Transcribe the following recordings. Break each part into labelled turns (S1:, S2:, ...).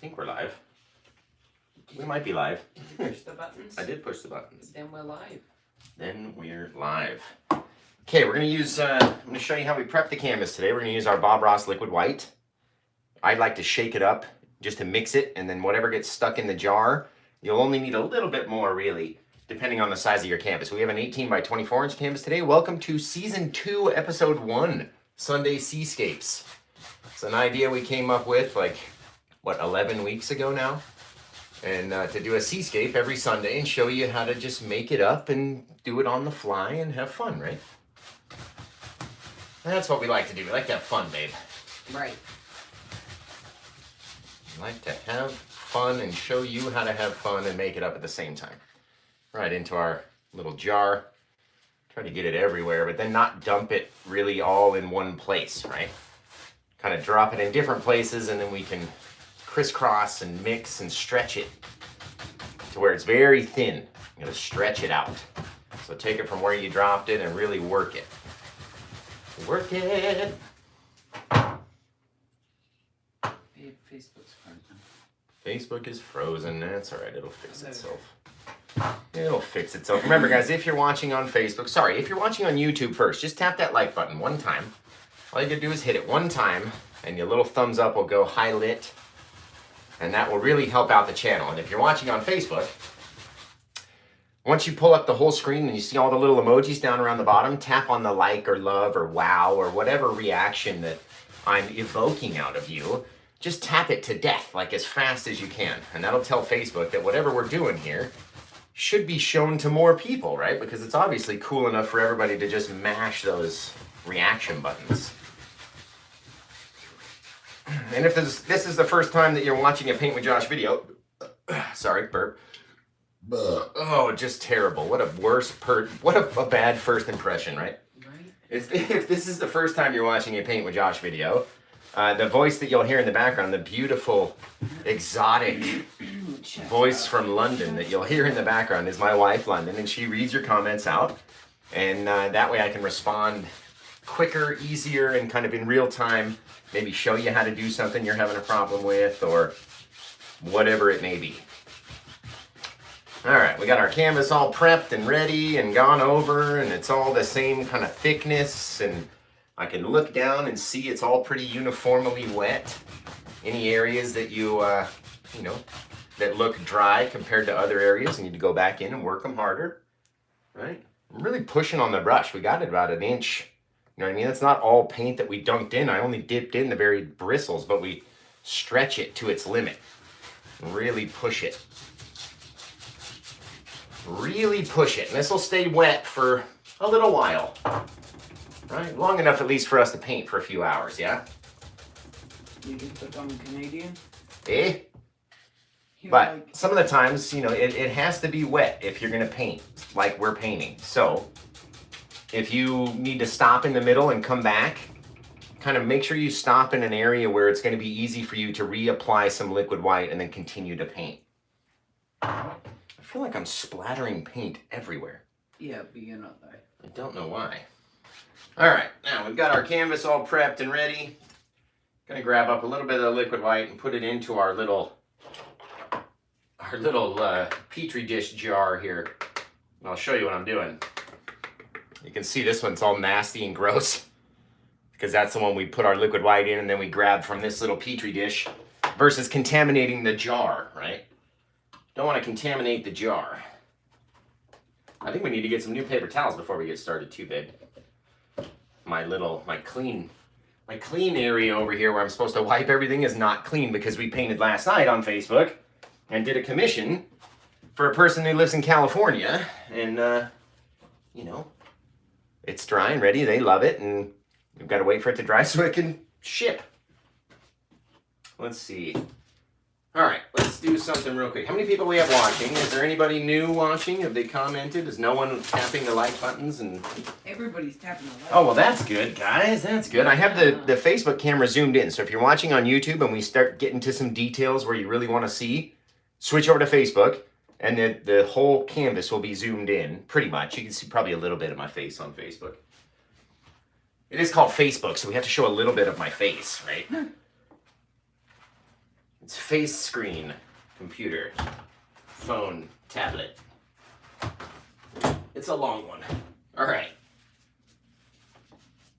S1: think we're live. We might be live.
S2: Did you push the buttons?
S1: I did push the buttons.
S2: Then we're live.
S1: Then we're live. Okay, we're going to use, I'm going to show you how we prep the canvas today. We're going to use our Bob Ross liquid white. I'd like to shake it up just to mix it, and then whatever gets stuck in the jar, you'll only need a little bit more really, depending on the size of your canvas. We have an 18 by 24 inch canvas today. Welcome to Season 2, Episode 1, Sunday Seascapes. It's an idea we came up with like, what, 11 weeks ago now? And to do a seascape every Sunday and show you how to just make it up and do it on the fly and have fun, right? That's what we like to do. We like to have fun, babe.
S2: Right.
S1: We like to have fun and show you how to have fun and make it up at the same time. Right into our little jar. Try to get it everywhere, but then not dump it really all in one place, right? Kind of drop it in different places, and then we can crisscross and mix and stretch it to where it's very thin. I'm going to stretch it out. So take it from where you dropped it and really work it. Work it.
S2: Facebook's frozen.
S1: Facebook is frozen. That's all right. It'll fix itself. It'll fix itself. Remember, guys, if you're watching on Facebook, sorry, if you're watching on YouTube first, just tap that like button one time. All you gotta do is hit it one time, and your little thumbs up will go highlight, and that will really help out the channel. And if you're watching on Facebook, once you pull up the whole screen and you see all the little emojis down around the bottom, tap on the like or love or wow or whatever reaction that I'm evoking out of you. Just tap it to death, like as fast as you can. And that'll tell Facebook that whatever we're doing here should be shown to more people, right? Because it's obviously cool enough for everybody to just mash those reaction buttons. And if this is the first time that you're watching a Paint with Josh video, sorry, burp. Oh, just terrible. What a bad first impression, right?
S2: Right.
S1: If this is the first time you're watching a Paint with Josh video, the voice that you'll hear in the background, the beautiful, exotic voice from London that you'll hear in the background is my wife, London, and she reads your comments out. And that way I can respond quicker, easier, and kind of in real time, maybe show you how to do something you're having a problem with or whatever it may be. All right, we got our canvas all prepped and ready and gone over, and it's all the same kind of thickness, and I can look down and see it's all pretty uniformly wet. Any areas that you know, that look dry compared to other areas, you need to go back in and work them harder, right? I'm really pushing on the brush. We got it about an inch. You know what I mean? That's not all paint that we dunked in. I only dipped in the very bristles, but we stretch it to its limit. Really push it. Really push it. And this will stay wet for a little while. Right? Long enough at least for us to paint for a few hours, yeah?
S2: You can put on Canadian?
S1: Eh? But some of the times, you know, it has to be wet if you're going to paint like we're painting. So if you need to stop in the middle and come back, kind of make sure you stop in an area where it's going to be easy for you to reapply some liquid white and then continue to paint. I feel like I'm splattering paint everywhere.
S2: Yeah, but you're not though.
S1: I don't know why. All right, now we've got our canvas all prepped and ready. Gonna grab up a little bit of the liquid white and put it into our little Petri dish jar here. And I'll show you what I'm doing. You can see this one's all nasty and gross because that's the one we put our liquid white in and then we grab from this little Petri dish versus contaminating the jar, right? Don't want to contaminate the jar. I think we need to get some new paper towels before we get started too, babe. My clean area over here where I'm supposed to wipe everything is not clean because we painted last night on Facebook and did a commission for a person who lives in California, and you know, it's dry and ready. They love it, and we've got to wait for it to dry so it can ship. Let's see. All right, let's do something real quick. How many people we have watching? Is there anybody new watching? Have they commented? Is no one tapping the like buttons? And
S2: everybody's tapping the like.
S1: Oh, well, that's good, guys. That's good. I have the Facebook camera zoomed in. So if you're watching on YouTube and we start getting to some details where you really want to see, switch over to Facebook, and the whole canvas will be zoomed in, pretty much. You can see probably a little bit of my face on Facebook. It is called Facebook, so we have to show a little bit of my face, right? It's face screen, computer, phone, tablet. It's a long one. All right.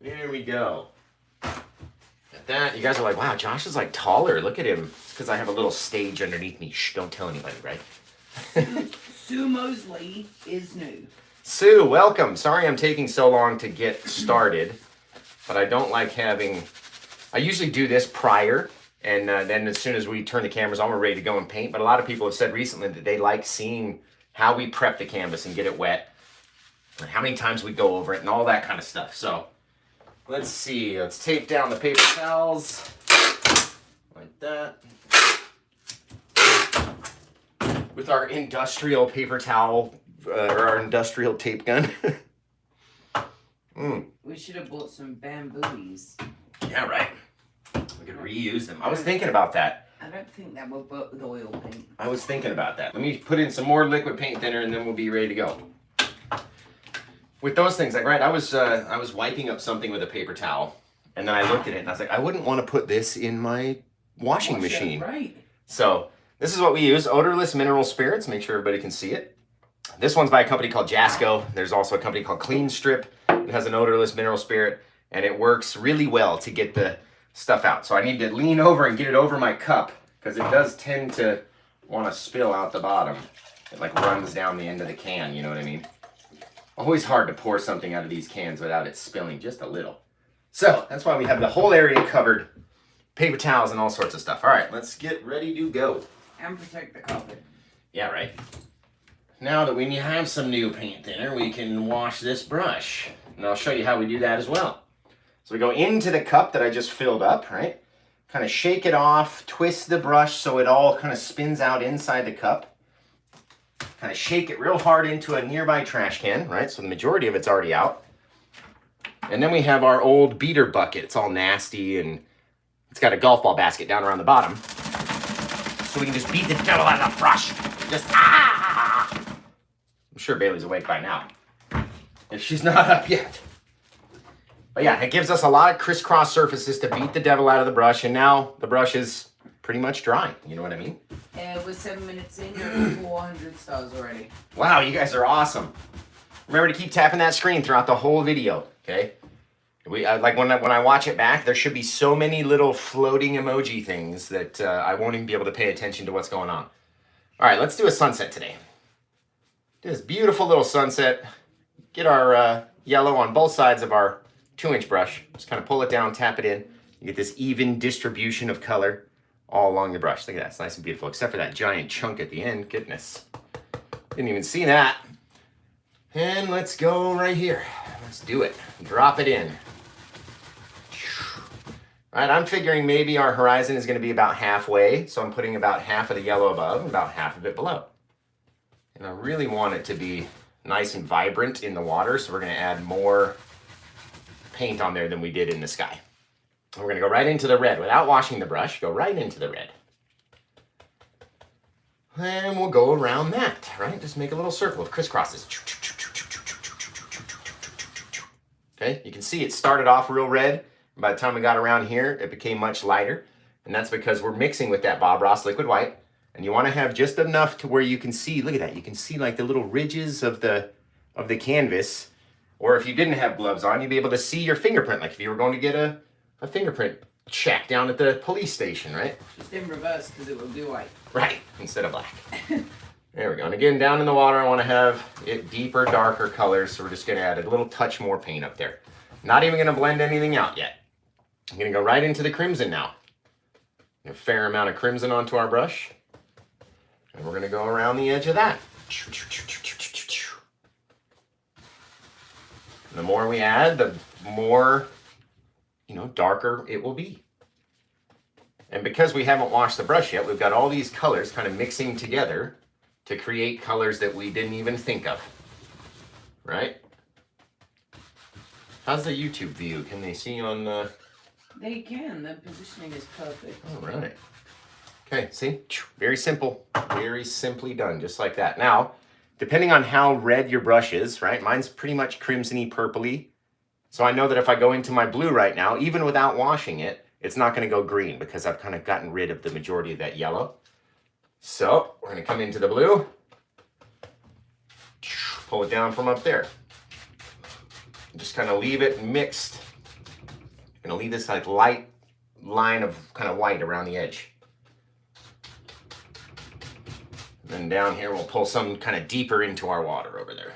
S1: There we go. At that, you guys are like, wow, Josh is like taller. Look at him. It's because I have a little stage underneath me. Shh, don't tell anybody, right?
S2: Sue Mosley is new.
S1: Sue, welcome. Sorry I'm taking so long to get started, but I don't like having... I usually do this prior, and then as soon as we turn the cameras on, we're ready to go and paint. But a lot of people have said recently that they like seeing how we prep the canvas and get it wet, and how many times we go over it, and all that kind of stuff. So, let's see. Let's tape down the paper towels, like that. With our industrial paper towel, or our industrial tape gun.
S2: We should have bought some bamboos.
S1: Yeah, right. We could reuse them. I was thinking about that.
S2: I don't think that will work with oil paint.
S1: I was thinking about that. Let me put in some more liquid paint thinner and then we'll be ready to go. With those things, like, right, I was wiping up something with a paper towel, and then I looked at it and I was like, I wouldn't want to put this in my washing machine.
S2: Right.
S1: So this is what we use, odorless mineral spirits. Make sure everybody can see it. This one's by a company called Jasco. There's also a company called Clean Strip. It has an odorless mineral spirit, and it works really well to get the stuff out. So I need to lean over and get it over my cup, because it does tend to want to spill out the bottom. It like runs down the end of the can, you know what I mean? Always hard to pour something out of these cans without it spilling just a little. So that's why we have the whole area covered. Paper towels and all sorts of stuff. All right, let's get ready to go.
S2: And protect the carpet.
S1: Yeah, right. Now that we have some new paint thinner, we can wash this brush. And I'll show you how we do that as well. So we go into the cup that I just filled up, right? Kind of shake it off, twist the brush so it all kind of spins out inside the cup. Kind of shake it real hard into a nearby trash can, right? So the majority of it's already out. And then we have our old beater bucket. It's all nasty and it's got a golf ball basket down around the bottom. So we can just beat the devil out of the brush. Just, ah! I'm sure Bailey's awake by now. If she's not up yet. But yeah, it gives us a lot of crisscross surfaces to beat the devil out of the brush, and now the brush is pretty much dry. You know what I mean?
S2: We're 7 minutes in, you're at 400 stars already.
S1: Wow, you guys are awesome. Remember to keep tapping that screen throughout the whole video, okay? Like when I watch it back, there should be so many little floating emoji things that I won't even be able to pay attention to what's going on. All right, let's do a sunset today. Do this beautiful little sunset. Get our yellow on both sides of our 2-inch brush. Just kind of pull it down, tap it in. You get this even distribution of color all along the brush. Look at that, it's nice and beautiful, except for that giant chunk at the end. Goodness, didn't even see that. And let's go right here. Let's do it. Drop it in. All right, I'm figuring maybe our horizon is going to be about halfway, so I'm putting about half of the yellow above and about half of it below. And I really want it to be nice and vibrant in the water, so we're going to add more paint on there than we did in the sky. And we're going to go right into the red without washing the brush. Go right into the red. And we'll go around that, right? Just make a little circle of crisscrosses. Okay, you can see it started off real red. By the time we got around here, it became much lighter. And that's because we're mixing with that Bob Ross liquid white. And you want to have just enough to where you can see, look at that, you can see like the little ridges of the canvas. Or if you didn't have gloves on, you'd be able to see your fingerprint, like if you were going to get a fingerprint check down at the police station, right?
S2: Just in reverse, because it will be white.
S1: Right, instead of black. There we go. And again, down in the water, I want to have it deeper, darker colors. So we're just going to add a little touch more paint up there. Not even going to blend anything out yet. I'm going to go right into the crimson now. A fair amount of crimson onto our brush. And we're going to go around the edge of that. And the more we add, the more, darker it will be. And because we haven't washed the brush yet, we've got all these colors kind of mixing together to create colors that we didn't even think of. Right? How's the YouTube view? Can they see on the...
S2: They can. The positioning is perfect.
S1: All right. Okay, see? Very simple. Very simply done, just like that. Now, depending on how red your brush is, right? Mine's pretty much crimsony, purpley. So I know that if I go into my blue right now, even without washing it, it's not going to go green because I've kind of gotten rid of the majority of that yellow. So we're going to come into the blue, pull it down from up there. Just kind of leave it mixed. I'm going to leave this like light line of kind of white around the edge. And then down here we'll pull some kind of deeper into our water over there.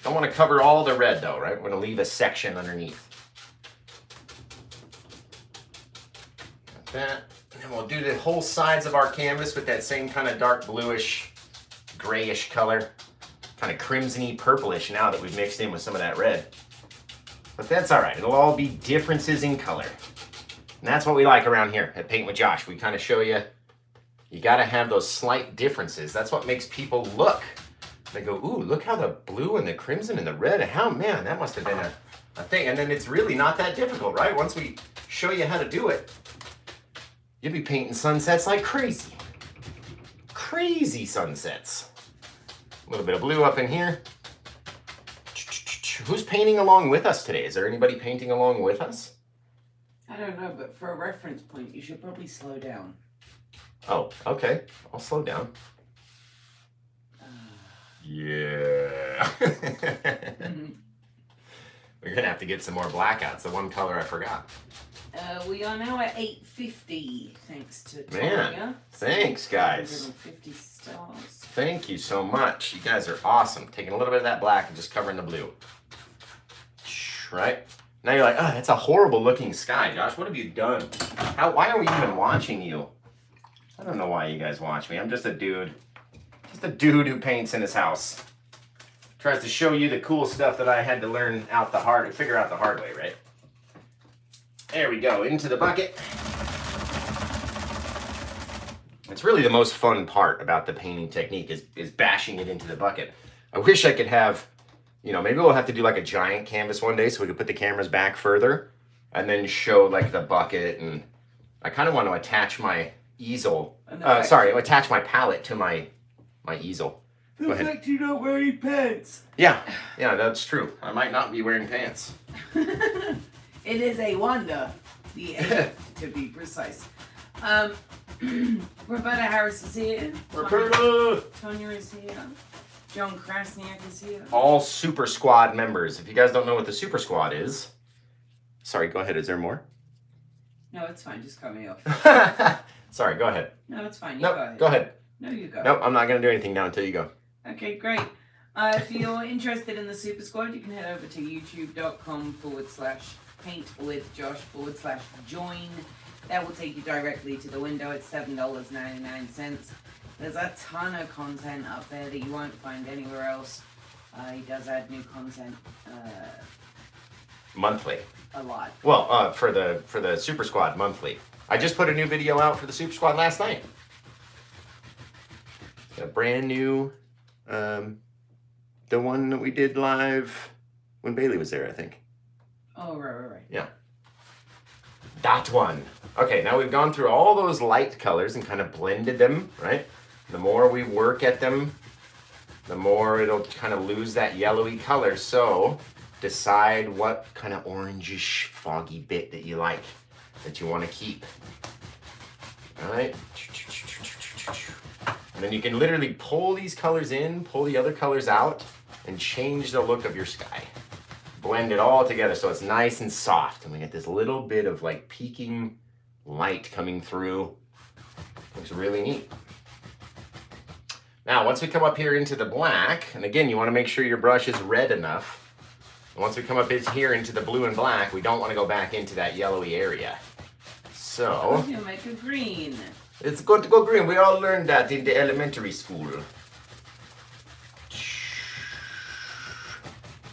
S1: Don't want to cover all the red though, right? We're going to leave a section underneath. Like that. And then we'll do the whole sides of our canvas with that same kind of dark bluish, grayish color. Kind of crimson-y purplish now that we've mixed in with some of that red. But that's all right. It'll all be differences in color. And that's what we like around here at Paint with Josh. We kind of show you, you got to have those slight differences. That's what makes people look. They go, ooh, look how the blue and the crimson and the red, how, man, that must have been a thing. And then it's really not that difficult, right? Once we show you how to do it, you'll be painting sunsets like crazy. Crazy sunsets. A little bit of blue up in here. Who's painting along with us today? Is there anybody painting along with us?
S2: I don't know, but for a reference point, you should probably slow down.
S1: Oh, okay. I'll slow down. Yeah. We're going to have to get some more blackouts. The one color I forgot.
S2: We are now at 850, thanks to Tonya.
S1: Man, thanks, guys.
S2: 150 stars.
S1: Thank you so much. You guys are awesome. Taking a little bit of that black and just covering the blue. Right? Now you're like, oh, that's a horrible looking sky, Josh. What have you done? Why are we even watching you? I don't know why you guys watch me. I'm just a dude. Just a dude who paints in his house. Tries to show you the cool stuff that I had to learn figure out the hard way, right? There we go, into the bucket. It's really the most fun part about the painting technique is bashing it into the bucket. I wish I could have, maybe we'll have to do like a giant canvas one day so we could put the cameras back further and then show like the bucket. And I kind of want to attach my easel, attach my palette to my easel.
S2: The fact you're not wearing pants.
S1: Yeah, that's true. I might not be wearing pants.
S2: It is a wonder, the eighth, to be precise. Roberta Harris is here.
S1: Roberta!
S2: Tonya is here. John Krasniak is here.
S1: All Super Squad members. If you guys don't know what the Super Squad is... Sorry, go ahead. Is there more?
S2: No, it's fine. Just cut me off.
S1: Sorry, go ahead.
S2: No, it's fine.
S1: Go ahead.
S2: No, you go.
S1: Nope, I'm not going to do anything now until you go.
S2: Okay, great. If you're interested in the Super Squad, you can head over to youtube.com/paintwithjosh/join. That will take you directly to the window. It's $7.99. There's a ton of content up there that you won't find anywhere else. He does add new content
S1: monthly.
S2: A lot.
S1: Well, for the Super Squad monthly. I just put a new video out for the Super Squad last night. A brand new, the one that we did live when Bailey was there, I think.
S2: Oh, right.
S1: Yeah. That one. Okay, now we've gone through all those light colors and kind of blended them, right? The more we work at them, the more it'll kind of lose that yellowy color. So decide what kind of orangish, foggy bit that you like, that you want to keep. All right. And then you can literally pull these colors in, pull the other colors out, and change the look of your sky. Blend it all together so it's nice and soft. And we get this little bit of like peeking light coming through. Looks really neat. Now, once we come up here into the black, and again, you want to make sure your brush is red enough. And once we come up here into the blue and black, we don't want to go back into that yellowy area. So...
S2: you make a green.
S1: It's going to go green. We all learned that in the elementary school.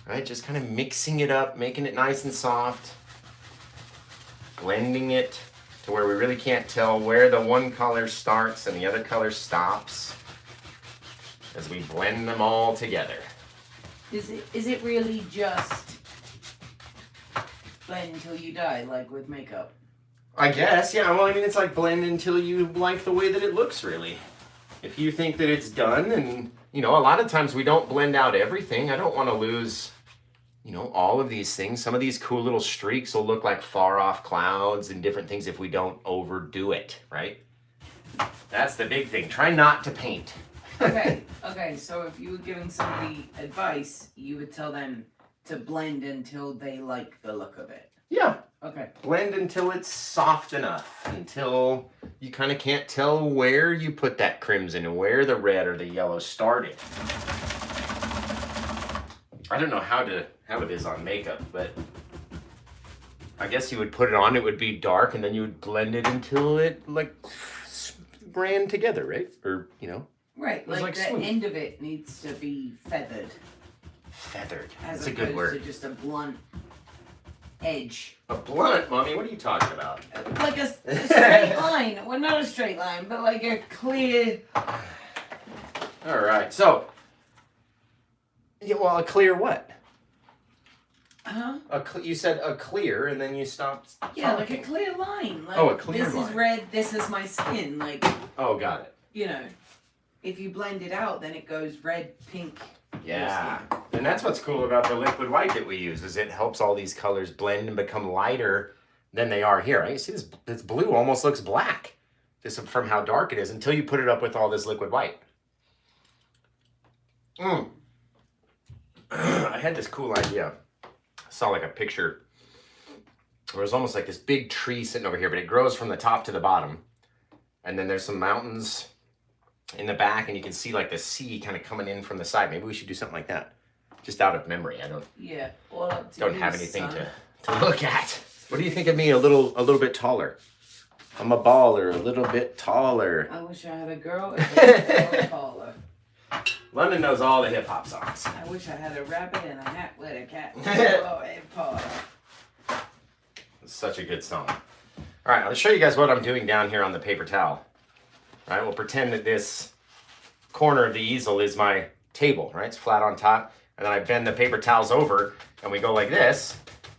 S1: Right, just kind of mixing it up, making it nice and soft. Blending it to where we really can't tell where the one color starts and the other color stops. As we blend them all together.
S2: Is it really just blend until you die, like with makeup?
S1: I guess, yeah. Well, I mean, it's like blend until you like the way that it looks, really. If you think that it's done, and, a lot of times we don't blend out everything. I don't want to lose you know, all of these things. Some of these cool little streaks will look like far off clouds and different things if we don't overdo it, right? That's the big thing. Try not to paint.
S2: Okay, so if you were giving somebody advice, you would tell them to blend until they like the look of it.
S1: Yeah.
S2: Okay.
S1: Blend until it's soft enough, until you kind of can't tell where you put that crimson and where the red or the yellow started. I don't know how it is on makeup, but I guess you would put it on, it would be dark, and then you would blend it until it like ran together, right? Or, you know.
S2: Right, like the end of it needs to be feathered.
S1: Feathered.
S2: That's
S1: a good word.
S2: To just a blunt edge.
S1: A blunt, Mommy? What are you talking about?
S2: Like a straight line. Well, not a straight line, but like a clear...
S1: All right, so... Yeah, well, a clear what?
S2: Huh?
S1: You said a clear, and then you stopped.
S2: Yeah, like a clear line. Like,
S1: a clear line.
S2: This is red, this is my skin. Like...
S1: Oh, got it.
S2: You know, if you blend it out, then it goes red, pink.
S1: Yeah, and that's what's cool about the liquid white that we use, is it helps all these colors blend and become lighter than they are here. Right? You see this blue almost looks black, just from how dark it is, until you put it up with all this liquid white. I had this cool idea. I saw like a picture where it was almost like this big tree sitting over here, but it grows from the top to the bottom. And then there's some mountains in the back, and you can see like the sea kind of coming in from the side. Maybe we should do something like that. Just out of memory. I don't have anything to look at. What do you think of me a little bit taller? I'm a baller, a little bit taller.
S2: I wish I had a girl a little taller.
S1: London knows all the hip hop songs.
S2: I wish I had a rabbit and a hat with a cat. Oh,
S1: It's such a good song. All right, I'll show you guys what I'm doing down here on the paper towel. All right, we'll pretend that this corner of the easel is my table, right? It's flat on top, and then I bend the paper towels over, and we go like this,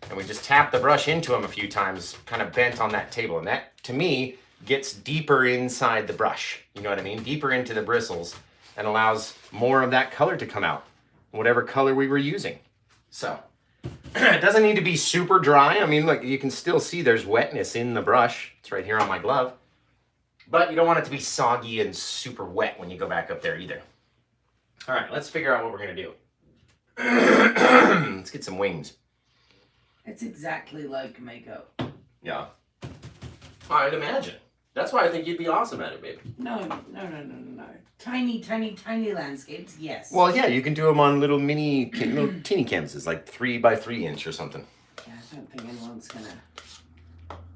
S1: and we just tap the brush into them a few times, kind of bent on that table, and that, to me, gets deeper inside the brush. You know what I mean? Deeper into the bristles, and allows more of that color to come out, whatever color we were using. So, it doesn't need to be super dry. I mean, look, you can still see there's wetness in the brush. It's right here on my glove. But you don't want it to be soggy and super wet when you go back up there either. All right, let's figure out what we're going to do. Let's get some wings.
S2: it's exactly like makeup.
S1: Yeah. I'd imagine. That's why I think you'd be awesome at it, baby.
S2: No. Tiny landscapes, yes.
S1: Well, yeah, you can do them on little teeny canvases, like 3 by 3 inch or something.
S2: Yeah, I don't think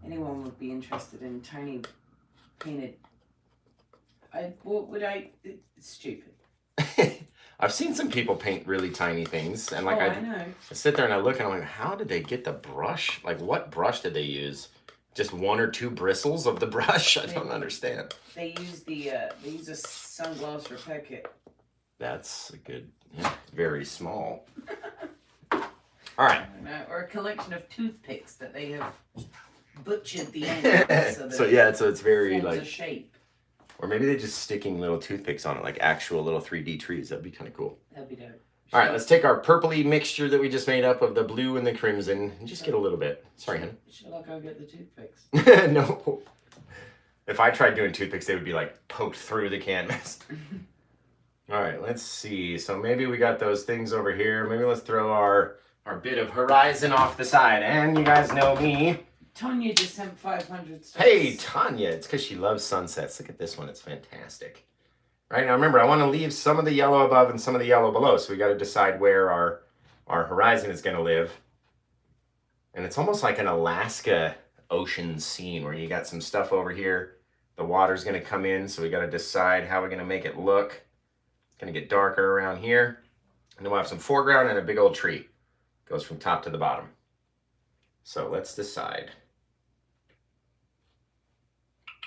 S2: anyone would be interested in tiny painted. It's stupid.
S1: I've seen some people paint really tiny things, and like
S2: I know.
S1: I sit there and I look and I'm like, how did they get the brush? Like, what brush did they use? Just 1 or 2 bristles of the brush? I don't understand.
S2: They use a sunglass repair kit.
S1: That's a good, very small. All right.
S2: Or a collection of toothpicks that they have butchered the end.
S1: So it's very like
S2: a shape.
S1: Or maybe they're just sticking little toothpicks on it, like actual little 3D trees. That'd be kind of cool.
S2: That'd be dope.
S1: All right, let's take our purpley mixture that we just made up of the blue and the crimson and just get a little bit. Sorry, honey.
S2: Should I go get the toothpicks?
S1: No. If I tried doing toothpicks, they would be like poked through the canvas. All right, let's see. So maybe we got those things over here. Maybe let's throw our bit of horizon off the side. And you guys know me.
S2: Tanya just sent 500 stars.
S1: Hey, Tanya. It's because she loves sunsets. Look at this one. It's fantastic. Right, now remember, I want to leave some of the yellow above and some of the yellow below, so we got to decide where our horizon is going to live. And it's almost like an Alaska ocean scene where you got some stuff over here. The water's going to come in, so we got to decide how we're going to make it look. It's going to get darker around here. And then we'll have some foreground and a big old tree. Goes from top to the bottom. So let's decide.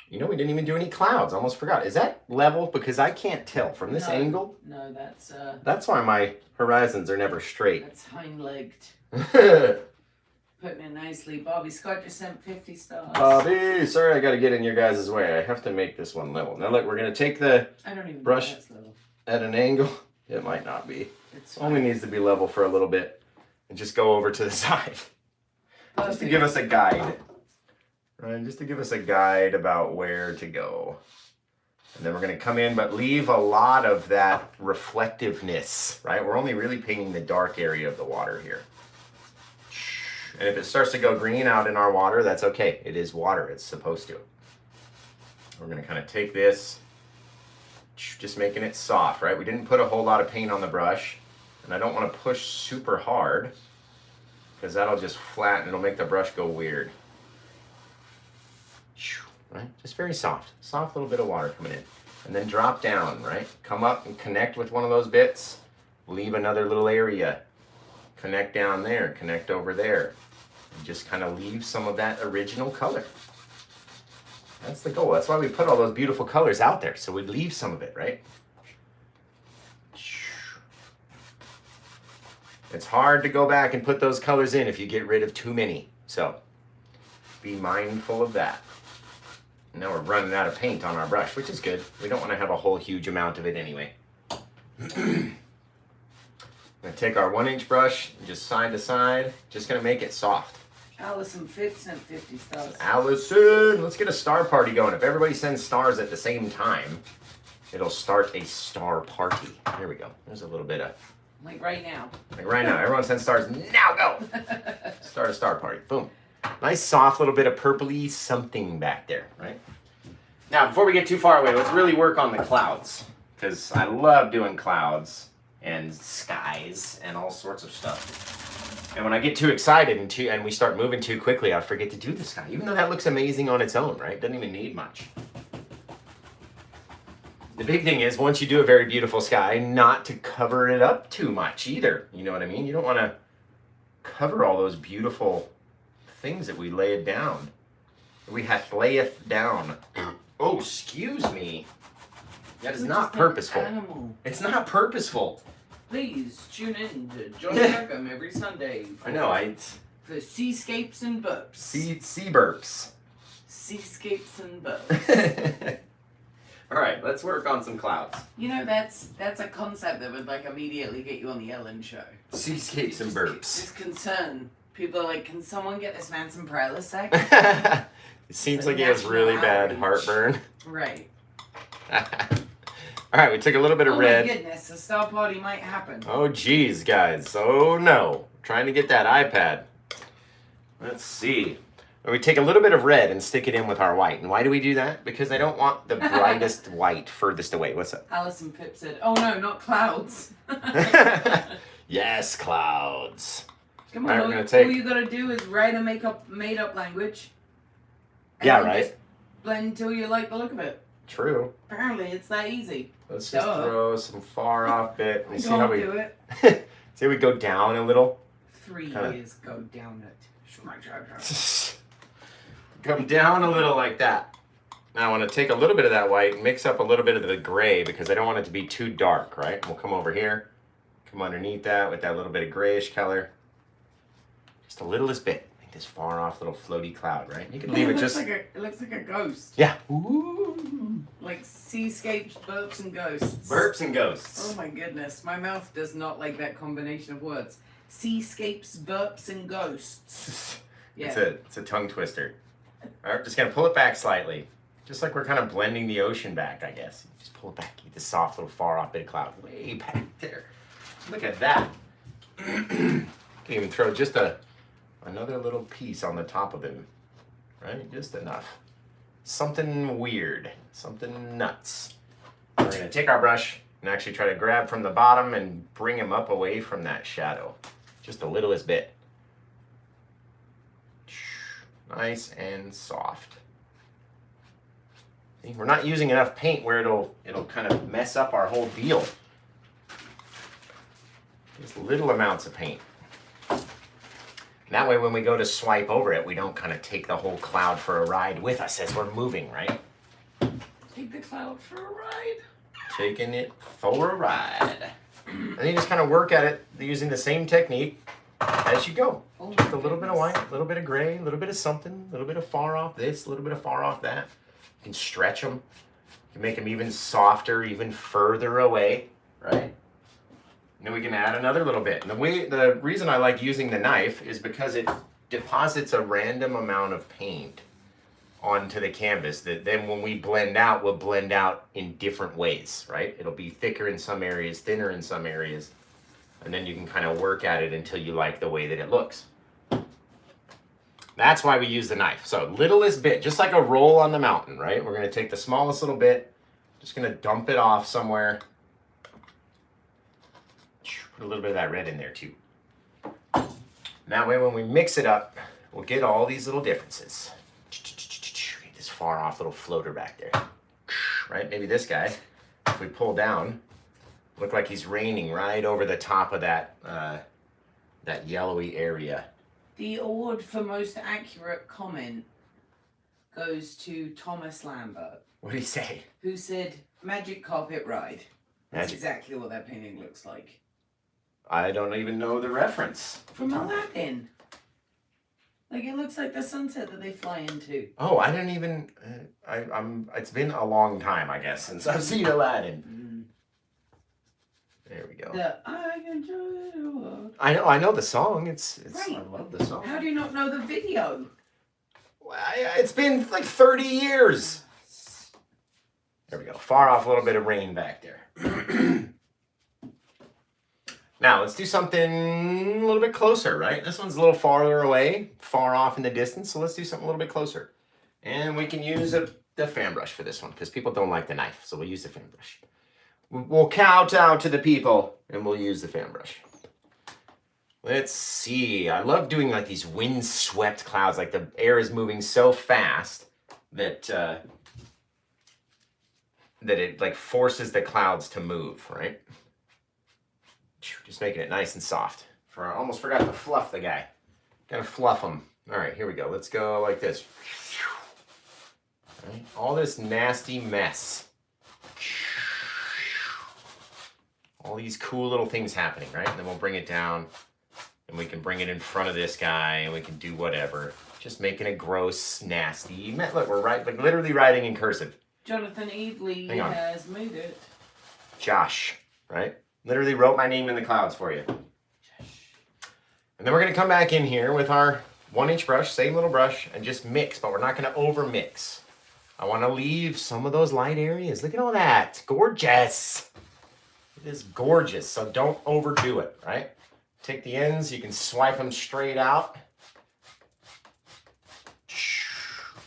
S1: You know, we didn't even do any clouds. I almost forgot. Is that level? Because I can't tell from this angle.
S2: No, that's...
S1: That's why my horizons are never straight.
S2: That's hind-legged. Putting it nicely. Bobby Scott just sent 50 stars.
S1: Bobby, sorry I got to get in your guys' way. I have to make this one level. Now look, we're going to take the brush at an angle. It might not be. It only needs to be level for a little bit. and just go over to the side. Just to give us a guide. Right, just to give us a guide about where to go. And then we're going to come in, but leave a lot of that reflectiveness, right? We're only really painting the dark area of the water here. And if it starts to go green out in our water, that's okay. It is water. It's supposed to. We're going to kind of take this, just making it soft, right? We didn't put a whole lot of paint on the brush, and I don't want to push super hard because that'll just flatten. It'll make the brush go weird. Right? Just very soft. Soft little bit of water coming in. And then drop down, right? Come up and connect with one of those bits. Leave another little area. Connect down there. Connect over there. And just kind of leave some of that original color. That's the goal. That's why we put all those beautiful colors out there. So we leave some of it, right? It's hard to go back and put those colors in if you get rid of too many. So be mindful of that. Now we're running out of paint on our brush, which is good. We don't want to have a whole huge amount of it anyway. I'm going to take our 1-inch brush and just side to side. Just going to make it soft.
S2: Allison Phipps sent 50 stars.
S1: Allison, let's get a star party going. If everybody sends stars at the same time, it'll start a star party. There we go. There's a little bit of...
S2: Like right now.
S1: Like right now. Everyone sends stars. Now go! Start a star party. Boom. Nice soft little bit of purpley something back there, right? Now, before we get too far away, let's really work on the clouds. Because I love doing clouds and skies and all sorts of stuff. And when I get too excited and we start moving too quickly, I forget to do the sky. Even though that looks amazing on its own, right? Doesn't even need much. The big thing is, once you do a very beautiful sky, not to cover it up too much either. You know what I mean? You don't want to cover all those beautiful things that we laid down. We have layeth down. Oh, excuse me. That is not purposeful. It's not purposeful.
S2: Please tune in to John Rackham every Sunday.
S1: I know.
S2: For Seascapes and Burps.
S1: Sea burps.
S2: Seascapes and Burps.
S1: All right, let's work on some clouds.
S2: You know, that's a concept that would like immediately get you on the Ellen show.
S1: Seascapes and burps.
S2: This concern. People are like, can someone get this man some Prilosec?
S1: It seems like he has really bad heartburn.
S2: Right.
S1: All right, we took a little bit of red.
S2: Oh my goodness, a star party might happen.
S1: Oh geez, guys. Oh no. Trying to get that iPad. Let's see. We take a little bit of red and stick it in with our white. And why do we do that? Because I don't want the brightest white furthest away. What's up?
S2: Allison Phipps said, oh no, not clouds.
S1: Yes, clouds.
S2: Come on, all you gotta do is write a made up language.
S1: Yeah, right.
S2: Just blend until you like the look of it.
S1: True.
S2: Apparently, it's that easy.
S1: Let's just throw some far off bit.
S2: See how we do it.
S1: See how we go down a little.
S2: 3 years go down it.
S1: Come down a little like that. Now I want to take a little bit of that white, mix up a little bit of the gray because I don't want it to be too dark, right? We'll come over here, come underneath that with that little bit of grayish color. Just a littlest bit. Like this far off little floaty cloud, right? You can leave it just...
S2: it looks like a ghost.
S1: Yeah. Ooh.
S2: Like seascapes, burps, and ghosts.
S1: Burps and ghosts.
S2: Oh my goodness. My mouth does not like that combination of words. Seascapes, burps, and ghosts. Yeah.
S1: It's a tongue twister. All right, just gonna pull it back slightly. Just like we're kind of blending the ocean back, I guess. Just pull it back, get this soft little far off bit of cloud way back there. Look at that. Can even throw just another little piece on the top of him, right? Just enough. Something weird, something nuts. We're gonna take our brush and actually try to grab from the bottom and bring him up away from that shadow. Just the littlest bit. Nice and soft. See, we're not using enough paint where it'll kind of mess up our whole deal. Just little amounts of paint. And that way when we go to swipe over it, we don't kind of take the whole cloud for a ride with us as we're moving, right?
S2: Take the cloud for a ride.
S1: Taking it for a ride. And then you just kind of work at it using the same technique as you go.
S2: Oh,
S1: just a little bit of white, a little bit of gray, a little bit of something, a little bit of far off this, a little bit of far off that. You can stretch them. You can make them even softer, even further away, right? And then we can add another little bit. And the reason I like using the knife is because it deposits a random amount of paint onto the canvas that then when we blend out, will blend out in different ways, right? It'll be thicker in some areas, thinner in some areas, and then you can kind of work at it until you like the way that it looks. That's why we use the knife. So littlest bit, just like a roll on the mountain, right? We're gonna take the smallest little bit, just gonna dump it off somewhere. Put a little bit of that red in there too. That way when we mix it up, we'll get all these little differences. Get this far off little floater back there. Right, maybe this guy, if we pull down, look like he's raining right over the top of that, that yellowy area.
S2: The award for most accurate comment goes to Thomas Lambert.
S1: What did he say?
S2: Who said, magic carpet ride. That's
S1: Magic.
S2: exactly what that painting looks like.
S1: I don't even know the reference.
S2: From Aladdin. Like, it looks like the sunset that they fly into.
S1: Oh, I didn't even, it's been a long time, I guess, since I've seen Aladdin. There we go.
S2: I can do it all.
S1: I know the song. It's
S2: Right.
S1: I love the song.
S2: How do you not know the video?
S1: Well, it's been like 30 years. There we go. Far off, a little bit of rain back there. Now, let's do something a little bit closer, right? This one's a little farther away, far off in the distance, so let's do something a little bit closer. And we can use the fan brush for this one, because people don't like the knife, so we'll use the fan brush. We'll kowtow to the people, and we'll use the fan brush. Let's see. I love doing like these wind-swept clouds, like the air is moving so fast that that it like forces the clouds to move, right? Just making it nice and soft. I almost forgot to fluff the guy. Gotta fluff him. All right, here we go. Let's go like this. All right, all this nasty mess. All these cool little things happening, right? And then we'll bring it down, and we can bring it in front of this guy, and we can do whatever. Just making it gross, nasty. Look, we're like literally writing in cursive.
S2: Jonathan Eveley has made it.
S1: Josh, right? Literally wrote my name in the clouds for you. And then we're going to come back in here with our 1-inch brush, same little brush, and just mix, but we're not going to over mix. I want to leave some of those light areas. Look at all that. Gorgeous. It is gorgeous, so don't overdo it, right? Take the ends, you can swipe them straight out.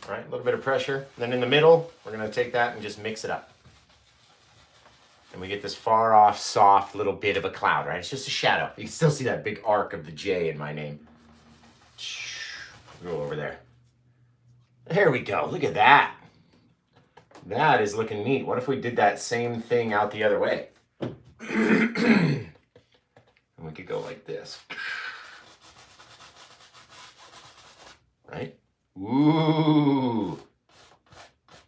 S1: Right, a little bit of pressure. Then in the middle, we're going to take that and just mix it up. And we get this far off, soft little bit of a cloud, right? It's just a shadow. You can still see that big arc of the J in my name. Go over there. There we go. Look at that. That is looking neat. What if we did that same thing out the other way? And we could go like this. Right? Ooh.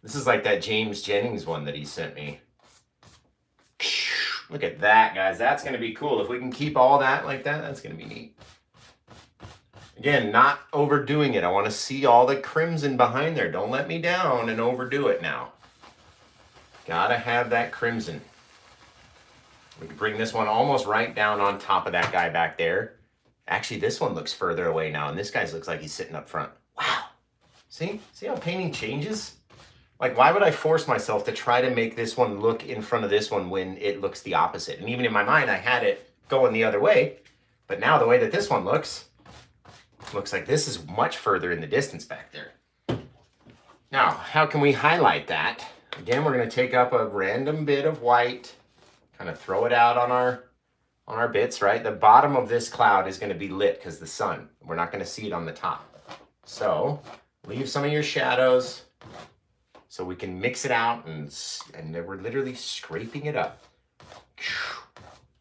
S1: This is like that James Jennings one that he sent me. Look at that, guys. That's going to be cool. If we can keep all that like that, that's going to be neat. Again, not overdoing it. I want to see all the crimson behind there. Don't let me down and overdo it now. Gotta have that crimson. We can bring this one almost right down on top of that guy back there. Actually, this one looks further away now, and this guy looks like he's sitting up front. Wow. See how painting changes? Like, why would I force myself to try to make this one look in front of this one when it looks the opposite? And even in my mind, I had it going the other way. But now the way that this one looks like this is much further in the distance back there. Now, how can we highlight that? Again, we're going to take up a random bit of white, kind of throw it out on our bits, right? The bottom of this cloud is going to be lit because the sun. We're not going to see it on the top. So, leave some of your shadows so we can mix it out, and we're literally scraping it up.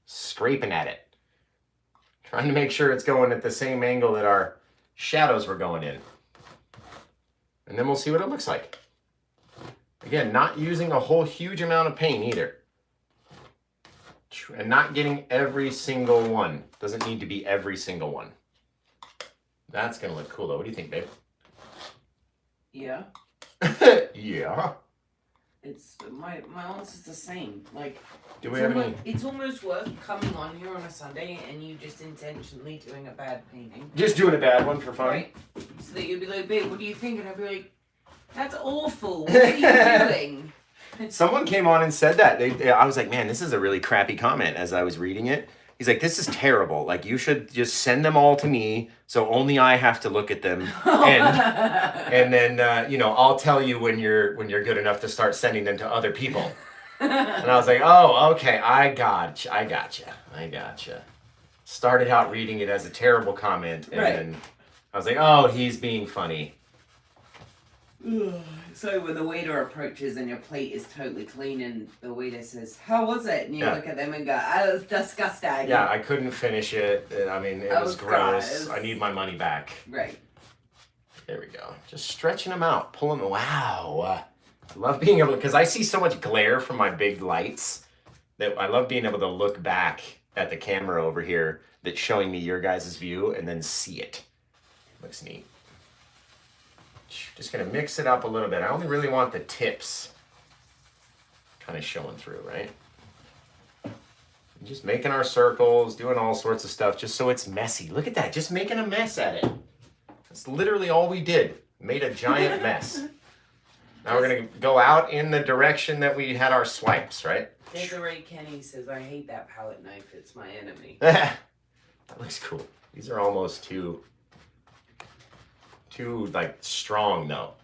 S1: Scraping at it. Trying to make sure it's going at the same angle that our shadows were going in. And then we'll see what it looks like. Again, not using a whole huge amount of paint either. And not getting every single one. Doesn't need to be every single one. That's going to look cool though. What do you think, babe?
S2: Yeah.
S1: Yeah.
S2: It's my answer's the same. Like,
S1: Do we have any?
S2: It's almost worth coming on here on a Sunday and you just intentionally doing a bad painting.
S1: Just doing a bad one for fun.
S2: Right. So that you'll be like, babe, what do you think? And I'll be like, that's awful. What are you doing?
S1: Someone came on and said that. I was like, man, this is a really crappy comment as I was reading it. He's like, this is terrible. Like, you should just send them all to me, so only I have to look at them, and then I'll tell you when you're good enough to start sending them to other people. And I was like, oh, okay, I gotcha. Started out reading it as a terrible comment, and then I was like, oh, he's being funny.
S2: So when the waiter approaches and your plate is totally clean and the waiter says, how was it? And you look at them and go, oh, it was disgusting.
S1: Yeah, I couldn't finish it. I mean, it was gross.
S2: Gross.
S1: I need my money back.
S2: Right.
S1: There we go. Just stretching them out, pulling them. Wow. I love being able to, because I see so much glare from my big lights that I love being able to look back at the camera over here that's showing me your guys' view and then see it. Looks neat. Just going to mix it up a little bit. I only really want the tips kind of showing through, right? Just making our circles, doing all sorts of stuff just so it's messy. Look at that, just making a mess at it. That's literally all we did. Made a giant mess. Now we're going to go out in the direction that we had our swipes, right?
S2: Desiree Kenny says, I hate that palette knife. It's my enemy.
S1: That looks cool. These are almost too like strong though.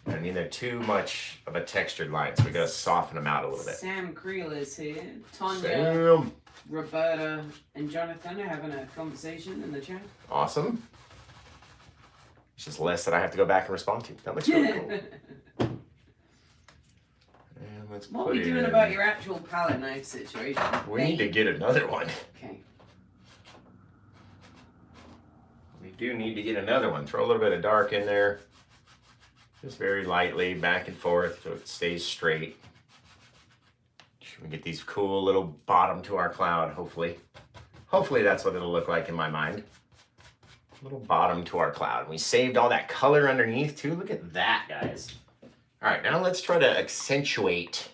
S1: I mean, they're too much of a textured line, so we gotta soften them out a little bit.
S2: Sam Creel is here. Tanya,
S1: Sam.
S2: Roberta, and Jonathan are having a conversation in the chat.
S1: Awesome. It's just less that I have to go back and respond to. That looks really cool. And let's
S2: what are we doing about your actual palette knife situation?
S1: We need to get another one.
S2: Okay.
S1: We do need to get another one. Throw a little bit of dark in there. Just very lightly, back and forth, so it stays straight. We get these cool little bottom to our cloud, hopefully. Hopefully that's what it'll look like in my mind. Little bottom to our cloud. We saved all that color underneath too. Look at that, guys. All right, now let's try to accentuate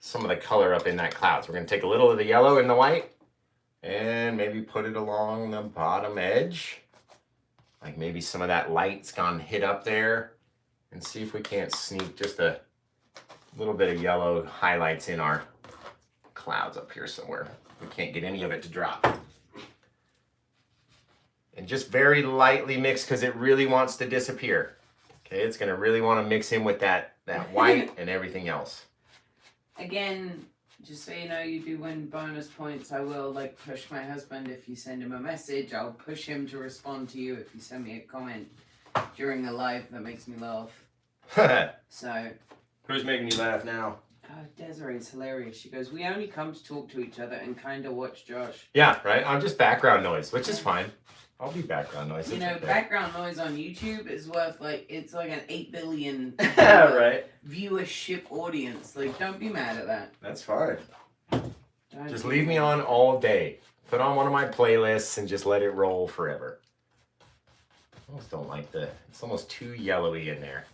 S1: some of the color up in that cloud. So we're gonna take a little of the yellow and the white and maybe put it along the bottom edge. Like maybe some of that light's gone hit up there, and see if we can't sneak just a little bit of yellow highlights in our clouds up here somewhere. We can't get any of it to drop. And just very lightly mix because it really wants to disappear. Okay, it's gonna really want to mix in with that white and everything else.
S2: Again, just so you know, you do win bonus points. I will push my husband if you send him a message. I'll push him to respond to you if you send me a comment during the live that makes me laugh. So.
S1: Who's making you laugh now?
S2: Desiree's hilarious. She goes, we only come to talk to each other and kind of watch Josh.
S1: Yeah, right? I'm just background noise, which is fine. I'll be background noise.
S2: You know, background noise on YouTube is worth it's like an 8 billion
S1: right.
S2: viewership audience. Don't be mad at that.
S1: That's fine. Just leave me on all day. Put on one of my playlists and just let it roll forever. I almost don't like it's almost too yellowy in there.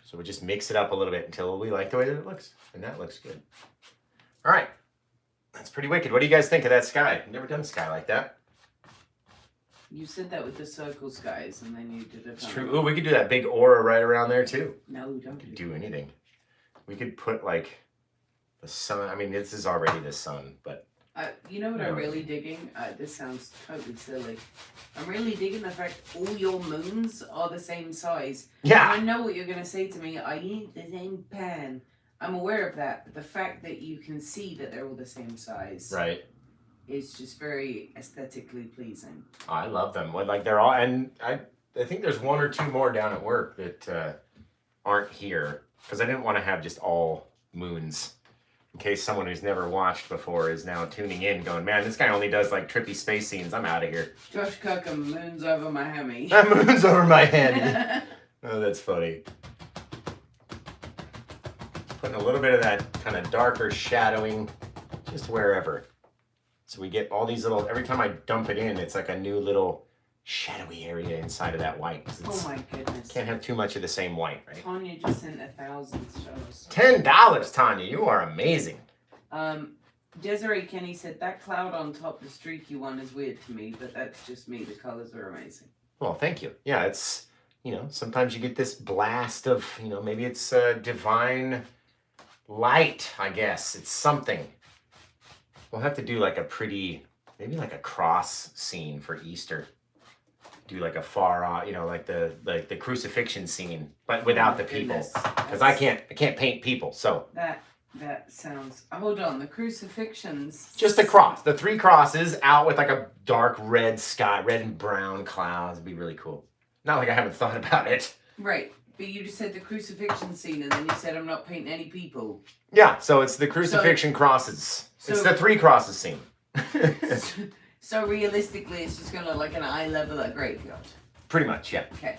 S1: So we just mix it up a little bit until we like the way that it looks. And that looks good. All right. That's pretty wicked. What do you guys think of that sky? I've never done a sky like that.
S2: You said that with the circle skies, and then you did it.
S1: It's true. Ooh, we could do that big aura right around there, too.
S2: No, don't
S1: do anything. We could put, the sun. I mean, this is already the sun, but...
S2: you know what I'm really digging? This sounds totally silly. I'm really digging the fact all your moons are the same size.
S1: Yeah.
S2: And I know what you're going to say to me. I need the same pan. I'm aware of that. But the fact that you can see that they're all the same size.
S1: Right.
S2: Is just very aesthetically pleasing.
S1: I love them. They're all... And I think there's one or two more down at work that aren't here. Because I didn't want to have just all moons. In case someone who's never watched before is now tuning in going, man, this guy only does trippy space scenes. I'm out of here.
S2: Josh Kirkham, moon's over my hammy.
S1: That moon's over my head. Oh, that's funny. Putting a little bit of that kind of darker shadowing just wherever. So we get all these little, every time I dump it in, it's like a new little shadowy area inside of that white.
S2: Oh my goodness.
S1: Can't have too much of the same white, right?
S2: Tanya just sent 1,000 stars.
S1: $10, Tanya. You are amazing.
S2: Desiree Kenny said, that cloud on top, the streaky one, is weird to me, but that's just me. The colors are amazing.
S1: Well, thank you. Yeah, it's, sometimes you get this blast of, maybe it's divine light, I guess. It's something. We'll have to do like a pretty, maybe like a cross scene for Easter. Do like a far off, like the crucifixion scene, but without the people. Because I can't paint people, so.
S2: That sounds, hold on, the crucifixions.
S1: Just the cross, the 3 crosses out with like a dark red sky, red and brown clouds. It'd be really cool. Not like I haven't thought about it.
S2: Right, but you just said the crucifixion scene and then you said I'm not painting any people.
S1: Yeah, so it's the crucifixion crosses. It's the 3 crosses scene.
S2: So realistically, it's just going to look like an eye level at graveyard.
S1: Pretty much, yeah.
S2: Okay.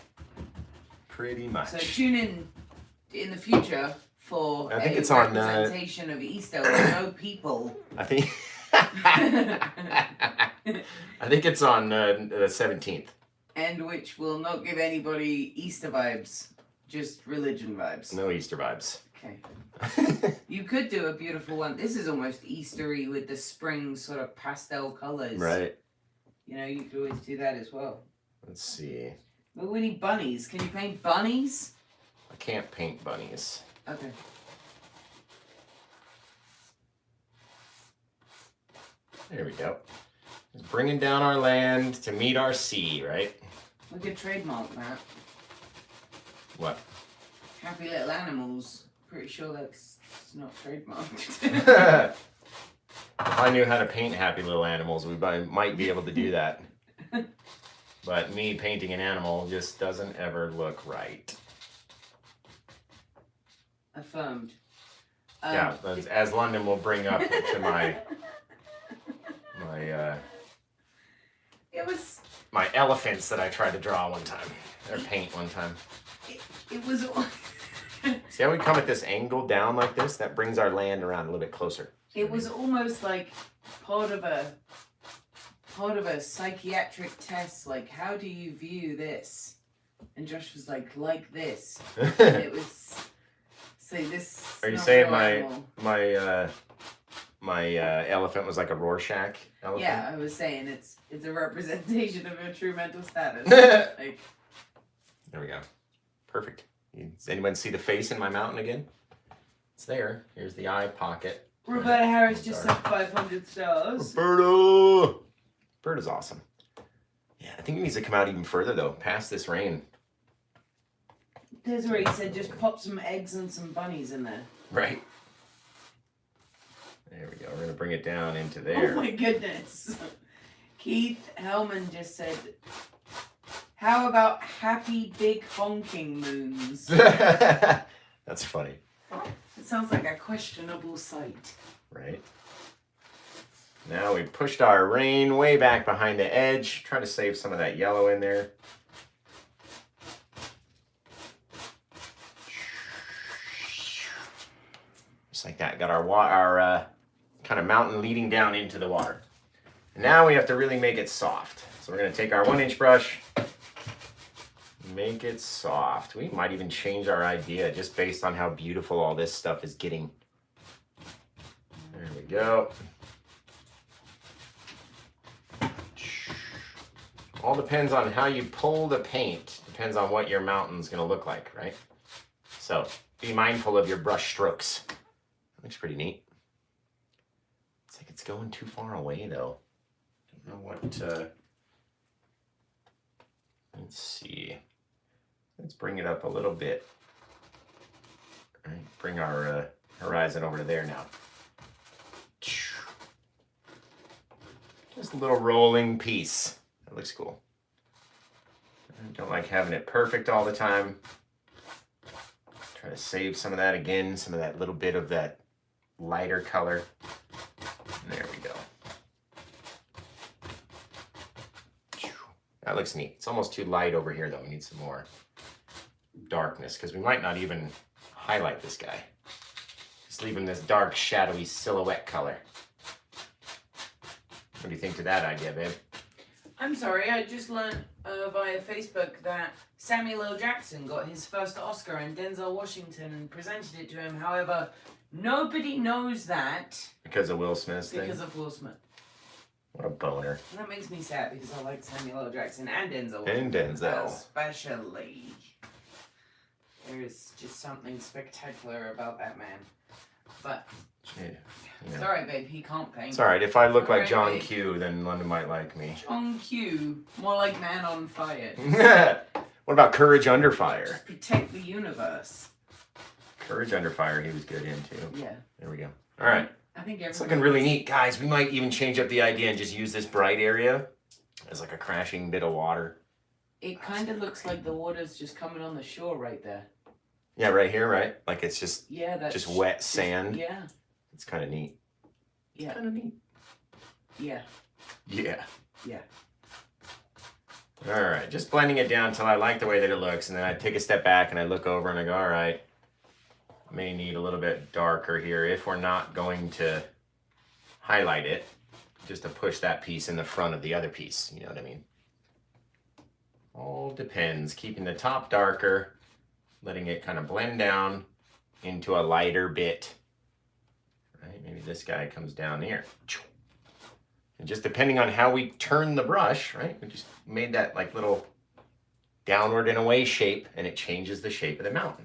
S1: Pretty much.
S2: So tune in the future for
S1: I think
S2: a
S1: it's on,
S2: representation of Easter with no people.
S1: I think I think it's on the 17th.
S2: And which will not give anybody Easter vibes, just religion vibes.
S1: No Easter vibes.
S2: Okay. You could do a beautiful one. This is almost Eastery with the spring sort of pastel colors.
S1: Right.
S2: You could always do that as well.
S1: Let's see.
S2: But we need bunnies. Can you paint bunnies?
S1: I can't paint bunnies.
S2: Okay.
S1: There we go. Just bringing down our land to meet our sea, right?
S2: We could trademark that.
S1: What?
S2: Happy little animals. Pretty sure that's not trademarked.
S1: If I knew how to paint happy little animals, we might be able to do that. But me painting an animal just doesn't ever look right.
S2: Affirmed.
S1: Yeah, as London will bring up to my
S2: It was.
S1: my elephants that I tried to draw one time or paint one time.
S2: It was.
S1: See how we come at this angle down like this? That brings our land around a little bit closer.
S2: It was almost like part of a psychiatric test. Like, how do you view this? And Josh was like this. And it was. Say this.
S1: Are you saying my elephant was like a Rorschach elephant?
S2: Yeah, I was saying it's a representation of your true mental status. Like,
S1: there we go. Perfect. Does anyone see the face in my mountain again? It's there. Here's the eye pocket.
S2: Roberta Harris just sent 500 stars.
S1: Roberta! Roberta's awesome. Yeah, I think it needs to come out even further though, past this rain.
S2: Desiree said just pop some eggs and some bunnies in there.
S1: Right. There we go. We're going to bring it down into there.
S2: Oh my goodness. Keith Hellman just said, how about happy big honking moons?
S1: That's funny.
S2: It sounds like a questionable sight.
S1: Right. Now we pushed our rain way back behind the edge. Try to save some of that yellow in there. Just like that. Got our kind of mountain leading down into the water. And now we have to really make it soft. So we're going to take our 1-inch brush, make it soft. We might even change our idea just based on how beautiful all this stuff is getting. There we go. All depends on how you pull the paint. Depends on what your mountain's going to look like, right? So be mindful of your brush strokes. Looks pretty neat. It's like it's going too far away though. Don't know what. Let's see. Let's bring it up a little bit. All right, bring our horizon over to there now. Just a little rolling piece. That looks cool. I don't like having it perfect all the time. Try to save some of that again, some of that little bit of that lighter color. There we go. That looks neat. It's almost too light over here though. We need some more darkness because we might not even highlight this guy. Just leave him this dark, shadowy silhouette color. What do you think to that idea, babe?
S2: I'm sorry, I just learned via Facebook that Samuel L. Jackson got his first Oscar and Denzel Washington presented it to him. However, nobody knows that
S1: Because of Will Smith's thing?
S2: because of Will Smith.
S1: What a boner.
S2: And that makes me sad because I like Samuel L. Jackson and Denzel Washington.
S1: And Denzel.
S2: Especially. There is just something spectacular about that man. But,
S1: Yeah.
S2: it's alright, babe, he can't paint.
S1: It's alright. If I look like
S2: Alright,
S1: John
S2: babe.
S1: Q, then London might like me.
S2: John Q, more like Man on Fire.
S1: What about Courage Under Fire?
S2: Just protect the universe.
S1: Courage Under Fire, he was good in too.
S2: Yeah.
S1: There we go. Alright.
S2: I think
S1: It's
S2: everyone
S1: looking really neat. Guys, we might even change up the idea and just use this bright area as like a crashing bit of water.
S2: It kind of looks like the water's just coming on the shore right there.
S1: Yeah, right here, right? Like it's just
S2: Yeah, that's
S1: just wet sand.
S2: Yeah.
S1: It's kind of neat.
S2: Yeah.
S1: Kind of neat.
S2: Yeah.
S1: Yeah.
S2: Yeah.
S1: All right, just blending it down until I like the way that it looks, and then I take a step back and I look over and I go, all right, may need a little bit darker here if we're not going to highlight it, just to push that piece in the front of the other piece, you know what I mean? All depends, keeping the top darker, letting it kind of blend down into a lighter bit. Right, maybe this guy comes down here. And just depending on how we turn the brush, right? We just made that like little downward and away shape, and it changes the shape of the mountain.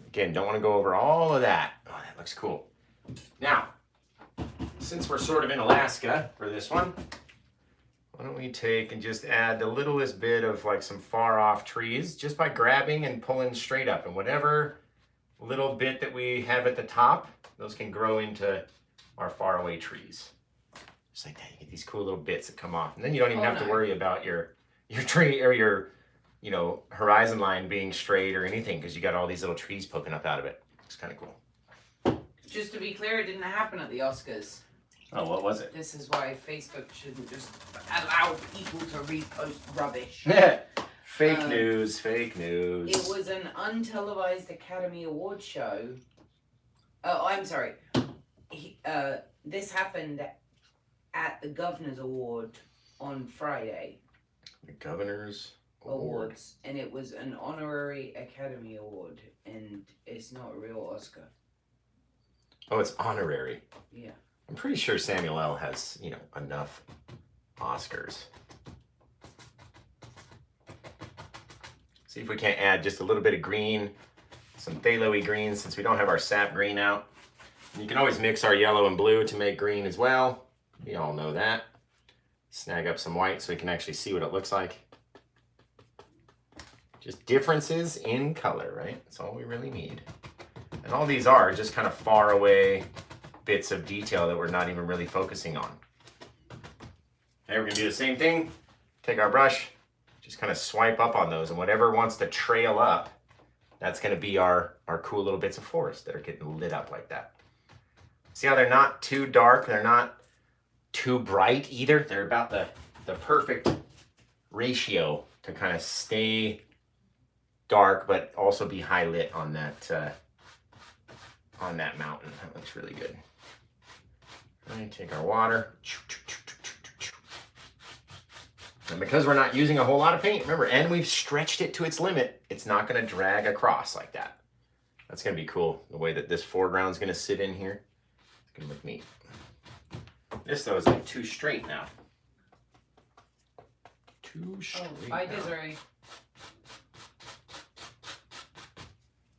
S1: Again, don't want to go over all of that. Oh, that looks cool. Now, since we're sort of in Alaska for this one, why don't we take and just add the littlest bit of like some far off trees just by grabbing and pulling straight up, and whatever little bit that we have at the top, those can grow into our faraway trees. Just like that, you get these cool little bits that come off. And then you don't even have to worry about your tree or your, you know, horizon line being straight or anything, because you got all these little trees poking up out of it. It's kind of cool.
S2: Just to be clear, it didn't happen at the Oscars.
S1: Oh, what was it?
S2: This is why Facebook shouldn't just allow people to repost rubbish.
S1: Fake news, fake news.
S2: It was an untelevised Academy Award show. Oh, I'm sorry. This happened at the Governor's Award on Friday.
S1: The Governor's
S2: Awards. And it was an honorary Academy Award. And it's not a real Oscar.
S1: Oh, it's honorary.
S2: Yeah.
S1: I'm pretty sure Samuel L. has, you know, enough Oscars. See if we can't add just a little bit of green, some phthalo-y green, since we don't have our sap green out. And you can always mix our yellow and blue to make green as well. We all know that. Snag up some white so we can actually see what it looks like. Just differences in color, right? That's all we really need. And all these are just kind of far away bits of detail that we're not even really focusing on. Okay, we're gonna do the same thing. Take our brush, just kind of swipe up on those, and whatever wants to trail up, that's gonna be our cool little bits of forest that are getting lit up like that. See how they're not too dark, they're not too bright either. They're about the perfect ratio to kind of stay dark, but also be high lit on that mountain. That looks really good. All right, take our water. And because we're not using a whole lot of paint, remember, and we've stretched it to its limit, it's not going to drag across like that. That's going to be cool, the way that this foreground is going to sit in here. It's going to look neat. This, though, is like too straight now. Too straight.
S2: Oh, bye, Desiree.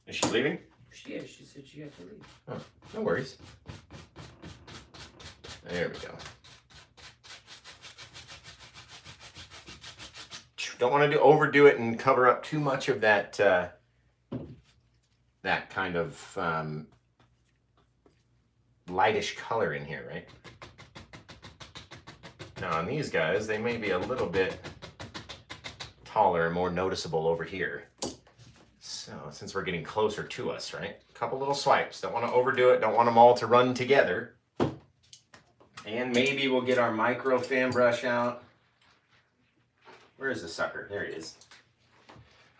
S1: Is she leaving?
S2: Yeah, she said she had to leave.
S1: Oh, no worries. There we go. Don't want to overdo it and cover up too much of that that kind of lightish color in here, right? Now on these guys, they may be a little bit taller and more noticeable over here. So since we're getting closer to us, right? A couple little swipes. Don't want to overdo it. Don't want them all to run together. And maybe we'll get our micro fan brush out. Where is the sucker? There it is.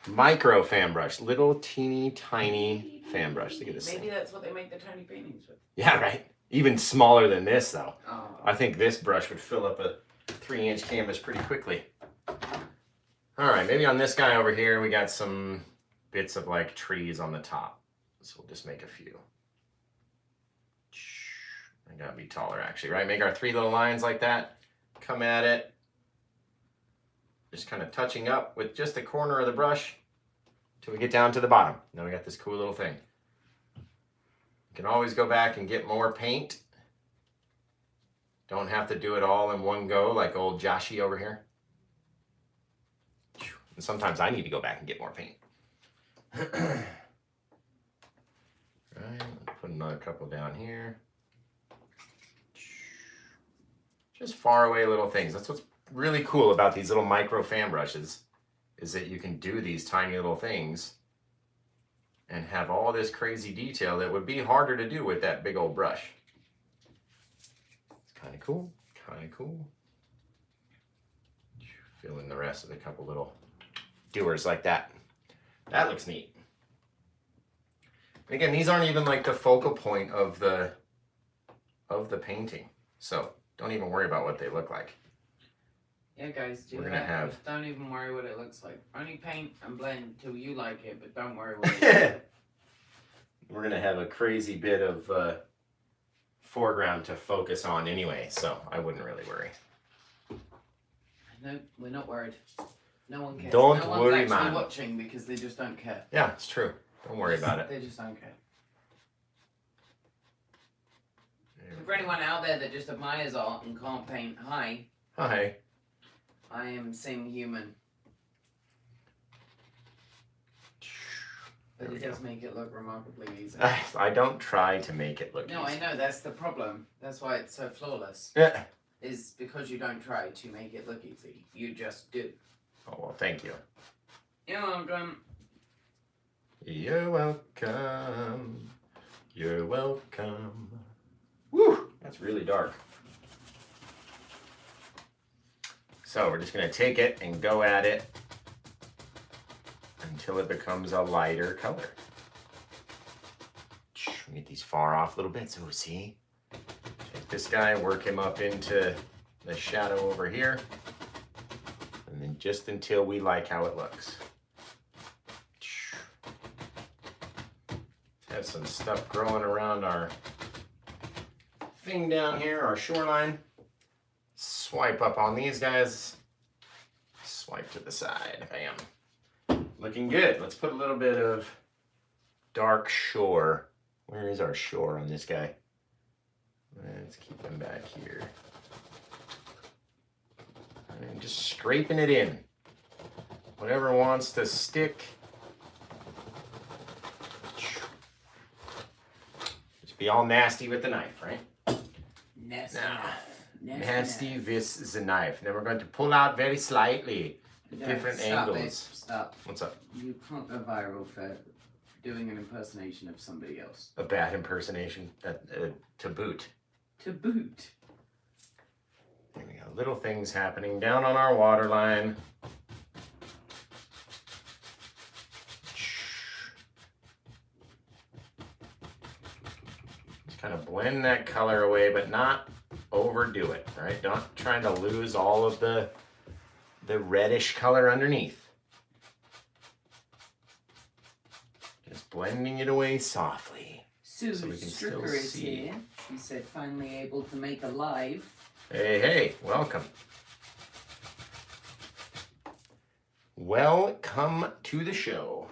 S1: Micro fan brush. Little teeny tiny fan brush. Look at this
S2: Maybe
S1: thing.
S2: that's what they make the tiny paintings with.
S1: Yeah, right. Even smaller than this, though.
S2: Oh.
S1: I think this brush would fill up a 3-inch canvas pretty quickly. All right, maybe on this guy over here, we got some bits of like trees on the top. So we'll just make a few. I gotta be taller actually, right? Make our 3 little lines like that. Come at it. Just kind of touching up with just the corner of the brush till we get down to the bottom. Now we got this cool little thing. You can always go back and get more paint. Don't have to do it all in one go like old Joshy over here. And sometimes I need to go back and get more paint. Right, put another couple down here. Just far away little things. That's what's really cool about these little micro fan brushes, is that you can do these tiny little things and have all this crazy detail that would be harder to do with that big old brush. It's kind of cool, kind of cool. Fill in the rest of a couple little doers like that. That looks neat. Again, these aren't even like the focal point of the painting, so don't even worry about what they look like.
S2: Yeah, guys, don't even worry what it looks like. Only paint and blend till you like it, but don't worry what it looks like.
S1: We're gonna have a crazy bit of foreground to focus on anyway, so I wouldn't really worry.
S2: No, we're not worried. No one cares.
S1: Don't
S2: no
S1: worry,
S2: one's actually
S1: man.
S2: watching because they just don't care.
S1: Yeah, it's true. Don't worry about it.
S2: They just don't care. For anyone out there that just admires art and can't paint, hi.
S1: Hi.
S2: I am same human. But it does make it look remarkably easy.
S1: I don't try to make it look easy.
S2: No, I know, that's the problem. That's why it's so flawless.
S1: Yeah.
S2: Is because you don't try to make it look easy. You just do.
S1: Oh, well, thank you.
S2: You're welcome.
S1: You're welcome. You're welcome. Woo! That's really dark. So we're just going to take it and go at it until it becomes a lighter color. Get these far off little bits. Oh, see? Take this guy, work him up into the shadow over here. And then just until we like how it looks. Have some stuff growing around our thing down here, our shoreline. Swipe up on these guys. Swipe to the side. Bam. Looking good. Let's put a little bit of dark shore. Where is our shore on this guy? Let's keep them back here. And just scraping it in. Whatever wants to stick. Just be all nasty with the knife, right?
S2: Nasty.
S1: Nasty with the knife. Then we're going to pull out very slightly. Different angles.
S2: Babe, stop.
S1: What's up?
S2: You can't go viral for doing an impersonation of somebody else.
S1: A bad impersonation to boot.
S2: To boot.
S1: There we go. Little things happening down on our water line. Just kind of blend that color away, but not overdo it, right? Not trying to lose all of the reddish color underneath. Just blending it away softly.
S2: Sue
S1: so we can still
S2: Stricker is
S1: see.
S2: here. She said finally able to make a live.
S1: Hey, welcome. Welcome to the show.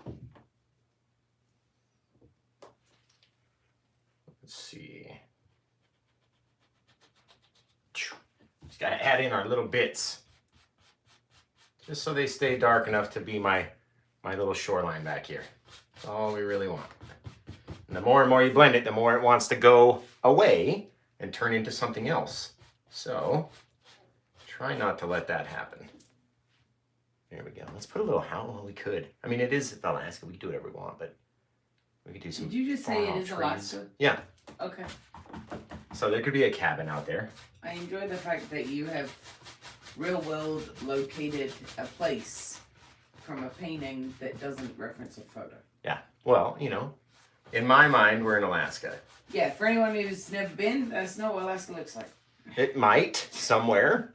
S1: Let's see. Just gotta add in our little bits. Just so they stay dark enough to be my little shoreline back here. That's all we really want. And the more and more you blend it, the more it wants to go away and turn into something else. So, try not to let that happen. There we go. Let's put a little well, we could. I mean, it is Alaska. We can do whatever we want, but we could do some.
S2: Did you just say it is
S1: trees.
S2: Alaska?
S1: Yeah.
S2: Okay.
S1: So there could be a cabin out there.
S2: I enjoy the fact that you have real world located a place from a painting that doesn't reference a photo.
S1: Yeah. Well, you know, In my mind, we're in Alaska.
S2: Yeah, for anyone who's never been, that's not what Alaska looks like.
S1: It might, somewhere.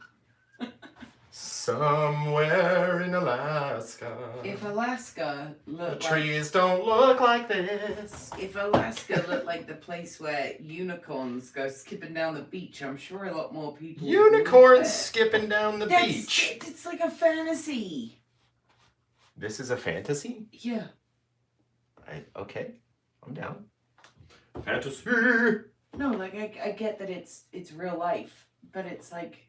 S1: Somewhere in Alaska.
S2: If Alaska
S1: The
S2: looked
S1: trees don't look like this.
S2: If Alaska looked like the place where unicorns go skipping down the beach, I'm sure a lot more people would move
S1: Unicorns
S2: there.
S1: skipping down the beach.
S2: It's like a fantasy.
S1: This is a fantasy?
S2: Yeah.
S1: Okay, I'm down. Fantasy.
S2: No, like I get that it's real life, but it's like,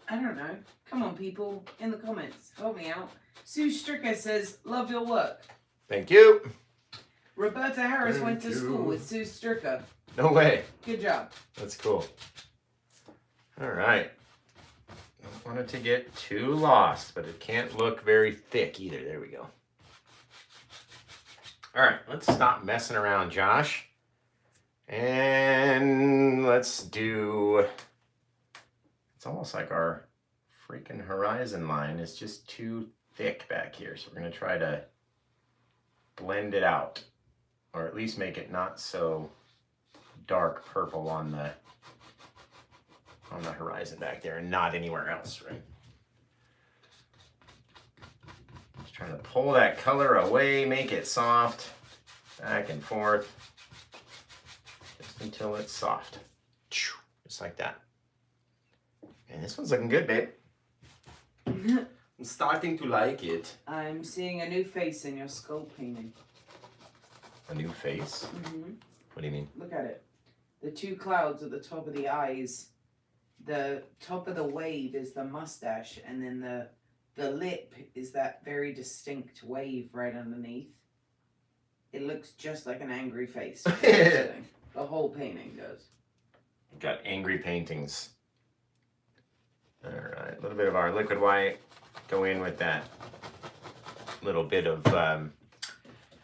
S2: I don't know. Come on, people, in the comments, help me out. Sue Stricker says, "Love your work."
S1: Thank you.
S2: Roberta Harris
S1: Thank
S2: went to
S1: you.
S2: school with Sue Stricker.
S1: No way.
S2: Good job.
S1: That's cool. All right. Don't want it to get too lost, but it can't look very thick either. There we go. All right, let's stop messing around, Josh. And let's do... It's almost like our freaking horizon line is just too thick back here. So we're going to try to blend it out. Or at least make it not so dark purple on the horizon back there and not anywhere else, right? Just trying to pull that color away, make it soft, back and forth, just until it's soft. Just like that. And this one's looking good, babe. I'm starting to like it.
S2: I'm seeing a new face in your skull painting.
S1: A new face?
S2: Mm-hmm.
S1: What do you mean?
S2: Look at it. The two clouds at the top of the eyes. The top of the wave is the mustache, and then the lip is that very distinct wave right underneath. It looks just like an angry face. The whole painting does.
S1: Got angry paintings. All right, a little bit of our liquid white. Go in with that little bit of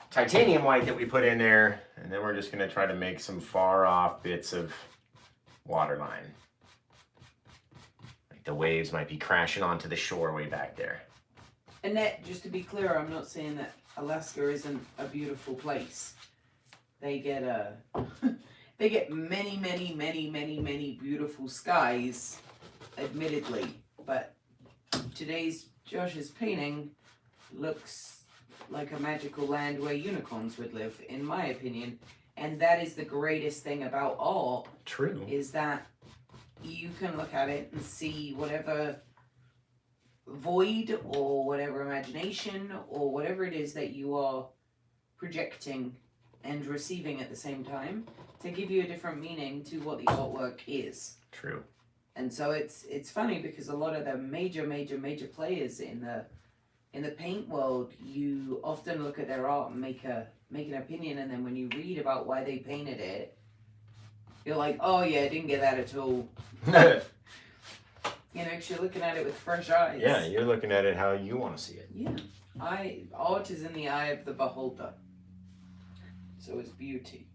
S1: titanium white that we put in there, and then we're just going to try to make some far off bits of waterline. Like the waves might be crashing onto the shore way back there.
S2: Annette, just to be clear, I'm not saying that Alaska isn't a beautiful place. They get they get many beautiful skies, admittedly, but today's Josh's painting looks like a magical land where unicorns would live, in my opinion. And that is the greatest thing about art.
S1: True.
S2: Is that you can look at it and see whatever void or whatever imagination or whatever it is that you are projecting and receiving at the same time to give you a different meaning to what the artwork is.
S1: True.
S2: And so it's funny because a lot of the major players in the paint world, you often look at their art and make an opinion, and then when you read about why they painted it, you're like, oh yeah, I didn't get that at all. You know, because you're looking at it with fresh eyes.
S1: Yeah, you're looking at it how you want to see it.
S2: Yeah. Art is in the eye of the beholder. So is beauty.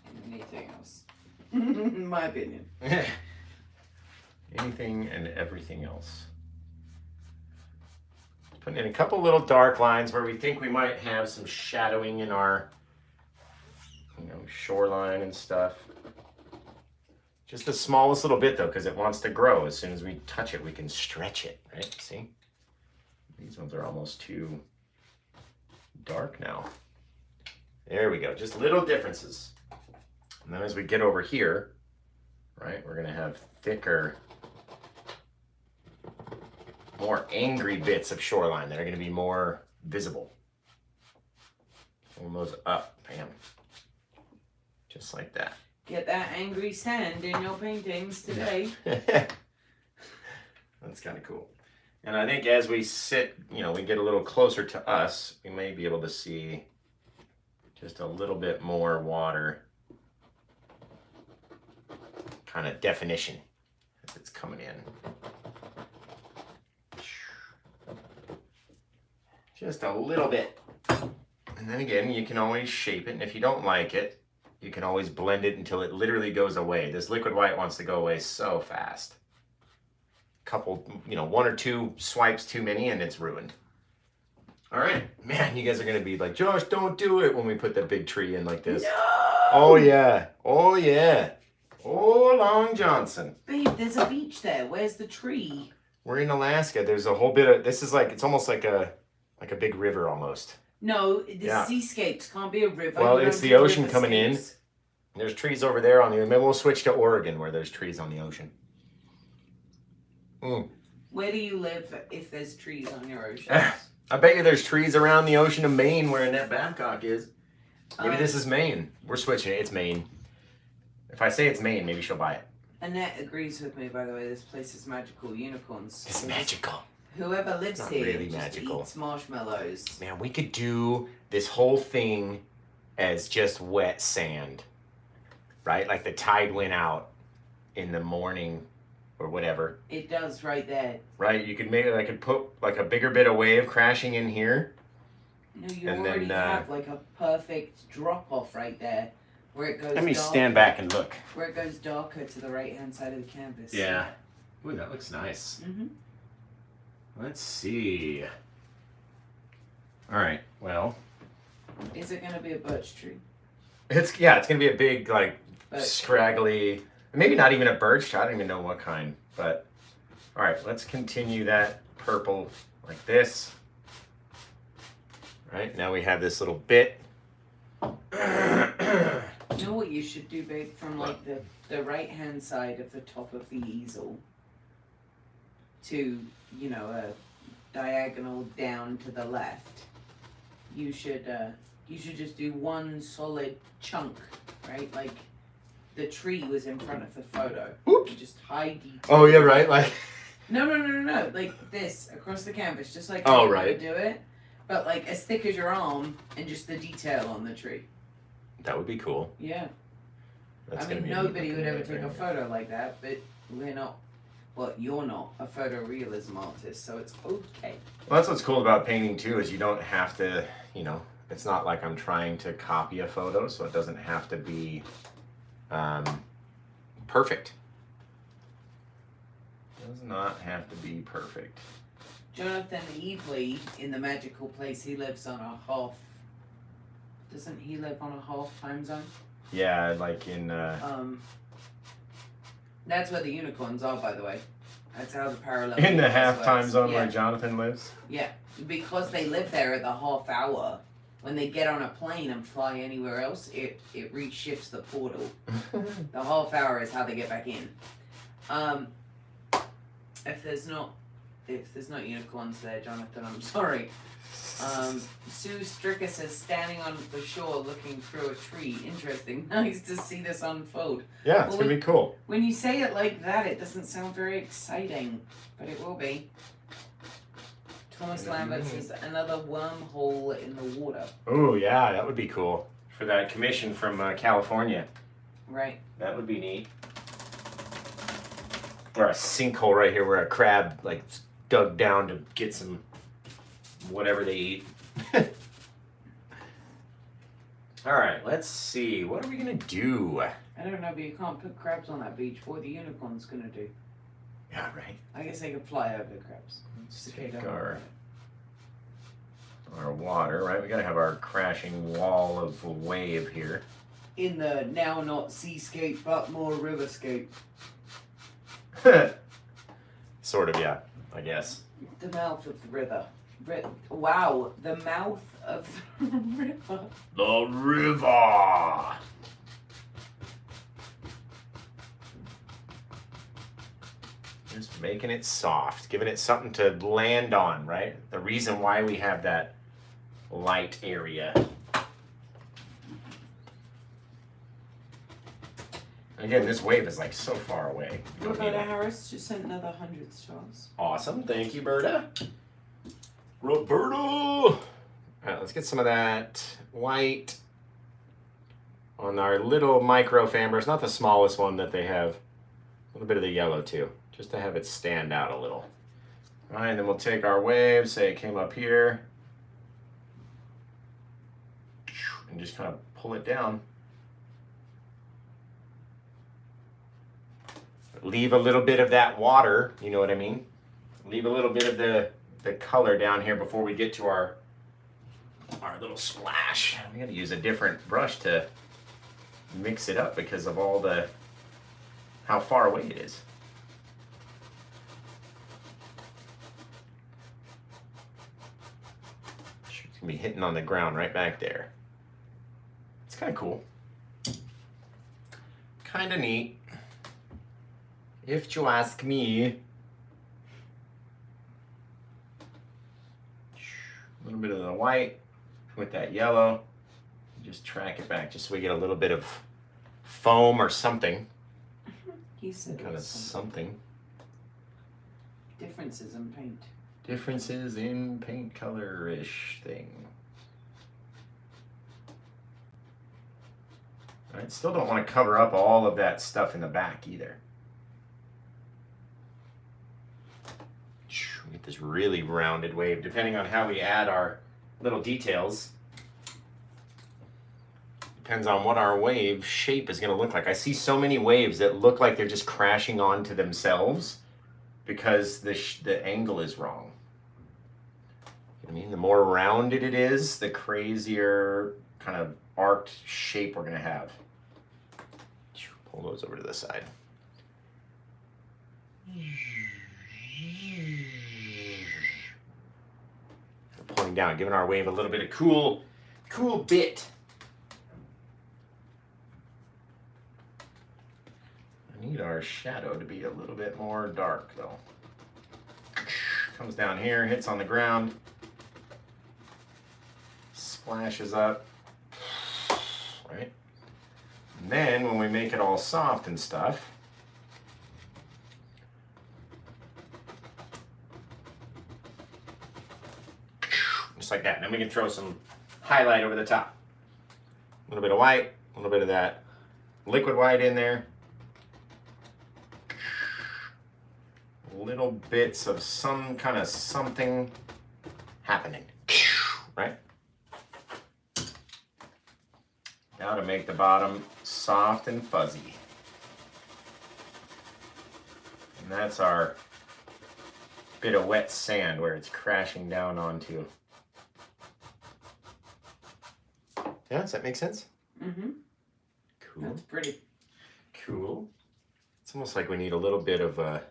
S2: And anything else. In my opinion.
S1: Anything and everything else. Putting in a couple little dark lines where we think we might have some shadowing in our, shoreline and stuff. Just the smallest little bit though, because it wants to grow. As soon as we touch it, we can stretch it, right? See? These ones are almost too dark now. There we go, just little differences. And then as we get over here, right, we're gonna have thicker, more angry bits of shoreline that are gonna be more visible. Pull those up, bam. Just like that.
S2: Get that angry sand in your paintings today.
S1: That's kind of cool. And I think as we sit, we get a little closer to us, we may be able to see just a little bit more water kind of definition as it's coming in. Just a little bit. And then again, you can always shape it, and if you don't like it, you can always blend it until it literally goes away. This liquid white wants to go away so fast. Couple, one or two swipes too many and it's ruined. All right. Man, you guys are going to be like, Josh, don't do it when we put the big tree in like this.
S2: No!
S1: Oh, yeah. Oh, yeah. Oh, Long Johnson.
S2: Babe, there's a beach there. Where's the tree?
S1: We're in Alaska. There's a whole bit of, this is like, it's almost like a big river almost.
S2: No, the Seascapes can't be a river.
S1: Well, it's the ocean coming in. There's trees over there on the, maybe we'll switch to Oregon where there's trees on the ocean.
S2: Where do you live if there's trees on your ocean?
S1: I bet you there's trees around the ocean of Maine where Annette Babcock is. Maybe this is Maine. We're switching it. It's Maine. If I say it's Maine, maybe she'll buy it.
S2: Annette agrees with me, by the way. This place is magical. Unicorns.
S1: It's magical.
S2: Whoever lives here
S1: really
S2: just
S1: magical.
S2: eats marshmallows.
S1: Man, we could do this whole thing as just wet sand. Right? Like the tide went out in the morning or whatever.
S2: It does right there.
S1: Right? You could I could put like a bigger bit of wave crashing in here.
S2: No, you already have like a perfect drop off right there. Where it goes
S1: Let me stand back and look.
S2: Where it goes darker to the right hand side of the canvas.
S1: Yeah. Ooh, that looks nice.
S2: Mm-hmm.
S1: Let's see. All right. Well.
S2: Is it gonna be a birch tree?
S1: It's gonna be a big like scraggly, maybe not even a birch. I don't even know what kind. But all right, let's continue that purple like this. All right. Now we have this little bit.
S2: You know what you should do, babe? From like the right hand side of the top of the easel to, you know, a diagonal down to the left. You should just do one solid chunk, right? Like the tree was in front of the photo.
S1: Oops.
S2: You just hide detail.
S1: Oh yeah, right. Like.
S2: No. Like this across the canvas, just like
S1: how
S2: you
S1: right.
S2: would do it, but like as thick as your arm and just the detail on the tree.
S1: That would be cool.
S2: Yeah.
S1: That's
S2: I mean, nobody would ever take a photo like that, but we're not. Well, you're not a photorealism artist, so it's okay.
S1: Well, that's what's cool about painting too, is you don't have to, you know, it's not like I'm trying to copy a photo, so it doesn't have to be perfect. It does not have to be perfect.
S2: Jonathan Evely, in the magical place he lives on a half. Doesn't he live on a half time zone?
S1: Yeah, like in.
S2: That's where the unicorns are, by the way. That's how the parallel.
S1: In the half time
S2: works.
S1: zone
S2: Yeah.
S1: where Jonathan lives.
S2: Yeah, because they live there at the half hour. When they get on a plane and fly anywhere else, it reshifts the portal. The half hour is how they get back in. If there's not unicorns there, Jonathan, I'm sorry. Sue Stricker says, standing on the shore looking through a tree. Interesting. Nice to see this unfold.
S1: Yeah, it's gonna be cool.
S2: When you say it like that, it doesn't sound very exciting, but it will be. Thomas Lambert says, another wormhole in the water.
S1: Oh yeah, that would be cool for that commission from California.
S2: Right.
S1: That would be neat. Or a sinkhole right here where a crab like dug down to get some whatever they eat. All right, let's see. What are we gonna do?
S2: I don't know, but you can't put crabs on that beach. What are the unicorns gonna do?
S1: Yeah, right.
S2: I guess they could fly over the crabs.
S1: Let's take our water, right? We gotta have our crashing wall of wave here.
S2: In the now not seascape, but more riverscape.
S1: Sort of, yeah, I guess.
S2: The mouth of the river. Wow, the mouth of the river.
S1: The river! Just making it soft, giving it something to land on, right? The reason why we have that light area. Again, this wave is like so far away.
S2: Roberta Harris just sent another 100 stars.
S1: Awesome, thank you, Berta. Roberta! All right, let's get some of that white on our little micro famber. It's not the smallest one that they have. A little bit of the yellow too, just to have it stand out a little. All right, and then we'll take our wave, say it came up here, and just kind of pull it down. Leave a little bit of that water, you know what I mean? Leave a little bit of the color down here before we get to our our little splash. We gotta use a different brush to mix it up because of all the, how far away it is. It's gonna be hitting on the ground right back there. It's kind of cool. Kind of neat. If you ask me. A little bit of the white with that yellow. Just track it back just so we get a little bit of foam or something.
S2: He said
S1: Kind of something.
S2: Differences in paint.
S1: Differences in paint color-ish thing. I still don't want to cover up all of that stuff in the back either. Get this really rounded wave, depending on how we add our little details. Depends on what our wave shape is going to look like. I see so many waves that look like they're just crashing onto themselves because the angle is wrong. I mean, the more rounded it is, the crazier kind of arced shape we're going to have. Pull those over to the side. Pulling down, giving our wave a little bit of cool bit. I need our shadow to be a little bit more dark though. Comes down here, hits on the ground, splashes up, right? And then when we make it all soft and stuff, just like that. And then we can throw some highlight over the top. A little bit of white, a little bit of that liquid white in there. Little bits of some kind of something happening, right? Now to make the bottom soft and fuzzy. And that's our bit of wet sand where it's crashing down onto. Yeah, does that make sense?
S2: Mm-hmm.
S1: Cool.
S2: That's pretty.
S1: Cool. It's almost like we need a little bit of a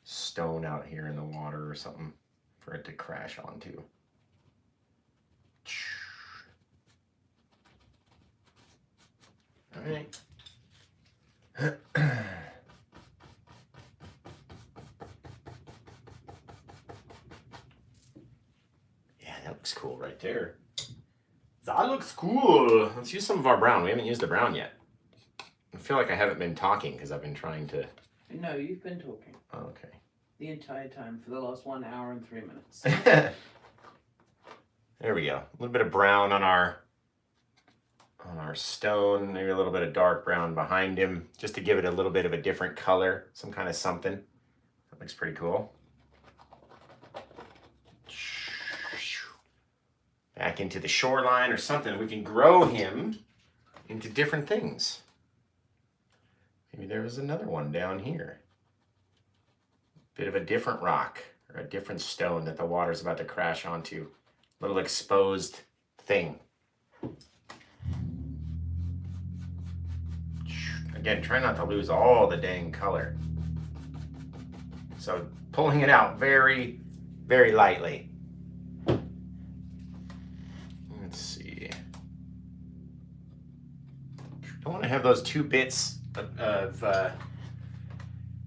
S1: stone out here in the water or something for it to crash onto. All right. Yeah, that looks cool right there. That looks cool. Let's use some of our brown. We haven't used the brown yet. I feel like I haven't been talking because I've been trying to.
S2: No, you've been talking.
S1: Oh, okay.
S2: The entire time for the last 1 hour and 3 minutes.
S1: There we go. A little bit of brown on our stone. Maybe a little bit of dark brown behind him, just to give it a little bit of a different color, some kind of something. That looks pretty cool. Back into the shoreline or something. We can grow him into different things. Maybe there was another one down here. Bit of a different rock or a different stone that the water's about to crash onto. Little exposed thing. Again, try not to lose all the dang color. So pulling it out very, very lightly. Let's see. Don't want to have those two bits of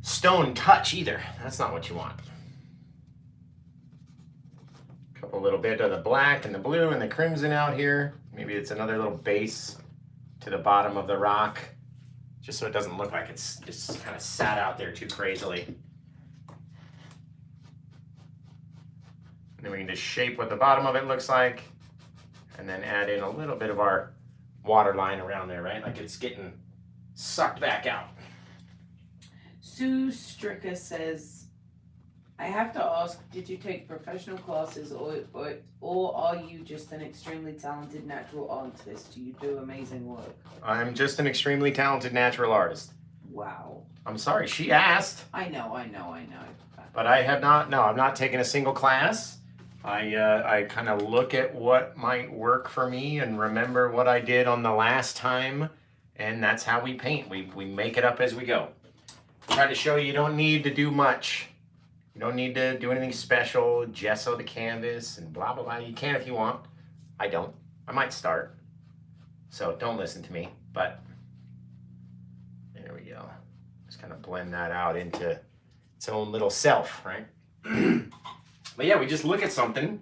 S1: stone touch either. That's not what you want. A couple little bit of the black and the blue and the crimson out here. Maybe it's another little base to the bottom of the rock, just so it doesn't look like it's just kind of sat out there too crazily. And then we can just shape what the bottom of it looks like, and then add in a little bit of our water line around there, right? Like it's getting sucked back out.
S2: Sue Stricker says, I have to ask, did you take professional classes or are you just an extremely talented natural artist? You do amazing work.
S1: I'm just an extremely talented natural artist.
S2: Wow.
S1: I'm sorry, she asked.
S2: I know.
S1: But I have not, no, I'm not taking a single class. I kind of look at what might work for me and remember what I did on the last time, and that's how we paint. We make it up as we go. Try to show you don't need to do much. You don't need to do anything special, gesso the canvas and blah, blah, blah. You can if you want. I don't. I might start. So don't listen to me, but there we go. Just kind of blend that out into its own little self, right? But yeah, we just look at something,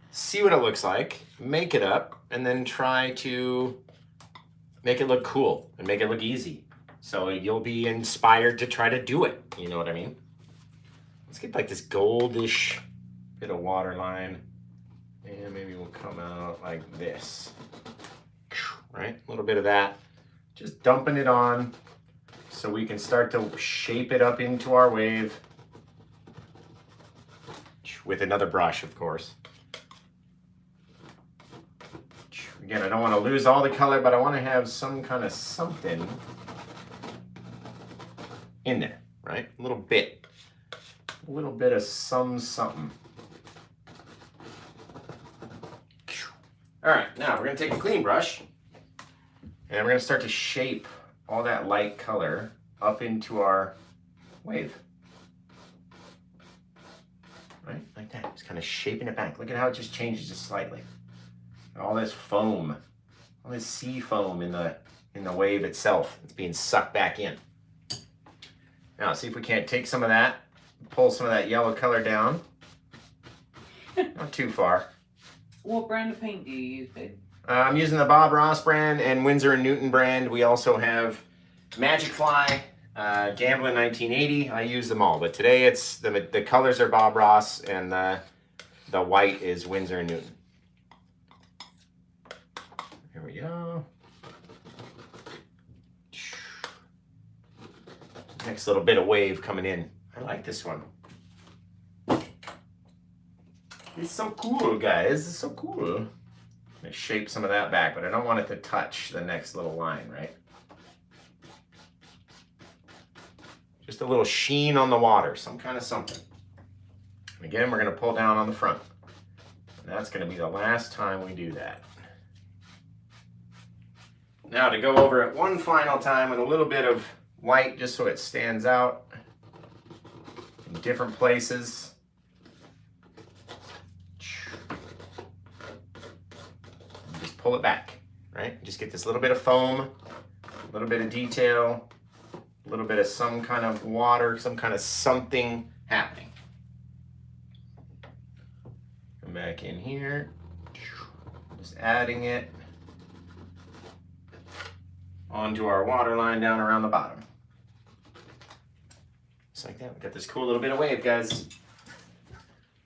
S1: see what it looks like, make it up, and then try to make it look cool and make it look easy. So you'll be inspired to try to do it. You know what I mean? Let's get like this goldish bit of waterline. And maybe we'll come out like this. Right? A little bit of that. Just dumping it on so we can start to shape it up into our wave. With another brush, of course. Again, I don't want to lose all the color, but I want to have some kind of something in there, right? A little bit of something. All right, now we're going to take a clean brush and we're going to start to shape all that light color up into our wave. Right, like that. Just kind of shaping it back. Look at how it just changes just slightly. All this foam, all this sea foam in the wave itself. It's being sucked back in. Now, see if we can't take some of that, pull some of that yellow color down. Not too far.
S2: What brand of paint do you use, babe?
S1: I'm using the Bob Ross brand and Winsor & Newton brand. We also have Magic Fly. Gamblin 1980, I use them all, but today it's the colors are Bob Ross and the white is Winsor & Newton. Here we go. Next little bit of wave coming in. I like this one. It's so cool, guys. It's so cool. I'm gonna shape some of that back, but I don't want it to touch the next little line, right? Just a little sheen on the water, some kind of something. And again, we're going to pull down on the front. And that's going to be the last time we do that. Now to go over it one final time with a little bit of white just so it stands out in different places. And just pull it back, right? Just get this little bit of foam, a little bit of detail, a little bit of some kind of water, some kind of something happening. Come back in here, just adding it onto our water line down around the bottom. Just like that. We got this cool little bit of wave, guys.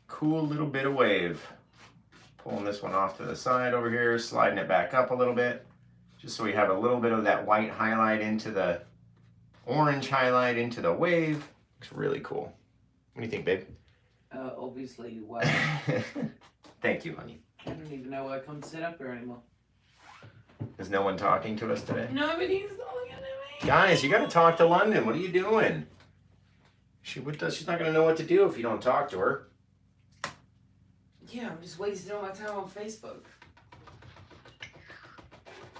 S1: Cool little bit of wave. Pulling this one off to the side over here, sliding it back up a little bit, just so we have a little bit of that white highlight into the orange highlight into the wave. Looks really cool. What do you think, babe?
S2: Obviously, well.
S1: Thank you, honey.
S2: I don't even know why I come sit up here anymore.
S1: Is no one talking to us today?
S2: Nobody's talking to me.
S1: Guys, you got to talk to London. What are you doing? She's not going to know what to do if you don't talk to her.
S2: Yeah, I'm just wasting all my time on Facebook.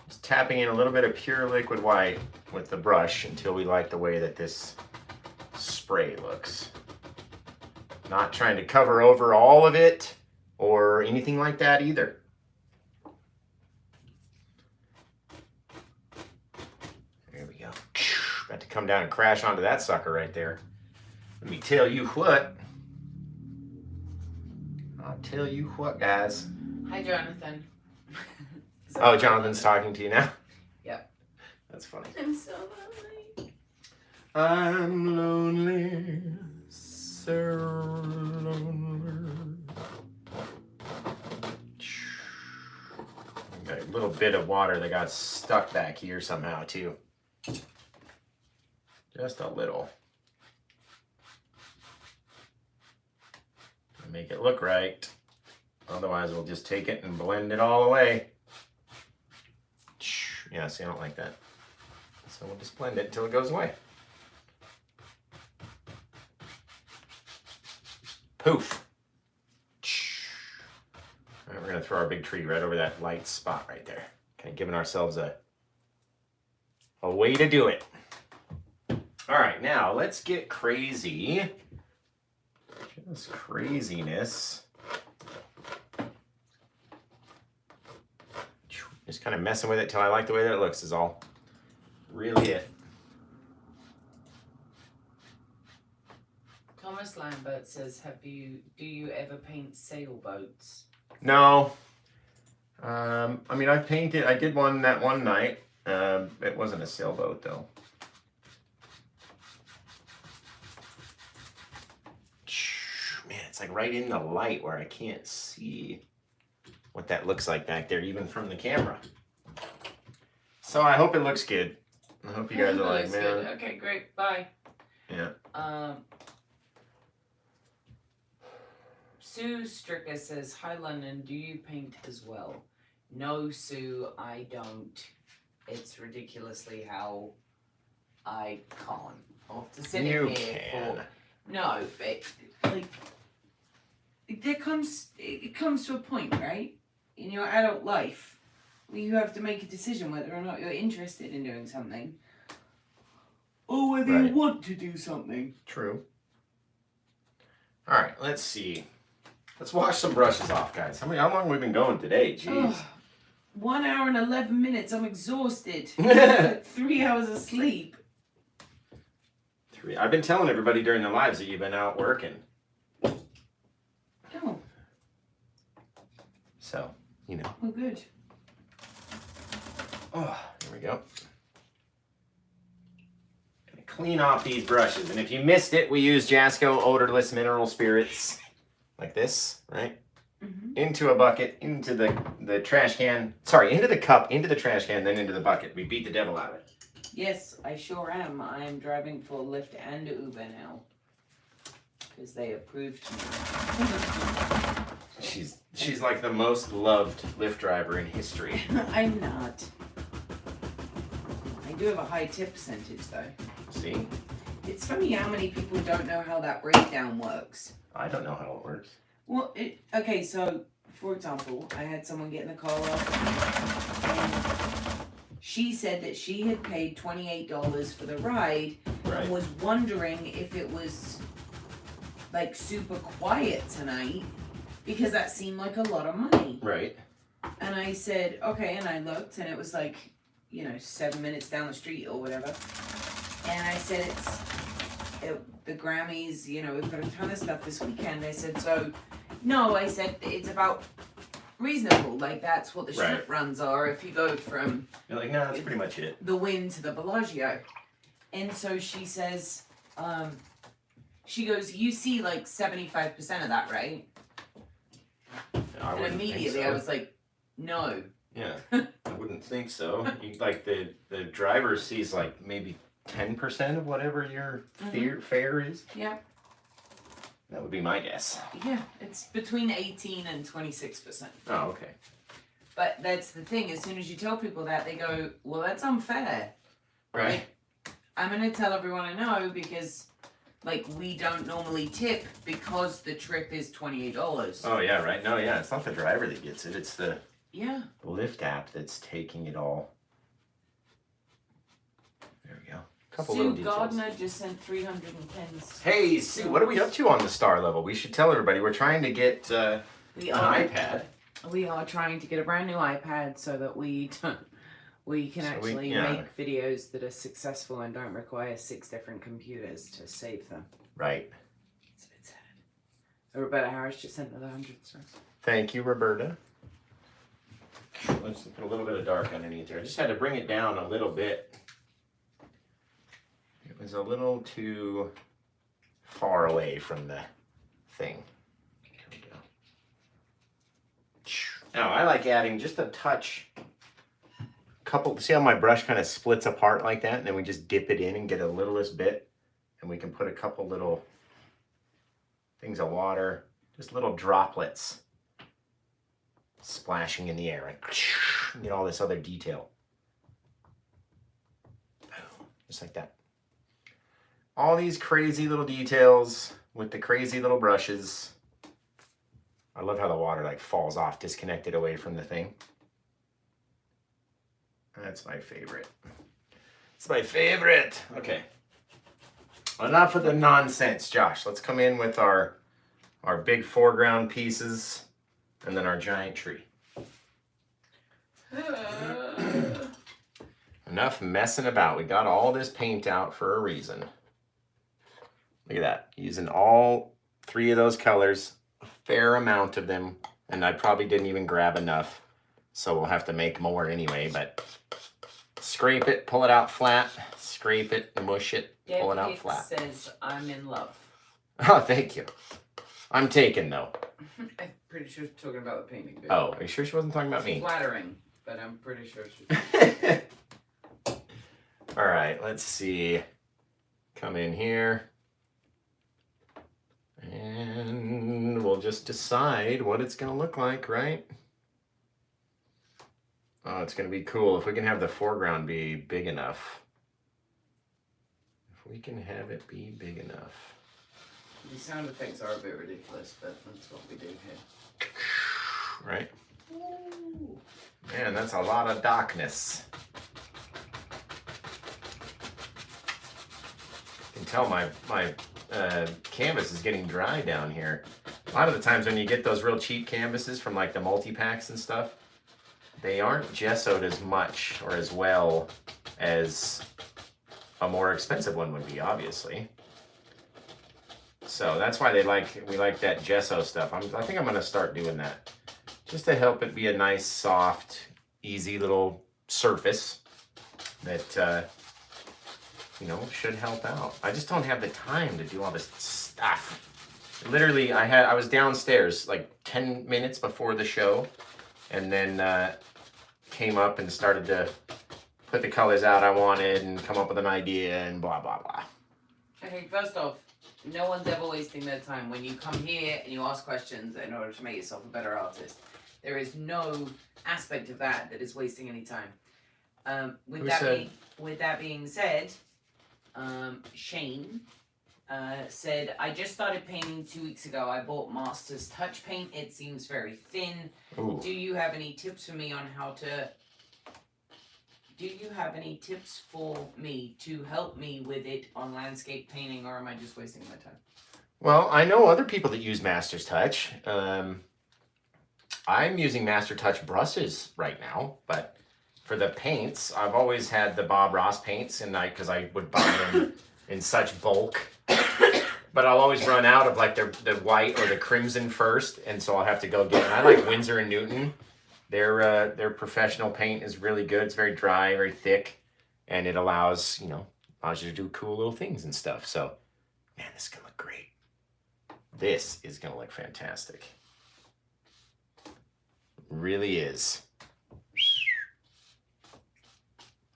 S1: Just tapping in a little bit of pure liquid white with the brush until we like the way that this spray looks. Not trying to cover over all of it or anything like that either. There we go. About to come down and crash onto that sucker right there. Let me tell you what. I'll tell you what, guys.
S2: Hi, Jonathan.
S1: Oh, Jonathan's talking to you now?
S2: Yep.
S1: That's funny.
S2: I'm so lonely.
S1: I'm lonely, so lonely. Got a little bit of water that got stuck back here somehow, too. Just a little. Make it look right. Otherwise, we'll just take it and blend it all away. Yeah, see, I don't like that. So we'll just blend it until it goes away. Poof. All right, we're gonna throw our big tree right over that light spot right there. Kind of giving ourselves a way to do it. All right, now let's get crazy. Just craziness. Just kind of messing with it till I like the way that it looks is all. Really it.
S2: Thomas Lambert says, do you ever paint sailboats?
S1: No. I mean, I did one that one night. It wasn't a sailboat though. Man, it's like right in the light where I can't see what that looks like back there, even from the camera. So I hope it looks good. I hope you guys are like, man.
S2: Good. Okay, great. Bye.
S1: Yeah.
S2: Sue Stricker says, hi London, do you paint as well? No, Sue, I don't. It's ridiculously how I can't. I'll have to sit
S1: You
S2: in here
S1: can.
S2: No, but like it comes to a point, right? In your adult life where you have to make a decision whether or not you're interested in doing something. Or whether you want to do something.
S1: True. Alright, let's see. Let's wash some brushes off, guys. How long have we been going today? Jeez.
S2: 1 hour and 11 minutes. I'm exhausted. 3 hours of sleep.
S1: I've been telling everybody during the lives that you've been out working.
S2: Oh.
S1: So, you know.
S2: Well, good.
S1: Oh, here we go. Gonna clean off these brushes. And if you missed it, we use Jasco odorless mineral spirits. Like this, right? Mm-hmm. Into a bucket, into the trash can. Sorry, into the cup, into the trash can, then into the bucket. We beat the devil out of it.
S2: Yes, I sure am. I am driving for Lyft and Uber now. Because they approved me.
S1: She's like the most loved Lyft driver in history.
S2: I'm not. I do have a high tip percentage though.
S1: See?
S2: It's funny how many people don't know how that breakdown works.
S1: I don't know how it works.
S2: Well, okay, so for example, I had someone get in the car and she said that she had paid $28 for the ride and was wondering if it was like super quiet tonight because that seemed like a lot of money. Right. And I said, okay, and I looked and it was like, 7 minutes down the street or whatever. And I said, the Grammys, we've got a ton of stuff this weekend. I said, no, I said, it's about reasonable. Like, that's what the strip runs are if you go from...
S1: You're like, no, that's pretty much it.
S2: The Wynn to the Bellagio. And so she says, she goes, you see like 75% of that, right? And immediately I was like, no.
S1: Yeah, I wouldn't think so. Like the driver sees like maybe 10% of whatever your fare is.
S2: Yeah.
S1: That would be my guess.
S2: Yeah, it's between 18 and 26%.
S1: Oh, okay.
S2: But that's the thing. As soon as you tell people that, they go, well, that's unfair.
S1: Right.
S2: Like, I'm going to tell everyone I know because, like, we don't normally tip because the trip is $28.
S1: Oh, yeah, right. No, yeah, it's not the driver that gets it. It's the Lyft app that's taking it all. There we go.
S2: Sue Gardner just sent 310.
S1: Hey, Sue, what are we up to on the star level? We should tell everybody. We're trying to get an iPad.
S2: We are trying to get a brand new iPad so that we can actually make videos that are successful and don't require 6 different computers to save them.
S1: Right.
S2: It's a bit sad. Roberta Harris just sent another 100 stars.
S1: Thank you, Roberta. Let's put a little bit of dark underneath here. I just had to bring it down a little bit. It was a little too far away from the thing. There we go. Now, I like adding just a touch. See how my brush kind of splits apart like that? And then we just dip it in and get a littlest bit. And we can put a couple little things of water, just little droplets splashing in the air. And get all this other detail. Just like that. All these crazy little details with the crazy little brushes. I love how the water like falls off, disconnected away from the thing. That's my favorite. It's my favorite. Okay. Enough of the nonsense, Josh. Let's come in with our big foreground pieces and then our giant tree. Enough messing about. We got all this paint out for a reason. Look at that. Using all 3 of those colors, a fair amount of them, and I probably didn't even grab enough, so we'll have to make more anyway, but scrape it, pull it out flat, scrape it, mush it, pull it out flat.
S2: Says, I'm in love.
S1: Oh, thank you. I'm taken, though.
S2: I'm pretty sure she's talking about the painting.
S1: Oh, are you sure she wasn't talking about me?
S2: Flattering, but I'm pretty sure she's
S1: All right, let's see. Come in here. And we'll just decide what it's going to look like, right? Oh, it's going to be cool if we can have the foreground be big enough. If we can have it be big enough.
S2: The sound effects are a bit ridiculous, but that's what we do here.
S1: Right? Ooh. Man, that's a lot of darkness. You can tell my canvas is getting dry down here. A lot of the times when you get those real cheap canvases from like the multi-packs and stuff, they aren't gessoed as much or as well as a more expensive one would be, obviously. So that's why we like that gesso stuff. I think I'm going to start doing that just to help it be a nice, soft, easy little surface that should help out. I just don't have the time to do all this stuff. Literally, I was downstairs like 10 minutes before the show, and then came up and started to put the colors out I wanted and come up with an idea and blah, blah, blah.
S2: Okay, first off, no one's ever wasting their time. When you come here and you ask questions in order to make yourself a better artist, there is no aspect of that is wasting any time. With that being said, Shane said, I just started painting 2 weeks ago. I bought Master's Touch paint. It seems very thin.
S1: Ooh.
S2: Do you have any tips for me on how to... Do you have any tips for me to help me with it on landscape painting, or am I just wasting my time?
S1: Well, I know other people that use Master's Touch. I'm using Master Touch brushes right now, but for the paints, I've always had the Bob Ross paints, and because I would buy them in such bulk. But I'll always run out of like the white or the crimson first, and so I'll have to go get. And I like Winsor and Newton. Their professional paint is really good. It's very dry, very thick, and it allows you to do cool little things and stuff. So, man, this is gonna look great. This is gonna look fantastic. Really is.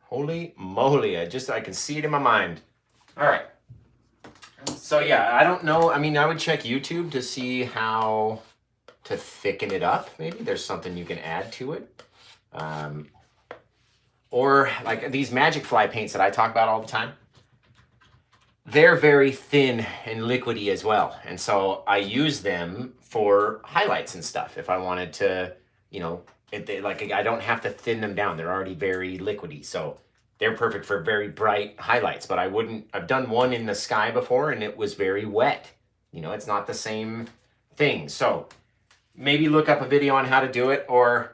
S1: Holy moly! I can see it in my mind. All right. So yeah, I don't know. I mean, I would check YouTube to see how to thicken it up. Maybe there's something you can add to it. Or like these Magic Fly paints that I talk about all the time. They're very thin and liquidy as well. And so I use them for highlights and stuff. If I wanted to, I don't have to thin them down. They're already very liquidy. So they're perfect for very bright highlights, but I've done one in the sky before and it was very wet. It's not the same thing. So maybe look up a video on how to do it, or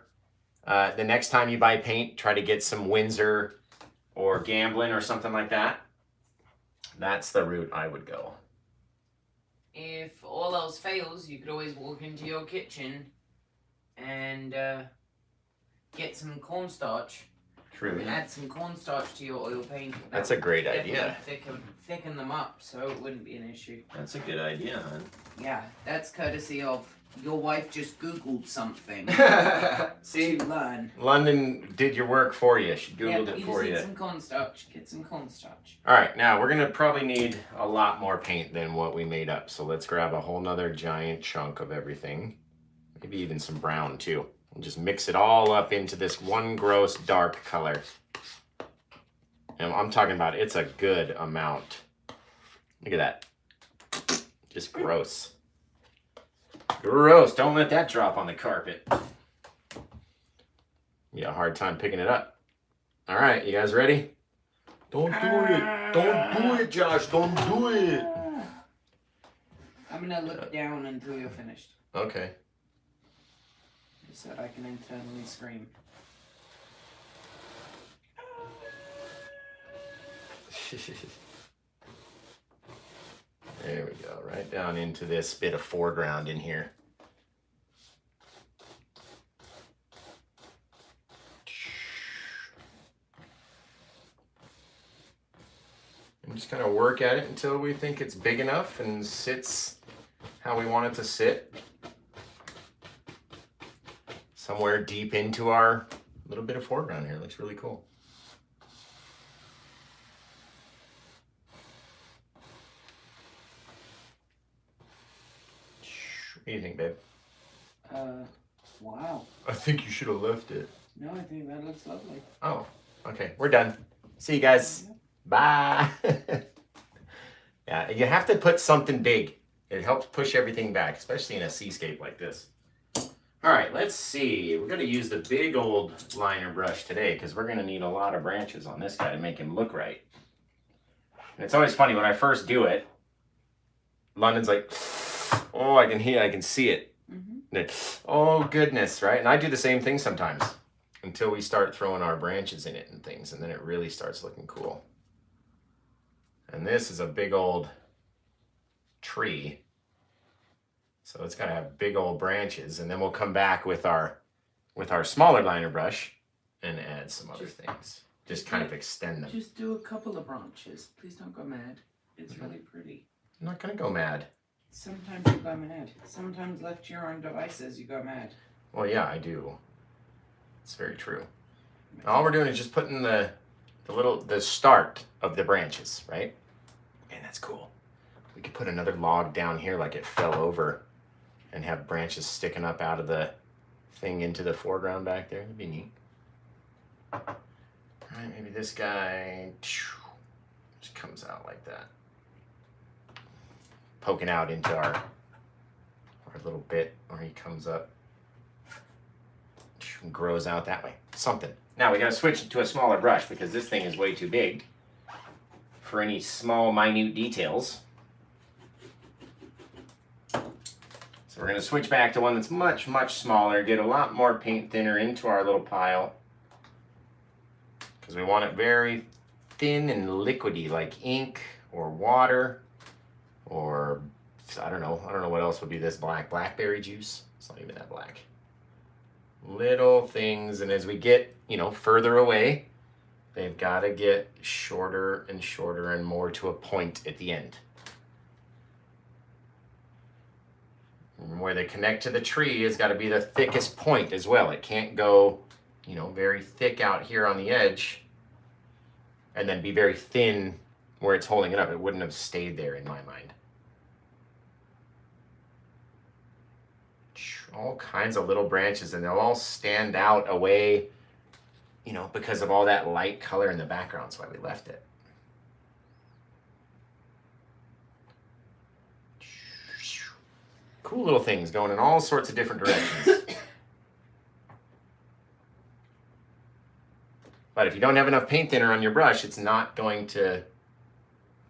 S1: the next time you buy paint, try to get some Winsor or Gamblin or something like that. That's the route I would go.
S2: If all else fails, you could always walk into your kitchen and get some cornstarch.
S1: True.
S2: And add some cornstarch to your oil paint.
S1: That's a great idea.
S2: Thicken them up so it wouldn't be an issue.
S1: That's a good idea, man.
S2: Yeah, that's courtesy of your wife just Googled something.
S1: See,
S2: to learn.
S1: London did your work for you. She Googled it for you.
S2: Get some cornstarch. Get some cornstarch.
S1: All right, now we're gonna probably need a lot more paint than what we made up. So let's grab a whole nother giant chunk of everything. Maybe even some brown too. And just mix it all up into this one gross dark color. And I'm talking about it's a good amount. Look at that. Just gross. Gross. Don't let that drop on the carpet. You got a hard time picking it up. All right, you guys ready? Don't do it. Don't do it, Josh. Don't do it.
S2: I'm going to look down until you're finished.
S1: Okay.
S2: So that I can internally scream.
S1: There we go. Right down into this bit of foreground in here. And just kind of work at it until we think it's big enough and sits how we want it to sit. Somewhere deep into our little bit of foreground here. It looks really cool. What do you think, babe?
S2: Wow.
S1: I think you should have left it.
S2: No, I think that looks lovely.
S1: Oh, okay. We're done. See you guys. Bye. Yeah, you have to put something big. It helps push everything back, especially in a seascape like this. All right, let's see. We're going to use the big old liner brush today because we're going to need a lot of branches on this guy to make him look right. And it's always funny when I first do it, London's like, oh, I can hear, I can see it. Mm-hmm. Oh, goodness, right? And I do the same thing sometimes until we start throwing our branches in it and things, and then it really starts looking cool. And this is a big old tree. So it's got to have big old branches, and then we'll come back with our smaller liner brush and add some other things. Just kind of extend them.
S2: Just do a couple of branches. Please don't go mad. It's really pretty.
S1: I'm not going to go mad.
S2: Sometimes you go mad. Sometimes left to your own devices, you go mad.
S1: Well, yeah, I do. It's very true. All we're doing is just putting the start of the branches, right? Man, that's cool. We could put another log down here like it fell over and have branches sticking up out of the thing into the foreground back there. That'd be neat. All right, maybe this guy just comes out like that. Poking out into our little bit where he comes up. And grows out that way. Something. Now we got to switch to a smaller brush because this thing is way too big for any small, minute details. So we're going to switch back to one that's much, much smaller, get a lot more paint thinner into our little pile because we want it very thin and liquidy, like ink or water or I don't know what else would be this black. Blackberry juice. It's not even that black. Little things, and as we get, further away, they've got to get shorter and shorter and more to a point at the end. And where they connect to the tree has got to be the thickest point as well. It can't go, very thick out here on the edge and then be very thin where it's holding it up. It wouldn't have stayed there in my mind. All kinds of little branches, and they'll all stand out away, because of all that light color in the background. That's why we left it. Cool little things going in all sorts of different directions. But if you don't have enough paint thinner on your brush, it's not going to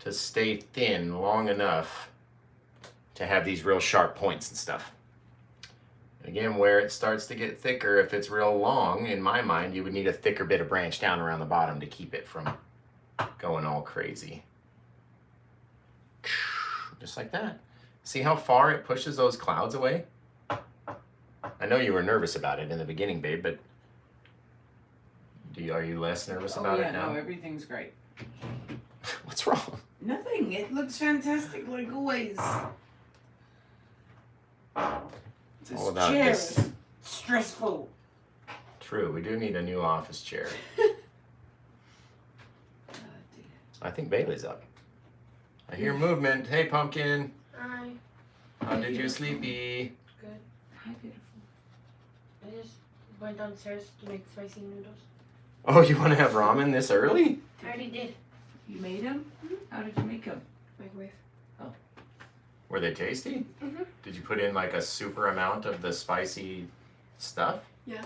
S1: stay thin long enough to have these real sharp points and stuff. Again, where it starts to get thicker, if it's real long, in my mind, you would need a thicker bit of branch down around the bottom to keep it from going all crazy. Just like that. See how far it pushes those clouds away? I know you were nervous about it in the beginning, babe, but are you less nervous about it now?
S2: No, everything's great.
S1: What's wrong?
S2: Nothing. It looks fantastic like always. This
S1: All about
S2: chair
S1: this.
S2: is stressful.
S1: True, we do need a new office chair. I think Bailey's up. I hear movement. Hey, Pumpkin.
S3: Hi.
S1: How did you sleepy?
S3: Good.
S2: Hi, beautiful.
S3: I just went downstairs to make spicy noodles.
S1: Oh, you want to have ramen this early?
S3: I already did.
S2: You made them? How did you make them?
S3: Microwave.
S1: Were they tasty?
S3: Mhm.
S1: Did you put in like a super amount of the spicy stuff?
S3: Yeah.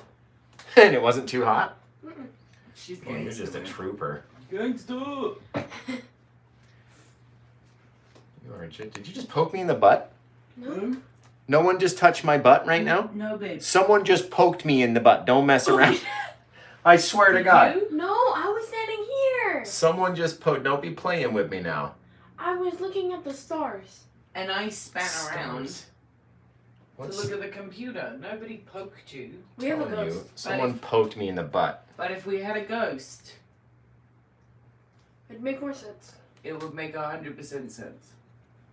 S1: And it wasn't too hot?
S3: Mm-mm.
S2: She's
S1: Well, you're just a trooper.
S2: Gangster.
S1: You are a chick. Did you just poke me in the butt?
S3: No.
S1: No one just touched my butt right now?
S2: No, babe.
S1: Someone just poked me in the butt. Don't mess around. I swear to God.
S2: You?
S3: No, I was standing here.
S1: Someone just poked. Don't be playing with me now.
S3: I was looking at the stars.
S2: And I span around
S1: Stars.
S2: to
S1: What's
S2: look at the computer. Nobody poked you.
S3: We have a
S1: telling
S3: ghost.
S1: you? Someone poked me in the butt.
S2: But if we had a ghost,
S3: It'd make more sense.
S2: it would make 100% sense.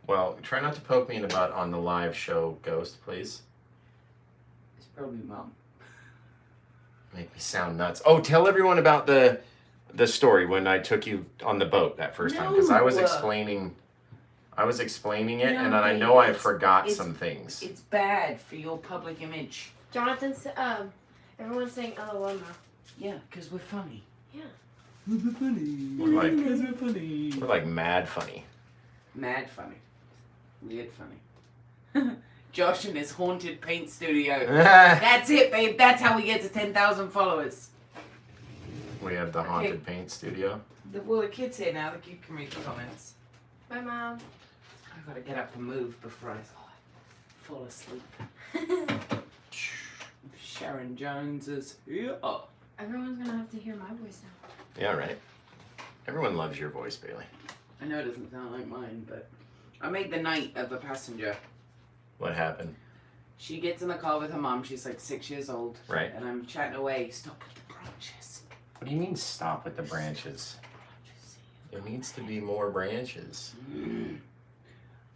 S1: Well, try not to poke me in the butt on the live show, Ghost, please.
S2: It's probably mum.
S1: Make me sound nuts. Oh, tell everyone about the story when I took you on the boat that first time, because I was
S2: No.
S1: explaining it,
S2: No,
S1: and then I know I
S2: it's-
S1: forgot
S2: it's-
S1: some things.
S2: It's bad for your public image.
S3: Jonathan said, everyone's saying LOL now.
S2: Yeah, because we're funny.
S3: Yeah.
S2: We're funny.
S1: We're like-
S2: Because we're funny.
S1: We're like mad funny.
S2: Mad funny. Weird funny. Josh and his haunted paint studio. That's it, babe. That's how we get to 10,000 followers.
S1: We have the haunted paint studio.
S2: Well, the kid's here now. The kid can read the comments.
S3: Bye, Mom.
S2: I gotta get up and move before I fall asleep. Sharon Jones is here.
S3: Everyone's gonna have to hear my voice now.
S1: Yeah, right. Everyone loves your voice, Bailey.
S2: I know it doesn't sound like mine, but I made the night of a passenger.
S1: What happened?
S2: She gets in the car with her mom. She's like 6 years old.
S1: Right.
S2: And I'm chatting away. Stop with the branches.
S1: What do you mean stop with the branches? There needs to be more branches.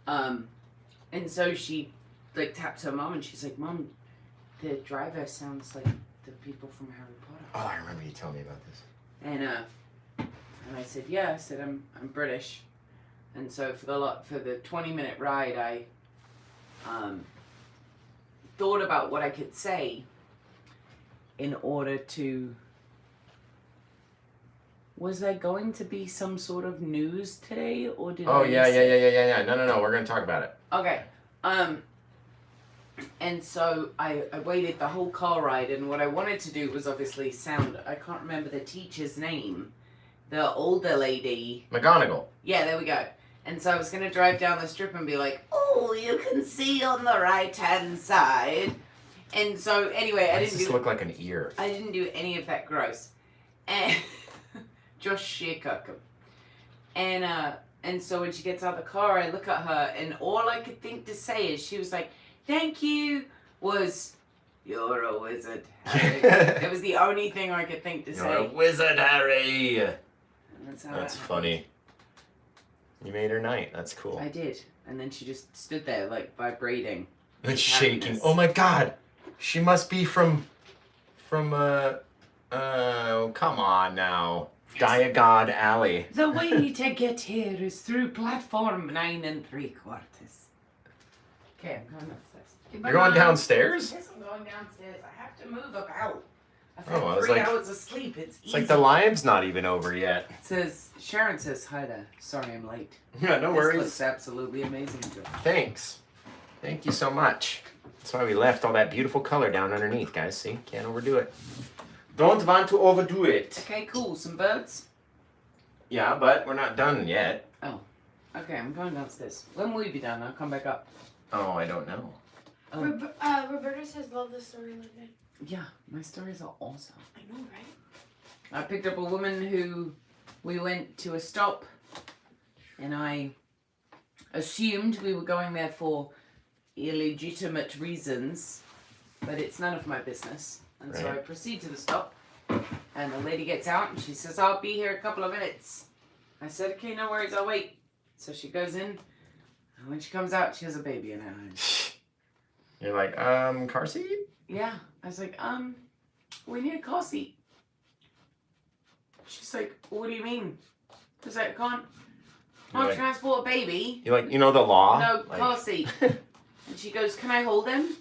S2: And so she like taps her mom and she's like, Mom, the driver sounds like the people from Harry Potter.
S1: Oh, I remember you telling me about this.
S2: And I said, yeah. I said, I'm British. And so for the 20-minute ride, I thought about what I could say in order to. Was there going to be some sort of news today, or did
S1: Oh
S2: I
S1: yeah,
S2: miss
S1: yeah,
S2: it?
S1: yeah. No. We're gonna talk about it.
S2: Okay. And so I waited the whole car ride, and what I wanted to do was obviously sound. I can't remember the teacher's name, the older lady.
S1: McGonagall.
S2: Yeah, there we go. And so I was gonna drive down the strip and be like, "Oh, you can see on the right-hand side." And so anyway,
S1: Why does this look like an ear?
S2: I didn't do any of that gross. And Josh Shearcockham. And so when she gets out of the car, I look at her, and all I could think to say is, she was like, "Thank you," was, "You're a wizard, Harry." It was the only thing I could think to
S1: You're
S2: say.
S1: a wizard, Harry.
S2: And that's how
S1: That's
S2: that
S1: funny. You made her night. That's cool.
S2: happened. I did. And then she just stood there, like, vibrating.
S1: It's shaking.
S2: happiness.
S1: Oh my God. She must be from come on now. Diagon Alley.
S2: The way to get here is through platform 9 3/4. Okay, I'm going upstairs.
S1: You're going downstairs?
S2: Yes, I'm going downstairs. I have to move about. I've
S1: Oh, I
S2: had
S1: was
S2: 3
S1: like-
S2: hours of sleep. It's
S1: It's
S2: easy.
S1: like the line's not even over yet.
S2: It says, Sharon says, "Hi there. Sorry I'm late."
S1: Yeah, no
S2: This
S1: worries.
S2: looks absolutely amazing, Joe.
S1: Thanks. Thank you so much. That's why we left all that beautiful color down underneath, guys. See? Can't overdo it. Don't want to overdo it.
S2: Okay, cool. Some birds?
S1: Yeah, but we're not done yet.
S2: Okay, I'm going downstairs. When will you be done? I'll come back up.
S1: Oh, I don't know.
S2: Oh.
S3: Roberta says, love the story like that.
S2: Yeah, my stories are awesome.
S3: I know, right?
S2: I picked up a woman who we went to a stop, and I assumed we were going there for illegitimate reasons, but it's none of my business. And so I
S1: Right.
S2: proceed to the stop, and the lady gets out and she says, "I'll be here a couple of minutes." I said, "Okay, no worries, I'll wait." So she goes in, and when she comes out, she has a baby in her hands.
S1: You're like, car seat?
S2: Yeah, I was like, we need a car seat. She's like, "What do you mean?" I was like, can't
S1: You're like-
S2: transport a baby.
S1: You're like, you know the law?
S2: No,
S1: Like-
S2: car seat. And she goes, "Can I hold him?"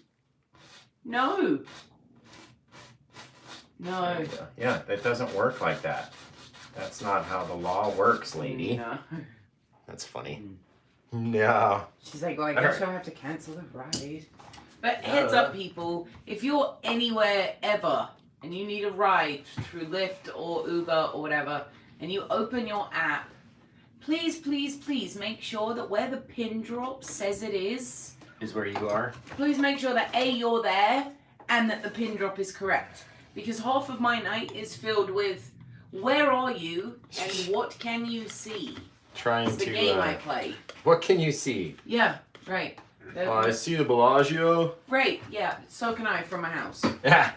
S2: No. No.
S1: Yeah, that doesn't work like that. That's not how the law works, lady.
S2: No.
S1: That's funny. No.
S2: She's like, well, I guess I'll have to cancel the ride. But heads up, people, if you're anywhere ever and you need a ride through Lyft or Uber or whatever, and you open your app, please, please, please make sure that where the pin drop says it is
S1: where you are.
S2: Please make sure that A, you're there, and that the pin drop is correct. Because half of my night is filled with where are you and what can you see?
S1: Trying
S2: it's the
S1: to
S2: game I play.
S1: What can you see?
S2: Yeah, right.
S1: I see the Bellagio.
S2: Right, yeah. So can I from my house.
S1: Yeah.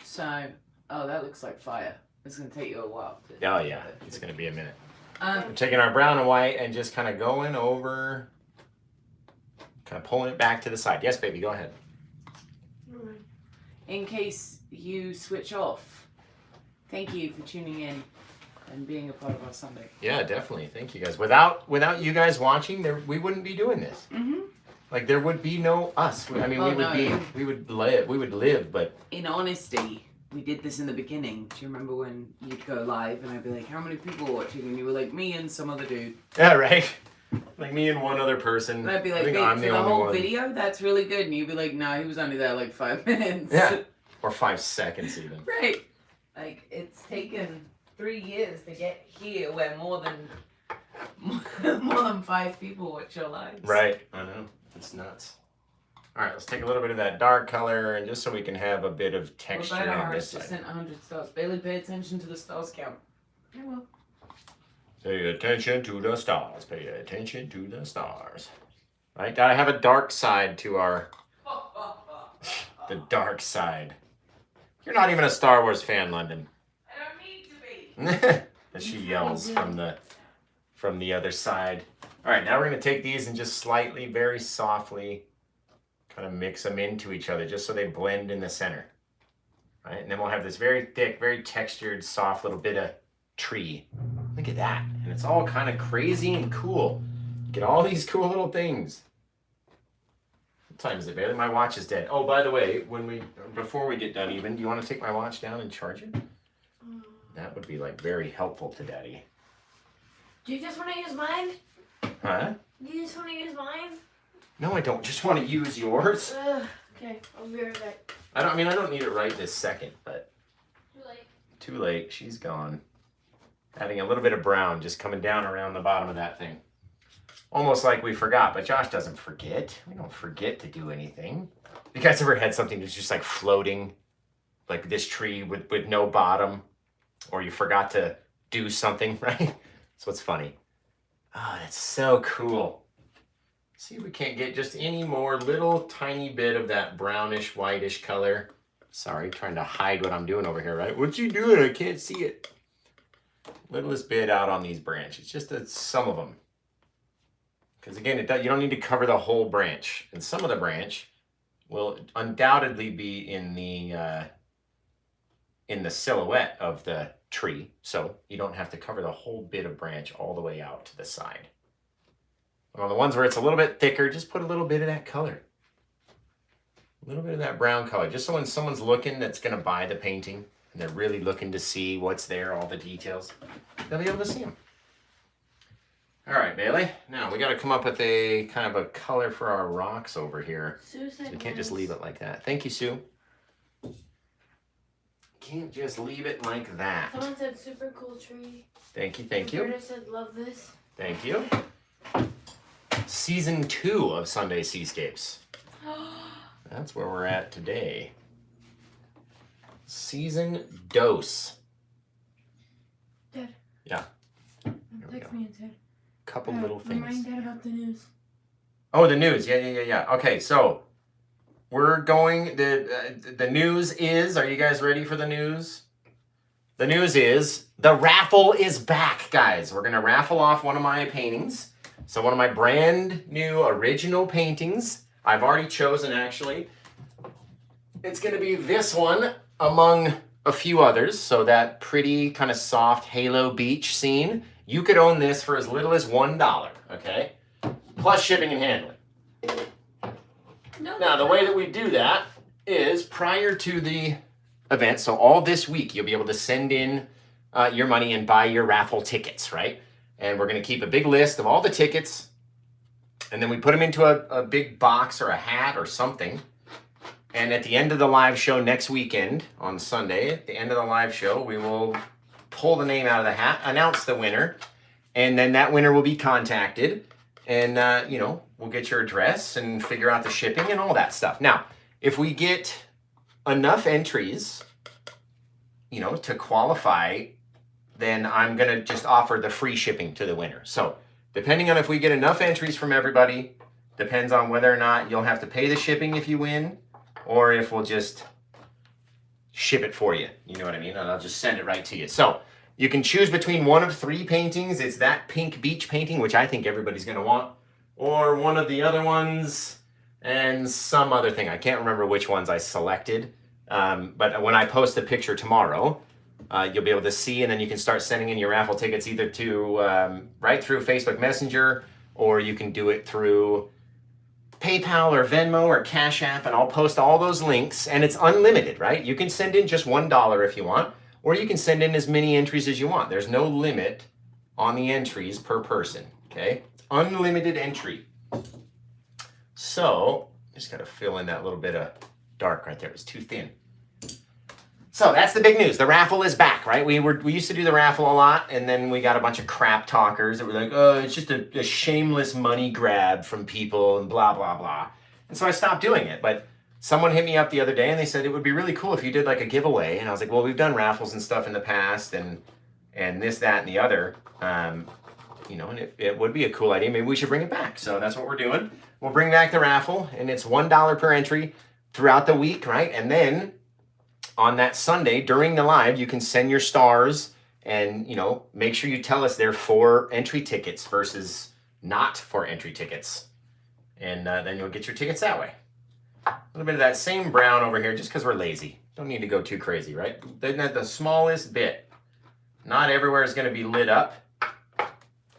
S2: So, oh, that looks like fire. It's gonna take you a while.
S1: Oh yeah, it's gonna be a minute. We're taking our brown and white and just kind of going over, kind of pulling it back to the side. Yes, baby, go ahead.
S2: In case you switch off, thank you for tuning in and being a part of our Sunday.
S1: Yeah, definitely. Thank you guys. Without you guys watching, we wouldn't be doing this.
S2: Mm-hmm.
S1: Like there would be no us. I mean, we would live, but
S2: in honesty, we did this in the beginning. Do you remember when you'd go live and I'd be like, how many people are watching? And you were like, me and some other dude.
S1: Yeah, right. Like me and one other person.
S2: And I'd be like,
S1: I think
S2: babe,
S1: I'm
S2: for
S1: the
S2: the
S1: only
S2: whole
S1: one.
S2: video, that's really good. And you'd be like, nah, he was only there like 5 minutes.
S1: Yeah. Or 5 seconds even.
S2: Right. Like, it's taken 3 years to get here where more than 5 people watch your lives.
S1: Right. I know. It's nuts. All right, let's take a little bit of that dark color, and just so we can have a bit of texture
S2: Well,
S1: on
S2: Harris
S1: this
S2: just
S1: side.
S2: sent 100 stars. Bailey, pay attention to the stars count. I will.
S1: Pay attention to the stars. Pay attention to the stars. Right? Gotta have a dark side to our... the dark side. You're not even a Star Wars fan, London.
S2: I don't need to be.
S1: As she yells from the other side. All right, now we're gonna take these and just slightly, very softly, kind of mix them into each other just so they blend in the center. Right? And then we'll have this very thick, very textured, soft little bit of tree. Look at that. And it's all kind of crazy and cool. Get all these cool little things. What time is it, Bailey? My watch is dead. Oh, by the way, before we get done even, do you want to take my watch down and charge it? That would be like very helpful to Daddy.
S3: Do you just want to use mine?
S1: Huh?
S3: Do you just want to use mine?
S1: No, I don't. Just want to use yours.
S3: Okay, I'll be right back.
S1: I don't need it right this second, but
S3: Too late.
S1: too late. She's gone. Adding a little bit of brown, just coming down around the bottom of that thing. Almost like we forgot, but Josh doesn't forget. We don't forget to do anything. You guys ever had something that's just like floating, like this tree with no bottom, or you forgot to do something, right? That's what's funny. Oh, that's so cool. See if we can't get just any more little tiny bit of that brownish, whitish color. Sorry, trying to hide what I'm doing over here, right? What you doing? I can't see it. Littlest bit out on these branches, just some of them. Because again, you don't need to cover the whole branch. And some of the branch will undoubtedly be in the silhouette of the tree. So you don't have to cover the whole bit of branch all the way out to the side. And on the ones where it's a little bit thicker, just put a little bit of that color. A little bit of that brown color. Just so when someone's looking that's going to buy the painting, and they're really looking to see what's there, all the details, they'll be able to see them. All right, Bailey. Now we got to come up with a kind of a color for our rocks over here.
S3: Sue said
S1: So we can't just leave it like that. Thank you, Sue. Can't just leave it like that.
S3: Someone said super cool tree.
S1: Thank you, thank you.
S3: Roberta said love this.
S1: Thank you. Season 2 of Sunday Seascapes. That's where we're at today. Season dose.
S3: Dad.
S1: Yeah. we
S3: Text
S1: go.
S3: me and said.
S1: Couple little things.
S3: Remind Dad about the news.
S1: Oh, the news. Yeah. Okay, so we're going. The news is. Are you guys ready for the news? The news is the raffle is back, guys. We're gonna raffle off one of my paintings. So one of my brand new original paintings. I've already chosen actually. It's gonna be this one among a few others. So that pretty kind of soft halo beach scene. You could own this for as little as $1. Okay. Plus shipping and handling. Now, the way that we do that is prior to the event, so all this week, you'll be able to send in your money and buy your raffle tickets, right? And we're going to keep a big list of all the tickets. And then we put them into a big box or a hat or something. And at the end of the live show next weekend, on Sunday, at the end of the live show, we will pull the name out of the hat, announce the winner, and then that winner will be contacted. And, we'll get your address and figure out the shipping and all that stuff. Now, if we get enough entries, to qualify, then I'm going to just offer the free shipping to the winner. So depending on if we get enough entries from everybody, depends on whether or not you'll have to pay the shipping if you win, or if we'll just ship it for you. You know what I mean? And I'll just send it right to you. So you can choose between one of 3 paintings. It's that pink beach painting, which I think everybody's going to want, or one of the other ones and some other thing. I can't remember which ones I selected. But when I post a picture tomorrow, you'll be able to see, and then you can start sending in your raffle tickets either to right through Facebook Messenger, or you can do it through PayPal or Venmo or Cash App, and I'll post all those links, and it's unlimited, right? You can send in just $1 if you want, or you can send in as many entries as you want. There's no limit on the entries per person, okay? It's unlimited entry. So, just gotta fill in that little bit of dark right there. It was too thin. So that's the big news. The raffle is back, right? We used to do the raffle a lot, and then we got a bunch of crap talkers that were like, oh, it's just a shameless money grab from people and blah, blah, blah. And so I stopped doing it. But someone hit me up the other day, and they said it would be really cool if you did like a giveaway. And I was like, well, we've done raffles and stuff in the past, and this, that, and the other. And it would be a cool idea. Maybe we should bring it back. So that's what we're doing. We'll bring back the raffle, and it's $1 per entry throughout the week, right? And then on that Sunday during the live, you can send your stars and, make sure you tell us they're for entry tickets versus not for entry tickets. And then you'll get your tickets that way. A little bit of that same brown over here just because we're lazy. Don't need to go too crazy, right? Isn't that the smallest bit? Not everywhere is going to be lit up.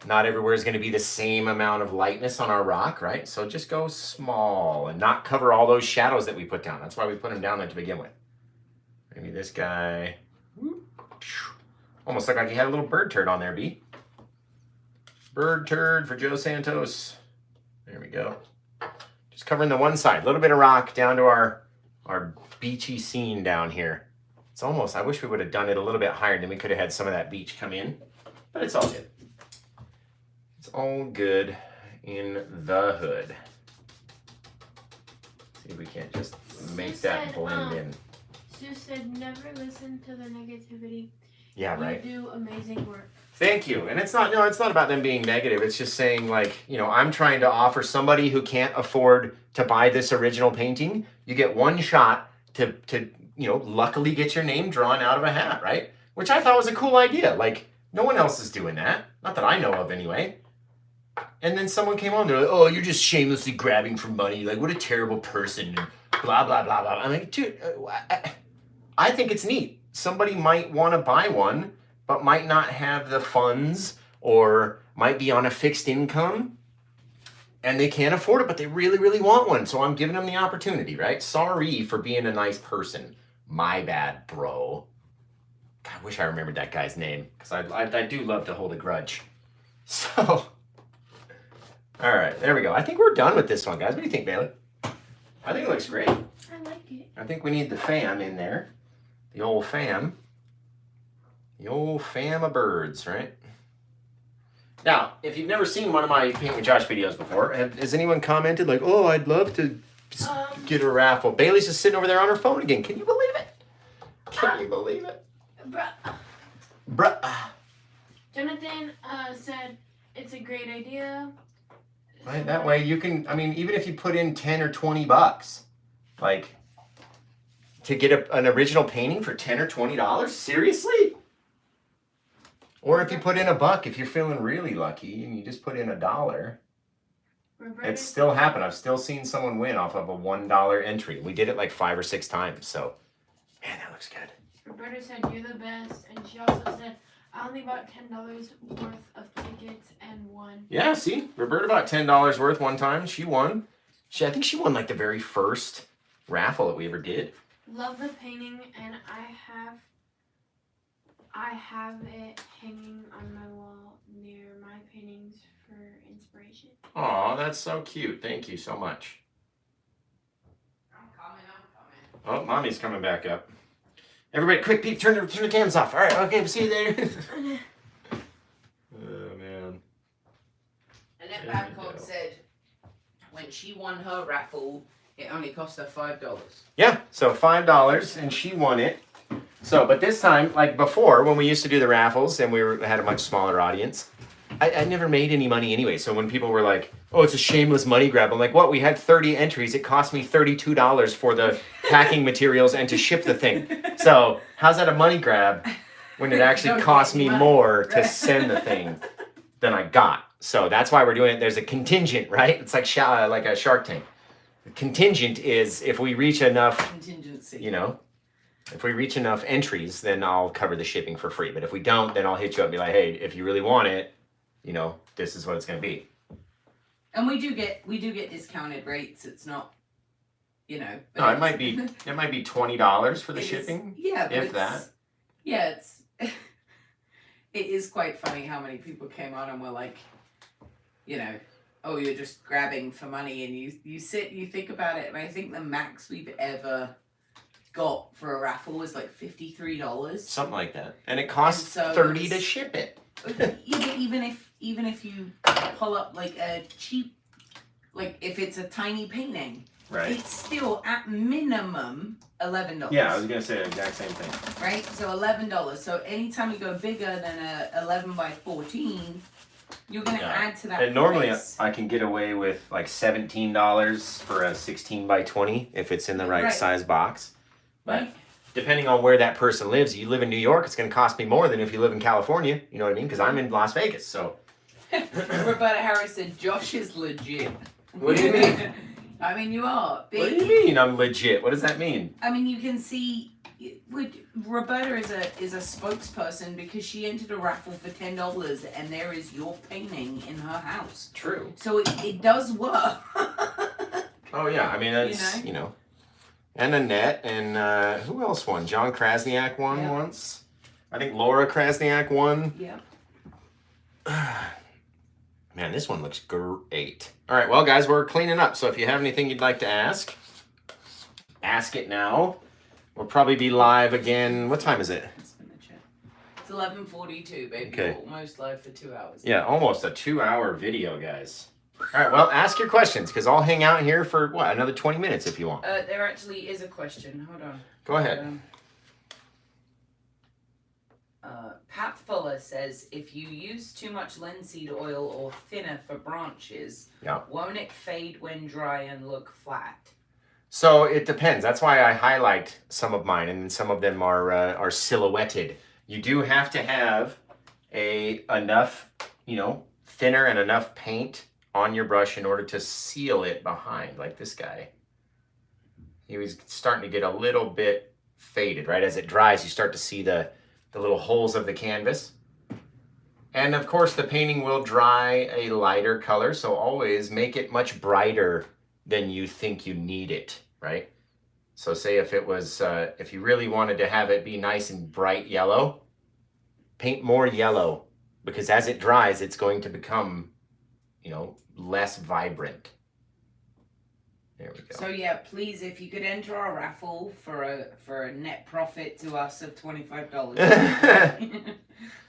S1: Not everywhere is going to be the same amount of lightness on our rock, right? So just go small and not cover all those shadows that we put down. That's why we put them down there to begin with. Maybe this guy. Almost looked like he had a little bird turd on there, B. Bird turd for Joe Santos. There we go. Just covering the one side. A little bit of rock down to our beachy scene down here. It's almost, I wish we would have done it a little bit higher, then we could have had some of that beach come in. But it's all good. It's all good in the hood. See if we can't just make that blend in.
S3: Sue said, never listen to the negativity.
S1: Yeah, right.
S3: You do amazing work.
S1: Thank you. And it's not about them being negative. It's just saying, like, I'm trying to offer somebody who can't afford to buy this original painting. You get one shot to luckily get your name drawn out of a hat, right? Which I thought was a cool idea. Like, no one else is doing that. Not that I know of, anyway. And then someone came on, they're like, oh, you're just shamelessly grabbing for money. Like, what a terrible person. And blah, blah, blah, blah. I'm like, dude, I think it's neat. Somebody might want to buy one, but might not have the funds or might be on a fixed income and they can't afford it, but they really, really want one. So I'm giving them the opportunity, right? Sorry for being a nice person. My bad, bro. God, I wish I remembered that guy's name because I do love to hold a grudge. So, all right, there we go. I think we're done with this one, guys. What do you think, Bailey? I think it looks great.
S3: I like it.
S1: I think we need the fam in there. The old fam. The old fam of birds, right? Now, if you've never seen one of my Paint with Josh videos before, has anyone commented like, oh, I'd love to get a raffle? Bailey's just sitting over there on her phone again. Can you believe it? Can you believe it? Bruh.
S3: Jonathan said it's a great idea.
S1: Right, that way you can, even if you put in 10 or 20 bucks, like, to get an original painting for 10 or $20? Seriously? Or if you put in $1, if you're feeling really lucky and you just put in $1, it's still happened. I've still seen someone win off of a $1 entry. We did it like 5 or 6 times. So, man, that looks good.
S3: Roberta said you're the best, and she also said I only bought $10 worth of tickets and won.
S1: Yeah, see, Roberta bought $10 worth one time. She won. I think she won like the very first raffle that we ever did.
S3: Love the painting, and I have I have it hanging on my wall near my paintings for inspiration.
S1: Oh, that's so cute. Thank you so much.
S2: I'm coming.
S1: Oh, mommy's coming back up. Everybody, quick, peek, turn the cams off. All right, okay, we'll see you there. Oh, man.
S2: Annette
S1: There we
S2: Babcock
S1: go.
S2: said when she won her raffle, it only cost her $5.
S1: Yeah, so $5, and she won it. So, but this time, like before, when we used to do the raffles and had a much smaller audience, I never made any money anyway. So when people were like, oh, it's a shameless money grab, I'm like, what? We had 30 entries. It cost me $32 for the packing materials and to ship the thing. So how's that a money grab when it actually
S2: Don't
S1: cost
S2: get any
S1: me
S2: money.
S1: more to send the thing than I got? So that's why we're doing it. There's a contingent, right? It's like a Shark Tank. The contingent is if we reach enough,
S2: Contingency.
S1: you know, if we reach enough entries, then I'll cover the shipping for free. But if we don't, then I'll hit you up and be like, hey, if you really want it, you know, this is what it's going to be.
S2: And we do get discounted rates. It's not, you know.
S1: No, it might be $20 for the
S2: it is-
S1: shipping.
S2: Yeah, but
S1: if that.
S2: Yeah, it's. It is quite funny how many people came on and were like, you know, oh, you're just grabbing for money, and you think about it, and I think the max we've ever got for a raffle was like $53.
S1: Something like that. And it costs
S2: And so
S1: $30
S2: it's-
S1: to ship it.
S2: Yeah, but even if you pull up like a cheap, like if it's a tiny painting,
S1: Right.
S2: it's still at minimum $11.
S1: Yeah, I was going to say the exact same thing.
S2: Right, so $11. So anytime you go bigger than a 11 by 14, you're gonna
S1: Yeah.
S2: add to that.
S1: And normally
S2: price.
S1: I can get away with like $17 for a 16 by 20 if it's in the right
S2: Right.
S1: size box. But
S2: Right.
S1: depending on where that person lives, you live in New York, it's going to cost me more than if you live in California. You know what I mean? Because I'm in Las Vegas, so.
S2: Roberta Harris said Josh is legit.
S1: What do you mean?
S2: I mean, you are.
S1: What do you mean I'm legit? What does that mean?
S2: I mean, you can see. Roberta is a spokesperson because she entered a raffle for $10, and there is your painting in her house.
S1: True.
S2: So it does work.
S1: Oh yeah, I mean that's you know, and Annette and who else won? John Krasniak won
S2: Yeah.
S1: once. I think Laura Krasniak won.
S2: Yeah.
S1: Man, this one looks great. All right, well guys, we're cleaning up. So if you have anything you'd like to ask it now. We'll probably be live again. What time is it?
S2: It's 11:42, baby.
S1: Okay.
S2: We're almost live for 2 hours.
S1: Yeah, almost a 2-hour video, guys. All right, well, ask your questions because I'll hang out here for what, another 20 minutes if you want.
S2: There actually is a question. Hold on.
S1: Go ahead.
S2: Pat Fuller says, if you use too much linseed oil or thinner for branches,
S1: Yeah.
S2: won't it fade when dry and look flat?
S1: So it depends. That's why I highlight some of mine, and some of them are silhouetted. You do have to have enough, you know, thinner and enough paint on your brush in order to seal it behind, like this guy. He was starting to get a little bit faded, right? As it dries, you start to see the little holes of the canvas. And of course, the painting will dry a lighter color, so always make it much brighter than you think you need it, right? So say if it was, if you really wanted to have it be nice and bright yellow, paint more yellow, because as it dries, it's going to become, you know, less vibrant. There we go.
S2: So yeah, please, if you could enter our raffle for a net profit to us of $25.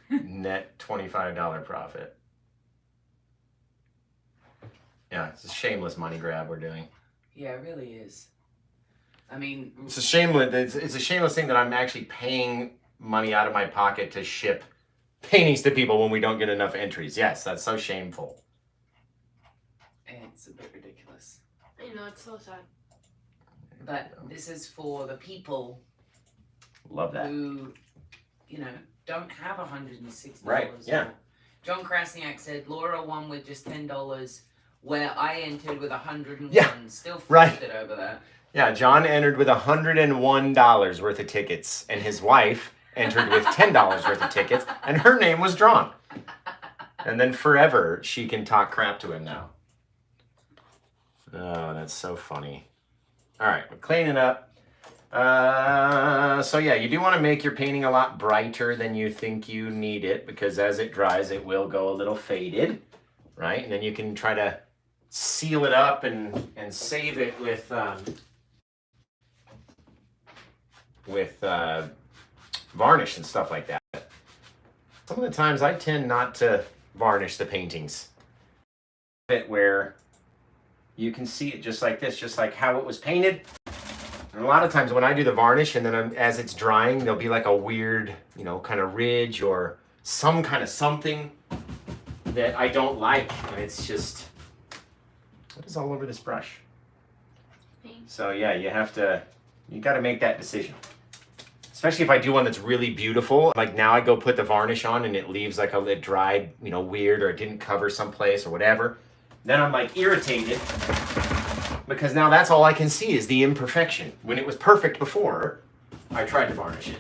S1: Net $25 profit. Yeah, it's a shameless money grab we're doing.
S2: Yeah, it really is. I mean,
S1: It's a shameless. It's a shameless thing that I'm actually paying money out of my pocket to ship paintings to people when we don't get enough entries. Yes, that's so shameful.
S2: it's a bit ridiculous.
S3: I know, it's so sad.
S2: But this is for the people
S1: Love that.
S2: who, you know, don't have $160.
S1: Right, yeah.
S2: John Krasniak said Laura won with just $10, where I entered with 101.
S1: Yeah,
S2: Still
S1: right.
S2: flipped it over that.
S1: Yeah, John entered with $101 worth of tickets, and his wife entered with $10 worth of tickets, and her name was drawn. And then forever, she can talk crap to him now. Oh, that's so funny. All right, we're cleaning up. So yeah, you do want to make your painting a lot brighter than you think you need it, because as it dries, it will go a little faded, right? And then you can try to seal it up and save it with varnish and stuff like that. Some of the times I tend not to varnish the paintings. Where you can see it just like this, just like how it was painted. And a lot of times when I do the varnish and then as it's drying, there'll be like a weird, you know, kind of ridge or some kind of something that I don't like. And it's just, what is all over this brush? So yeah, you got to make that decision. Especially if I do one that's really beautiful. Like now I go put the varnish on and it leaves like it dried, you know, weird, or it didn't cover someplace or whatever. Then I'm like irritated because now that's all I can see is the imperfection. When it was perfect before, I tried to varnish it.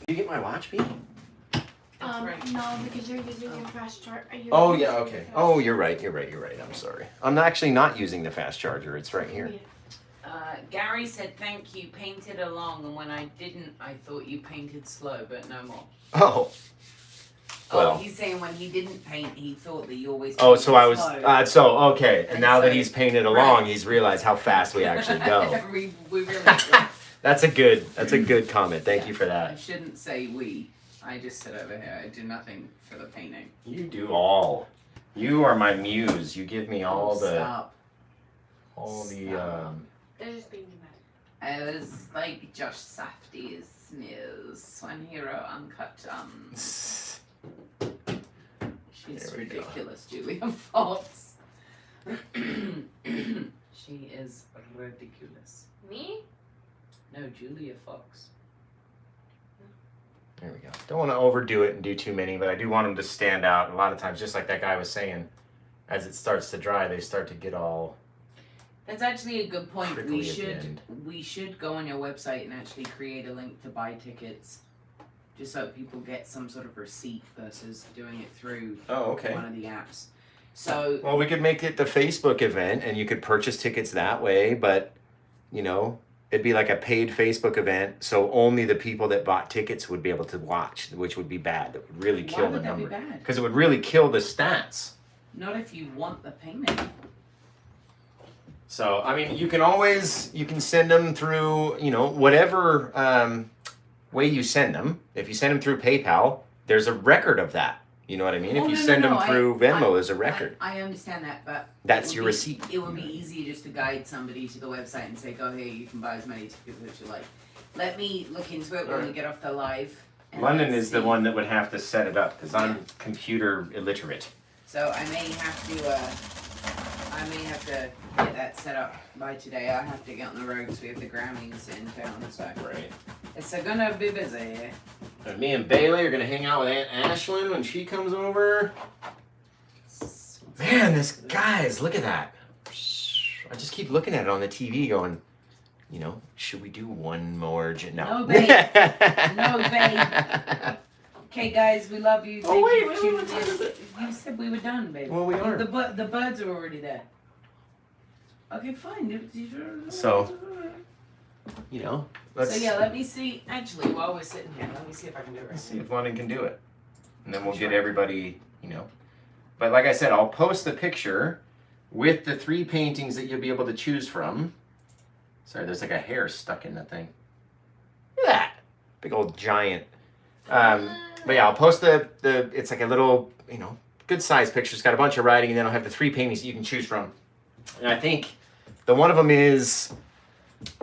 S1: Did you get my watch, Pete?
S3: No, because you're using your fast charger.
S1: Oh yeah, okay. Oh, you're right. I'm sorry. I'm actually not using the fast charger. It's right here.
S2: Gary said thank you, painted along, and when I didn't, I thought you painted slow, but no more.
S1: Oh. Well.
S2: Oh, he's saying when he didn't paint, he thought that you always
S1: Oh, so I was,
S2: slow.
S1: Okay. And now that he's painted along, he's realized how fast we actually go.
S2: we really
S1: That's a good comment. Thank you for
S2: I
S1: that.
S2: shouldn't say we. I just sit over here. I do nothing for the painting.
S1: You do all. You are my muse. You give me all the...
S2: Stop.
S3: They're just being mad.
S2: I was like Josh Safdie's Smooth One Hero Uncut Gems. She's ridiculous, Julia Fox. She is ridiculous.
S3: Me?
S2: No, Julia Fox.
S1: There we go. Don't want to overdo it and do too many, but I do want them to stand out. A lot of times, just like that guy was saying, as it starts to dry, they start to get all...
S2: That's actually a good point.
S1: Prickly at the end.
S2: We should go on your website and actually create a link to buy tickets, just so people get some sort of receipt versus doing it through one of the apps. So
S1: well, we could make it the Facebook event, and you could purchase tickets that way. But you know, it'd be like a paid Facebook event, so only the people that bought tickets would be able to watch, which would be bad. That would really kill the number.
S2: Why would that be bad?
S1: Because it would really kill the stats.
S2: Not if you want the payment.
S1: So, I mean, you can send them through, you know, whatever way you send them. If you send them through PayPal, there's a record of that. You know what I mean? If you send them through Venmo, there's a record.
S2: I understand that, but...
S1: That's your receipt.
S2: It would be easy just to guide somebody to the website and say, go here, you can buy as many tickets as you like. Let me look into it when we get off the live.
S1: London is the one that would have to set it up, because I'm computer illiterate.
S2: So I may have to get that set up by today. I have to get on the road because we have the Grammys in town, so
S1: Right.
S2: it's gonna be busy.
S1: And me and Bailey are gonna hang out with Aunt Ashlyn when she comes over. Man, guys, look at that. I just keep looking at it on the TV going, you know, should we do one more?
S2: No, babe. No, babe. Okay, guys, we love you.
S1: Oh, wait,
S2: Thank you for tuning in. You said we were done, babe.
S1: Well, we are.
S2: The birds are already there. Okay, fine.
S1: So, you know,
S2: so yeah, let me see. Actually, while we're sitting here, let me see if I can do it.
S1: Let's see if London can do it. And then we'll get everybody, you know. But like I said, I'll post the picture with the 3 paintings that you'll be able to choose from. Sorry, there's like a hair stuck in that thing. Look at that. Big old giant. But yeah, I'll post it's like a little, you know, good sized picture. It's got a bunch of writing, and then I'll have the 3 paintings that you can choose from. And I think the one of them is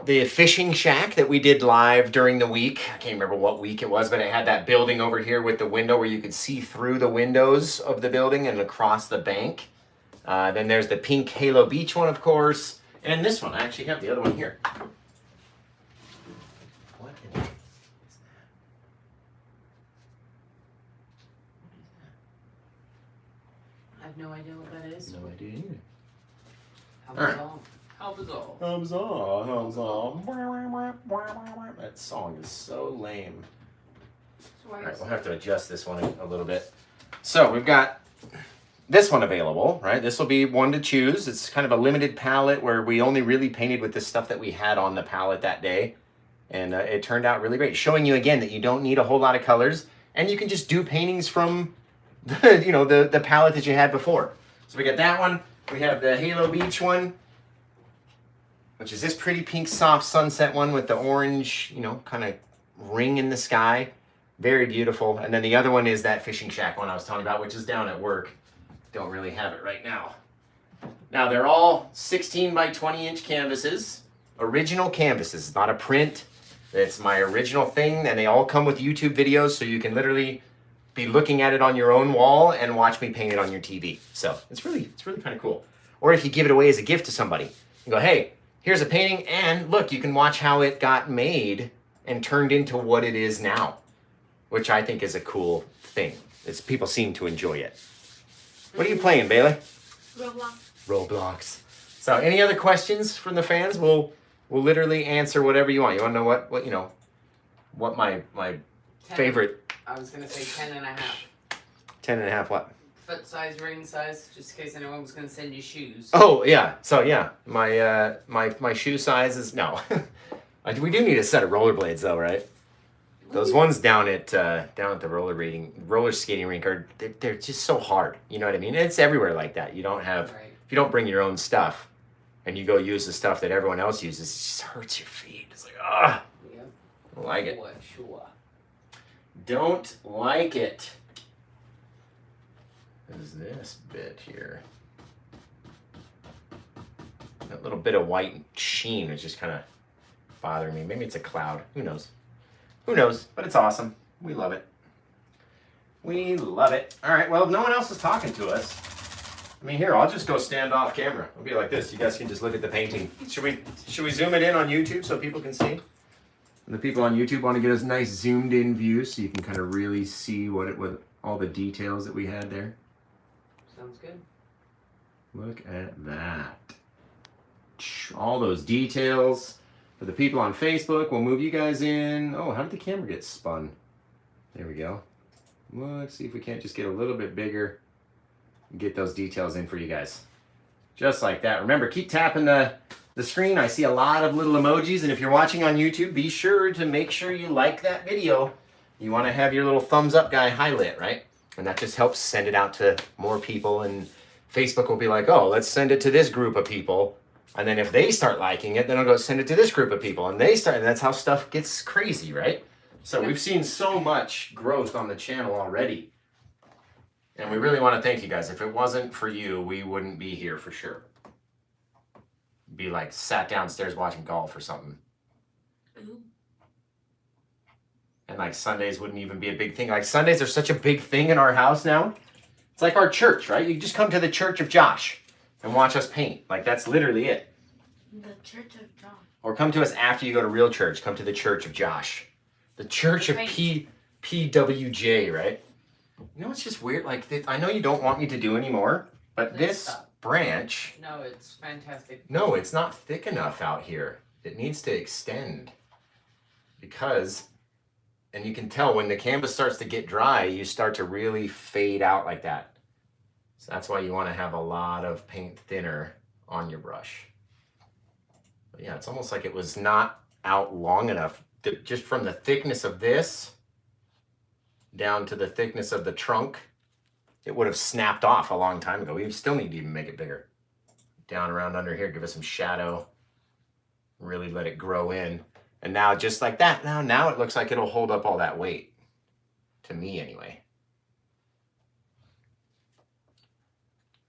S1: the fishing shack that we did live during the week. I can't remember what week it was, but it had that building over here with the window where you could see through the windows of the building and across the bank. Then there's the pink Halo Beach one, of course. And this one, I actually have the other one here. What is that?
S2: I have no idea what that is.
S1: No idea either.
S2: How bizarre.
S1: That song is so lame.
S3: So
S1: All right, we'll have to adjust this one a little bit. So we've got this one available, right? This will be one to choose. It's kind of a limited palette where we only really painted with the stuff that we had on the palette that day. And it turned out really great. Showing you again that you don't need a whole lot of colors and you can just do paintings from the, you know, the palette that you had before. So we got that one. We have the Halo Beach one, which is this pretty pink soft sunset one with the orange, you know, kind of ring in the sky. Very beautiful. And then the other one is that fishing shack one I was talking about, which is down at work. Don't really have it right now. Now they're all 16 by 20 inch canvases, original canvases, not a print. It's my original thing, and they all come with YouTube videos, so you can literally be looking at it on your own wall and watch me paint it on your TV. So it's really kind of cool. Or if you give it away as a gift to somebody, you go, hey, here's a painting, and look, you can watch how it got made and turned into what it is now, which I think is a cool thing. It's people seem to enjoy it. What are you playing, Bailey? Roblox. So any other questions from the fans? We'll literally answer whatever you want. You want to know what you know, what my
S2: 10,
S1: favorite.
S2: I was going to say 10 and a half.
S1: 10 and a half what?
S2: Foot size, ring size, just in case anyone was going to send you shoes.
S1: Oh, yeah. So, yeah, my shoe size is, no. We do need a set of rollerblades, though, right? Those ones down at the roller skating rink they're just so hard. You know what I mean? It's everywhere like that. You don't have,
S2: Right.
S1: if you don't bring your own stuff and you go use the stuff that everyone else uses, it just hurts your feet. It's like, ah,
S2: Yep.
S1: don't like it.
S2: Sure.
S1: Don't like it. What is this bit here? That little bit of white sheen is just kind of bothering me. Maybe it's a cloud. Who knows? Who knows? But it's awesome. We love it. We love it. All right. Well, if no one else is talking to us, I mean, here, I'll just go stand off camera. It'll be like this. You guys can just look at the painting. Should we zoom it in on YouTube so people can see? And the people on YouTube want to get a nice zoomed in view so you can kind of really see what all the details that we had there.
S2: Sounds good.
S1: Look at that. All those details. For the people on Facebook, we'll move you guys in. Oh, how did the camera get spun? There we go. Let's see if we can't just get a little bit bigger and get those details in for you guys. Just like that. Remember, keep tapping the screen. I see a lot of little emojis, and if you're watching on YouTube, be sure to make sure you like that video. You want to have your little thumbs up guy highlight, right? And that just helps send it out to more people, and Facebook will be like, oh, let's send it to this group of people. And then if they start liking it, then I'll go send it to this group of people. And that's how stuff gets crazy, right? So we've seen so much growth on the channel already. And we really want to thank you guys. If it wasn't for you, we wouldn't be here for sure. Be like sat downstairs watching golf or something.
S3: Ooh.
S1: And like Sundays wouldn't even be a big thing. Like Sundays are such a big thing in our house now. It's like our church, right? You just come to the Church of Josh and watch us paint. Like that's literally it.
S3: The Church of John.
S1: Or come to us after you go to real church. Come to the Church of Josh. The Church of PWJ, right? You know, it's just weird. Like, I know you don't want me to do anymore, but this branch...
S2: No, it's fantastic.
S1: No, it's not thick enough out here. It needs to extend. Because, and you can tell when the canvas starts to get dry, you start to really fade out like that. So that's why you want to have a lot of paint thinner on your brush. But yeah, it's almost like it was not out long enough. Just from the thickness of this down to the thickness of the trunk, it would have snapped off a long time ago. We still need to even make it bigger. Down around under here, give it some shadow. Really let it grow in. And now just like that, now it looks like it'll hold up all that weight. To me anyway.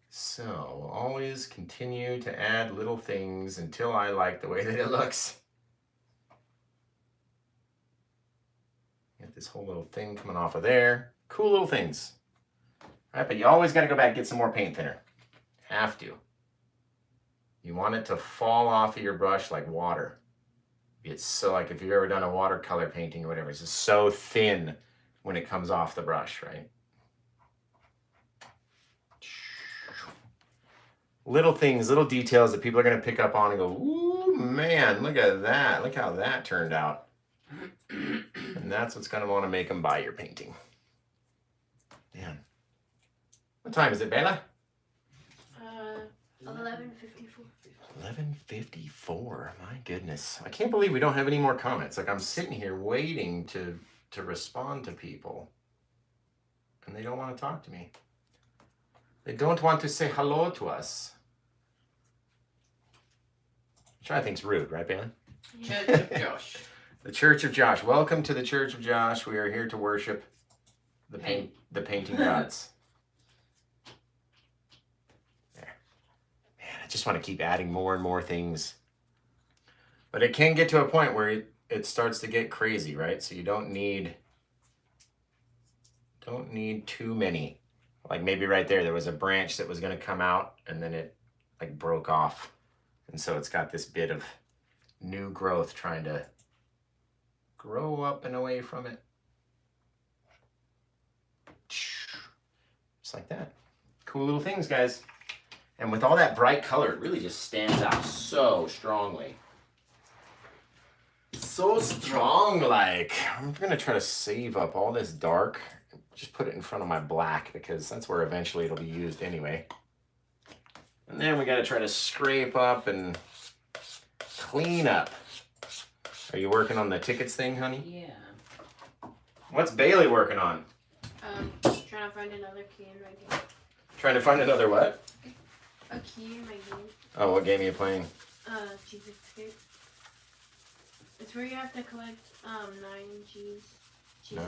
S1: So, always continue to add little things until I like the way that it looks. Get this whole little thing coming off of there. Cool little things. All right, but you always got to go back and get some more paint thinner. Have to. You want it to fall off of your brush like water. It's so, like if you've ever done a watercolor painting or whatever, it's just so thin when it comes off the brush, right? Little things, little details that people are going to pick up on and go, ooh, man, look at that. Look how that turned out. And that's what's going to want to make them buy your painting. Man. What time is it, Bella?
S3: 11:54.
S1: 11:54. My goodness. I can't believe we don't have any more comments. Like, I'm sitting here waiting to respond to people. And they don't want to talk to me. They don't want to say hello to us. Which I think's rude, right, Bailey?
S2: Church of Josh.
S1: The Church of Josh. Welcome to the Church of Josh. We are here to worship the painting gods. There. Man, I just want to keep adding more and more things. But it can get to a point where it starts to get crazy, right? So you don't need too many. Like maybe right there was a branch that was going to come out and then it like broke off. And so it's got this bit of new growth trying to grow up and away from it. Just like that. Cool little things, guys. And with all that bright color, it really just stands out so strongly. So strong, like. I'm going to try to save up all this dark. Just put it in front of my black because that's where eventually it'll be used anyway. And then we got to try to scrape up and clean up. Are you working on the tickets thing, honey?
S2: Yeah.
S1: What's Bailey working on?
S3: Trying to find another key in my game.
S1: Trying to find another what?
S3: A key in my game.
S1: Oh, what game are you playing?
S3: Seascapes. It's where you have to collect 9 cheese.
S1: 9.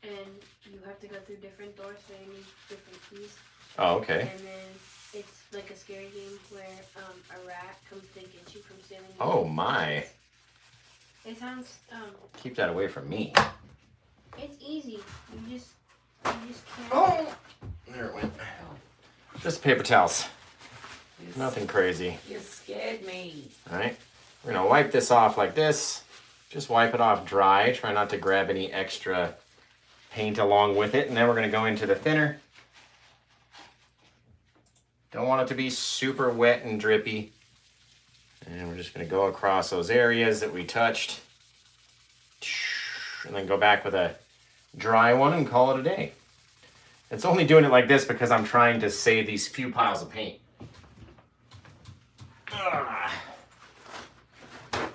S3: And you have to go through different doors, so you need different keys.
S1: Oh, okay.
S3: And then it's like a scary game where a rat comes to get you from stealing.
S1: Oh my.
S3: It sounds
S1: Keep that away from me.
S3: It's easy. You just can't.
S1: Oh! There it went. Just paper towels. Nothing crazy.
S2: You scared me.
S1: Alright. We're going to wipe this off like this. Just wipe it off dry. Try not to grab any extra paint along with it. And then we're going to go into the thinner. Don't want it to be super wet and drippy. And we're just going to go across those areas that we touched. And then go back with a dry one and call it a day. It's only doing it like this because I'm trying to save these few piles of paint.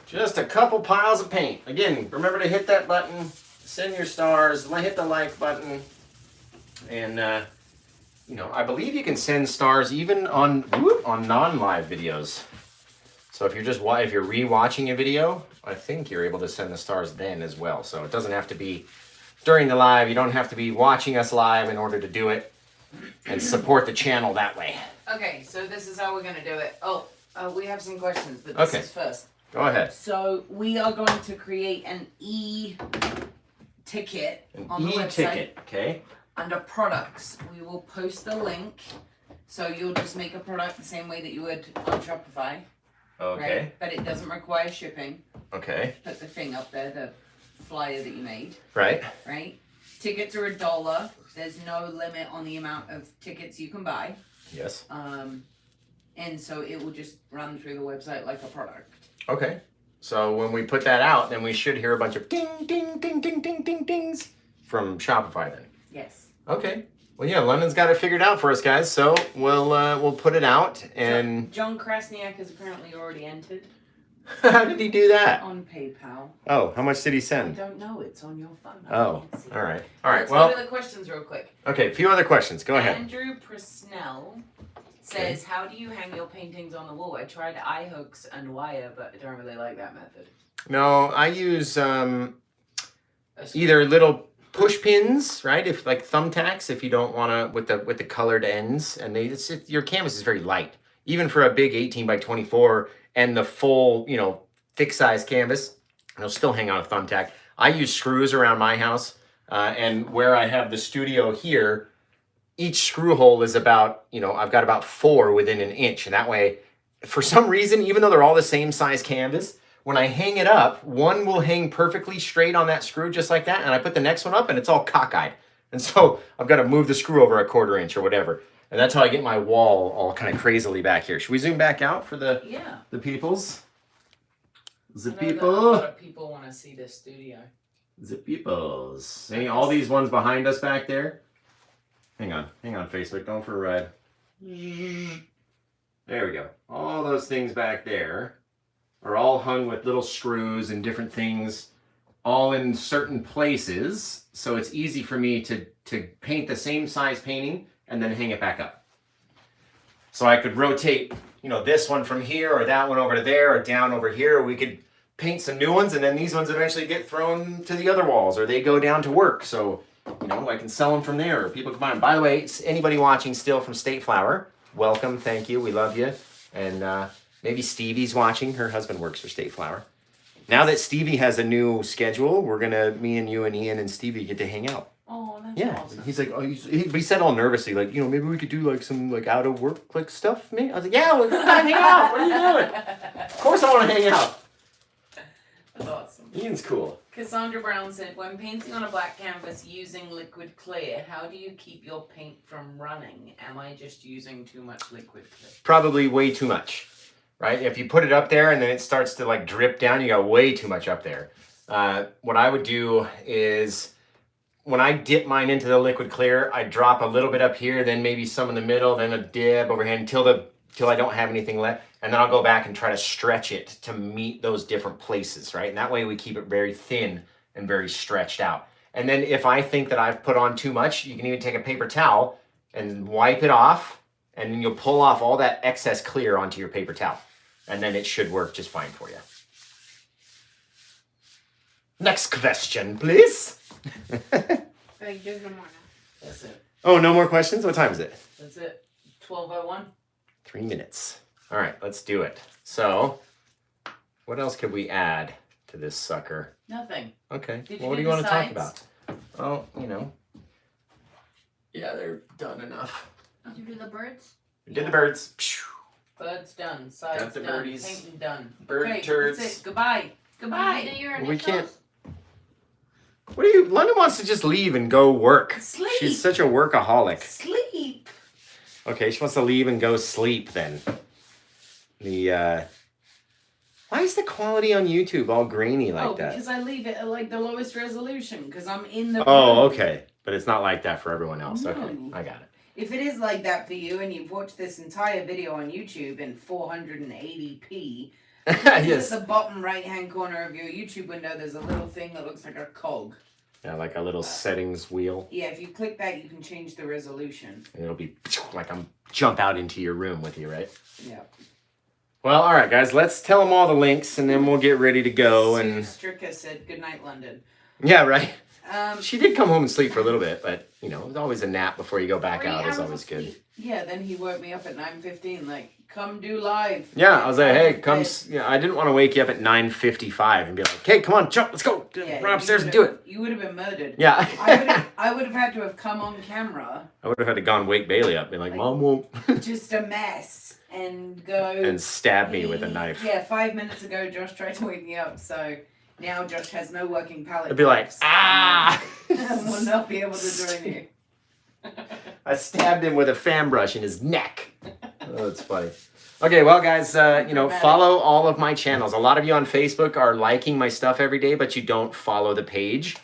S1: Just a couple piles of paint. Again, remember to hit that button, send your stars, hit the like button. And, I believe you can send stars even on non-live videos. So if you're re-watching a video, I think you're able to send the stars then as well. So it doesn't have to be during the live. You don't have to be watching us live in order to do it and support the channel that way.
S2: Okay, so this is how we're going to do it. We have some questions, but this is first.
S1: Go ahead.
S2: So we are going to create an e-ticket on the website.
S1: E-ticket, okay.
S2: Under products, we will post the link. So you'll just make a product the same way that you would on Shopify.
S1: Okay.
S2: Right? But it doesn't require shipping.
S1: Okay.
S2: Put the thing up there, the flyer that you made.
S1: Right.
S2: Right? Tickets are $1. There's no limit on the amount of tickets you can buy.
S1: Yes.
S2: And so it will just run through the website like a product.
S1: Okay. So when we put that out, then we should hear a bunch of ding, ding, ding, ding, ding, ding, dings from Shopify then.
S2: Yes.
S1: Okay. Well, yeah, London's got it figured out for us, guys. So we'll put it out and.
S2: John Krasniak is apparently already entered.
S1: How did he do that?
S2: On PayPal.
S1: Oh, how much did he
S2: I
S1: send?
S2: don't know. It's on your phone.
S1: Oh, all right. All right.
S2: Let's
S1: Well.
S2: go to the questions real quick.
S1: Okay. A few other questions. Go ahead.
S2: Andrew Presnell says, "How do you hang your paintings on the wall? I tried eye hooks and wire, but I don't really like that method."
S1: No, I use either little push pins, right? If like thumbtacks, if you don't want to with the colored ends, and your canvas is very light, even for a big 18x24 and the full thick size canvas, it'll still hang on a thumbtack. I use screws around my house, and where I have the studio here, each screw hole is about I've got about 4 within an inch, and that way, for some reason, even though they're all the same size canvas, when I hang it up, one will hang perfectly straight on that screw just like that, and I put the next one up and it's all cockeyed. And so I've got to move the screw over a 1/4 inch or whatever. And that's how I get my wall all kind of crazily back here. Should we zoom back out for the peoples? The
S2: I know
S1: people.
S2: that a lot of people want to see the studio.
S1: The peoples. See all these ones behind us back there? Hang on, Facebook, going for a ride. There we go. All those things back there are all hung with little screws and different things, all in certain places. So it's easy for me to paint the same size painting and then hang it back up. So I could rotate, you know, this one from here or that one over to there or down over here. We could paint some new ones and then these ones eventually get thrown to the other walls or they go down to work. So, you know, I can sell them from there or people can buy them. By the way, anybody watching still from State Flower, welcome, thank you, we love you. And maybe Stevie's watching, her husband works for State Flower. Now that Stevie has a new schedule, we're gonna, me and you and Ian and Stevie get to hang out.
S2: Oh, that's awesome.
S1: He's like, he said all nervously, like, you know, maybe we could do like some like out of work like stuff. Me, I was like, yeah, we're gonna hang out. What are you doing? Of course, I want to hang out.
S2: That's awesome.
S1: Ian's cool.
S2: Cassandra Brown said, when painting on a black canvas using liquid clear, how do you keep your paint from running? Am I just using too much liquid clear?
S1: Probably way too much, right? If you put it up there and then it starts to like drip down, you got way too much up there. What I would do is, when I dip mine into the liquid clear, I drop a little bit up here, then maybe some in the middle, then a dip overhead until I don't have anything left. And then I'll go back and try to stretch it to meet those different places, right? And that way we keep it very thin and very stretched out. And then if I think that I've put on too much, you can even take a paper towel and wipe it off, and then you'll pull off all that excess clear onto your paper towel. And then it should work just fine for you. Next question, please.
S3: Like, there's no more now.
S2: That's it.
S1: Oh, no more questions? What time is it?
S2: That's it. 12:01.
S1: 3 minutes. All right, let's do it. So, what else could we add to this sucker?
S2: Nothing.
S1: Okay.
S2: Did
S1: Well,
S2: you
S1: what do
S2: do
S1: you
S2: the
S1: want to talk
S2: sides?
S1: about? Well, you know. Yeah, they're done enough.
S3: Did you do the birds?
S1: We did the birds.
S2: Birds done. Sides
S1: Got the
S2: done.
S1: birdies.
S2: Painting done.
S1: Bird
S2: okay,
S1: turds.
S2: That's it. Goodbye. Goodbye.
S3: Did your
S1: Well, we
S3: initials?
S1: can't- What are you? London wants to just leave and go work.
S2: Sleep.
S1: She's such a workaholic.
S2: Sleep.
S1: Okay, she wants to leave and go sleep then. Why is the quality on YouTube all grainy like that?
S2: Because I leave it at like the lowest resolution because I'm in the
S1: Oh,
S2: room.
S1: okay. But it's not like that for everyone else.
S2: No.
S1: Okay, I got it.
S2: If it is like that for you and you've watched this entire video on YouTube in 480p,
S1: Yes.
S2: at the bottom right hand corner of your YouTube window, there's a little thing that looks like a cog.
S1: Yeah, like a little settings wheel.
S2: Yeah, if you click that, you can change the resolution.
S1: And it'll be like I'm jump out into your room with you, right?
S2: Yeah.
S1: Well, all right, guys. Let's tell them all the links, and then we'll get ready to go.
S2: Sue
S1: And
S2: Stricker said, "Good night, London."
S1: yeah, right.
S2: Um,
S1: She did come home and sleep for a little bit, but you know, always a nap before you go back
S3: 3
S1: out is
S3: hours
S1: always
S3: of
S1: good.
S3: sleep.
S2: yeah, then he woke me up at 9:15, like, come do live.
S1: Yeah, I was like, hey,
S2: Bed.
S1: come. Yeah, I didn't want to wake you up at 9:55 and be like, hey, come on, jump, let's go,
S2: Yeah,
S1: run
S2: you
S1: upstairs and
S2: would've-
S1: do it.
S2: You would have been murdered.
S1: Yeah.
S2: I would have had to have come on camera,
S1: I would have had to gone wake Bailey up, and be like, Mom won't,
S2: just a mess, and go.
S1: and stab me with a knife.
S2: Yeah, 5 minutes ago, Josh tried to wake me up, so now Josh has no working palate.
S1: I'd be like,
S2: knives.
S1: ah!
S2: And will not be able to join you.
S1: I stabbed him with a fan brush in his neck. Oh, that's funny. Okay, well, guys, you know, follow all of my channels. A lot of you on Facebook are liking my stuff every day, but you don't follow the page.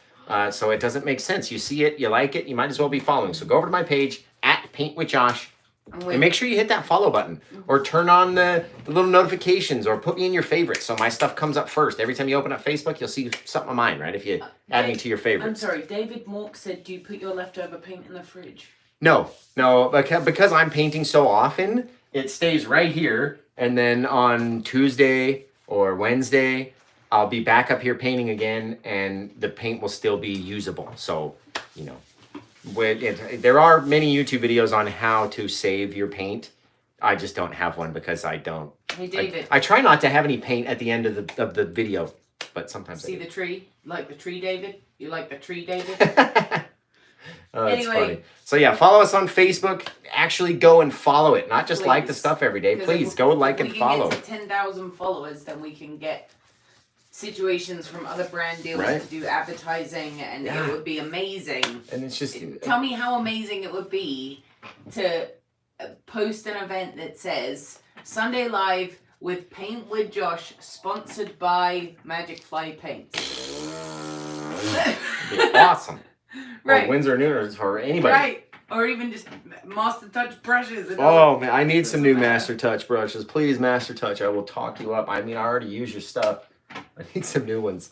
S1: So it doesn't make sense. You see it, you like it, you might as well be following. So go over to my page, @PaintWithJosh, and make sure you hit that follow button. Or turn on the little notifications, or put me in your favorites so my stuff comes up first. Every time you open up Facebook, you'll see something of mine, right? If you add me to your
S2: I'm
S1: favorites.
S2: sorry, David Mork said, do you put your leftover paint in the fridge?
S1: No, because I'm painting so often, it stays right here. And then on Tuesday or Wednesday, I'll be back up here painting again, and the paint will still be usable. So, you know, there are many YouTube videos on how to save your paint. I just don't have one because I don't.
S2: Hey, David.
S1: I try not to have any paint at the end of the video, but sometimes
S2: See
S1: I do.
S2: the tree? Like the tree, David? You like the tree, David?
S1: Oh, that's
S2: Anyway.
S1: funny. So yeah, follow us on Facebook. Actually go and follow it. Not just like the
S2: Please.
S1: stuff every day.
S2: 'Cause
S1: Please
S2: if
S1: go like
S2: we
S1: and
S2: can
S1: follow.
S2: Get to 10,000 followers, then we can get situations from other brand deals
S1: Right.
S2: to do advertising, and
S1: Yeah.
S2: it would be amazing.
S1: And it's just
S2: Tell me how amazing it would be to post an event that says Sunday Live with Paint with Josh, sponsored by Magic Fly Paints.
S1: it'd be awesome.
S2: Right.
S1: Or Windsor News for anybody.
S2: Right. Or even just Master Touch brushes.
S1: Oh man, I need some new Master Touch brushes. Please, Master Touch, I will talk you up. I mean, I already use your stuff. I need some new ones.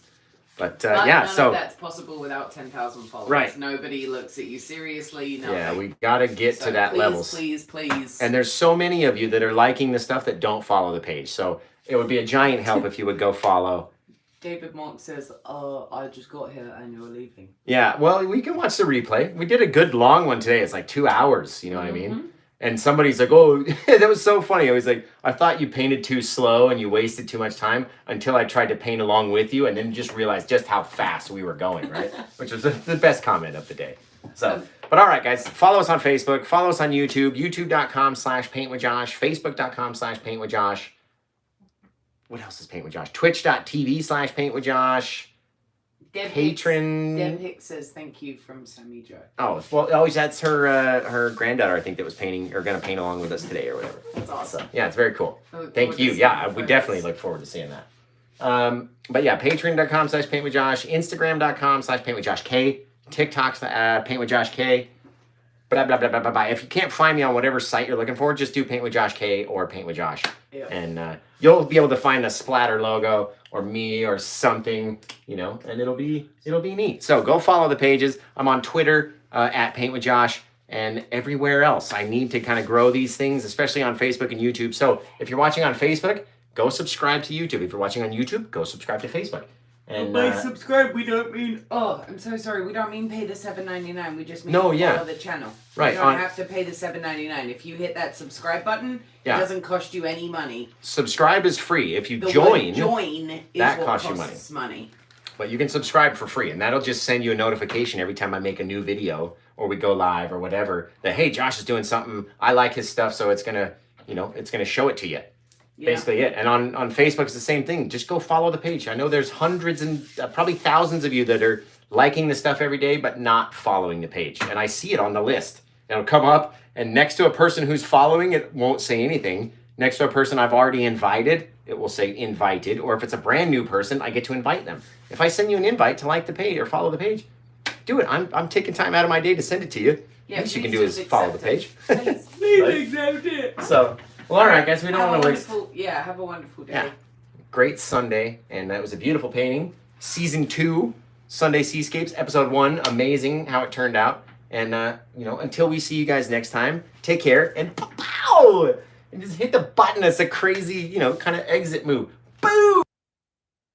S1: But yeah,
S2: none
S1: so
S2: of that's possible without 10,000 followers.
S1: Right.
S2: Nobody looks at you seriously. Nothing.
S1: Yeah, we gotta get to that level.
S2: Please.
S1: And there's so many of you that are liking the stuff that don't follow the page. So it would be a giant help if you would go follow.
S2: David Monk says, I just got here and you're leaving.
S1: Yeah, well, we can watch the replay. We did a good long one today. It's like 2 hours, you know what I mean? And somebody's like, oh, that was so funny. I was like, I thought you painted too slow and you wasted too much time until I tried to paint along with you and then just realized just how fast we were going, right? Which was the best comment of the day. So, but all right, guys, follow us on Facebook, follow us on YouTube, youtube.com/paintwithjosh, facebook.com/paintwithjosh. What else is Paint with Josh? Twitch.tv/paintwithjosh. Patron.
S2: Deb Hicks says thank you from Sammy Joe.
S1: Oh, well, that's her granddaughter, I think, that was painting or going to paint along with us today or whatever.
S2: That's awesome.
S1: Yeah, it's very cool. Thank you. Yeah, we definitely look forward to seeing that. But yeah, patreon.com/paintwithjosh, instagram.com/paintwithjoshk, TikTok's paintwithjoshk. Blah, blah, blah, blah, blah, blah. If you can't find me on whatever site you're looking for, just do Paint with Josh K or Paint with Josh.
S2: Yeah.
S1: And you'll be able to find a splatter logo or me or something, you know, and it'll be neat. So go follow the pages. I'm on Twitter at Paint with Josh and everywhere else. I need to kind of grow these things, especially on Facebook and YouTube. So if you're watching on Facebook, go subscribe to YouTube. If you're watching on YouTube, go subscribe to Facebook. And
S2: by subscribe, we don't mean. Oh, I'm so sorry. We don't mean pay the $7.99. We just mean follow the channel.
S1: Right.
S2: You don't have to pay the $7.99. If you hit that subscribe button, it doesn't cost you any money.
S1: Subscribe is free. If you join
S2: is
S1: that
S2: what
S1: costs you money. But you can subscribe for free, and that'll just send you a notification every time I make a new video or we go live or whatever. That hey, Josh is doing something. I like his stuff, so it's gonna, it's gonna show it to you. Basically it. And on Facebook, it's the same thing. Just go follow the page. I know there's hundreds and probably thousands of you that are liking the stuff every day, but not following the page. And I see it on the list. It'll come up, and next to a person who's following, it won't say anything. Next to a person I've already invited, it will say invited. Or if it's a brand new person, I get to invite them. If I send you an invite to like the page or follow the page, do it. I'm taking time out of my day to send it to you.
S2: Yeah,
S1: least you can do is follow the page.
S2: Please accept it.
S1: So... Well, all right, guys, we don't want to waste...
S2: have a wonderful day.
S1: Yeah. Great Sunday, and that was a beautiful painting. Season 2, Sunday Seascapes, Episode 1, amazing how it turned out. And, until we see you guys next time, take care, and pow! And just hit the button. It's a crazy, kind of exit move. Boom!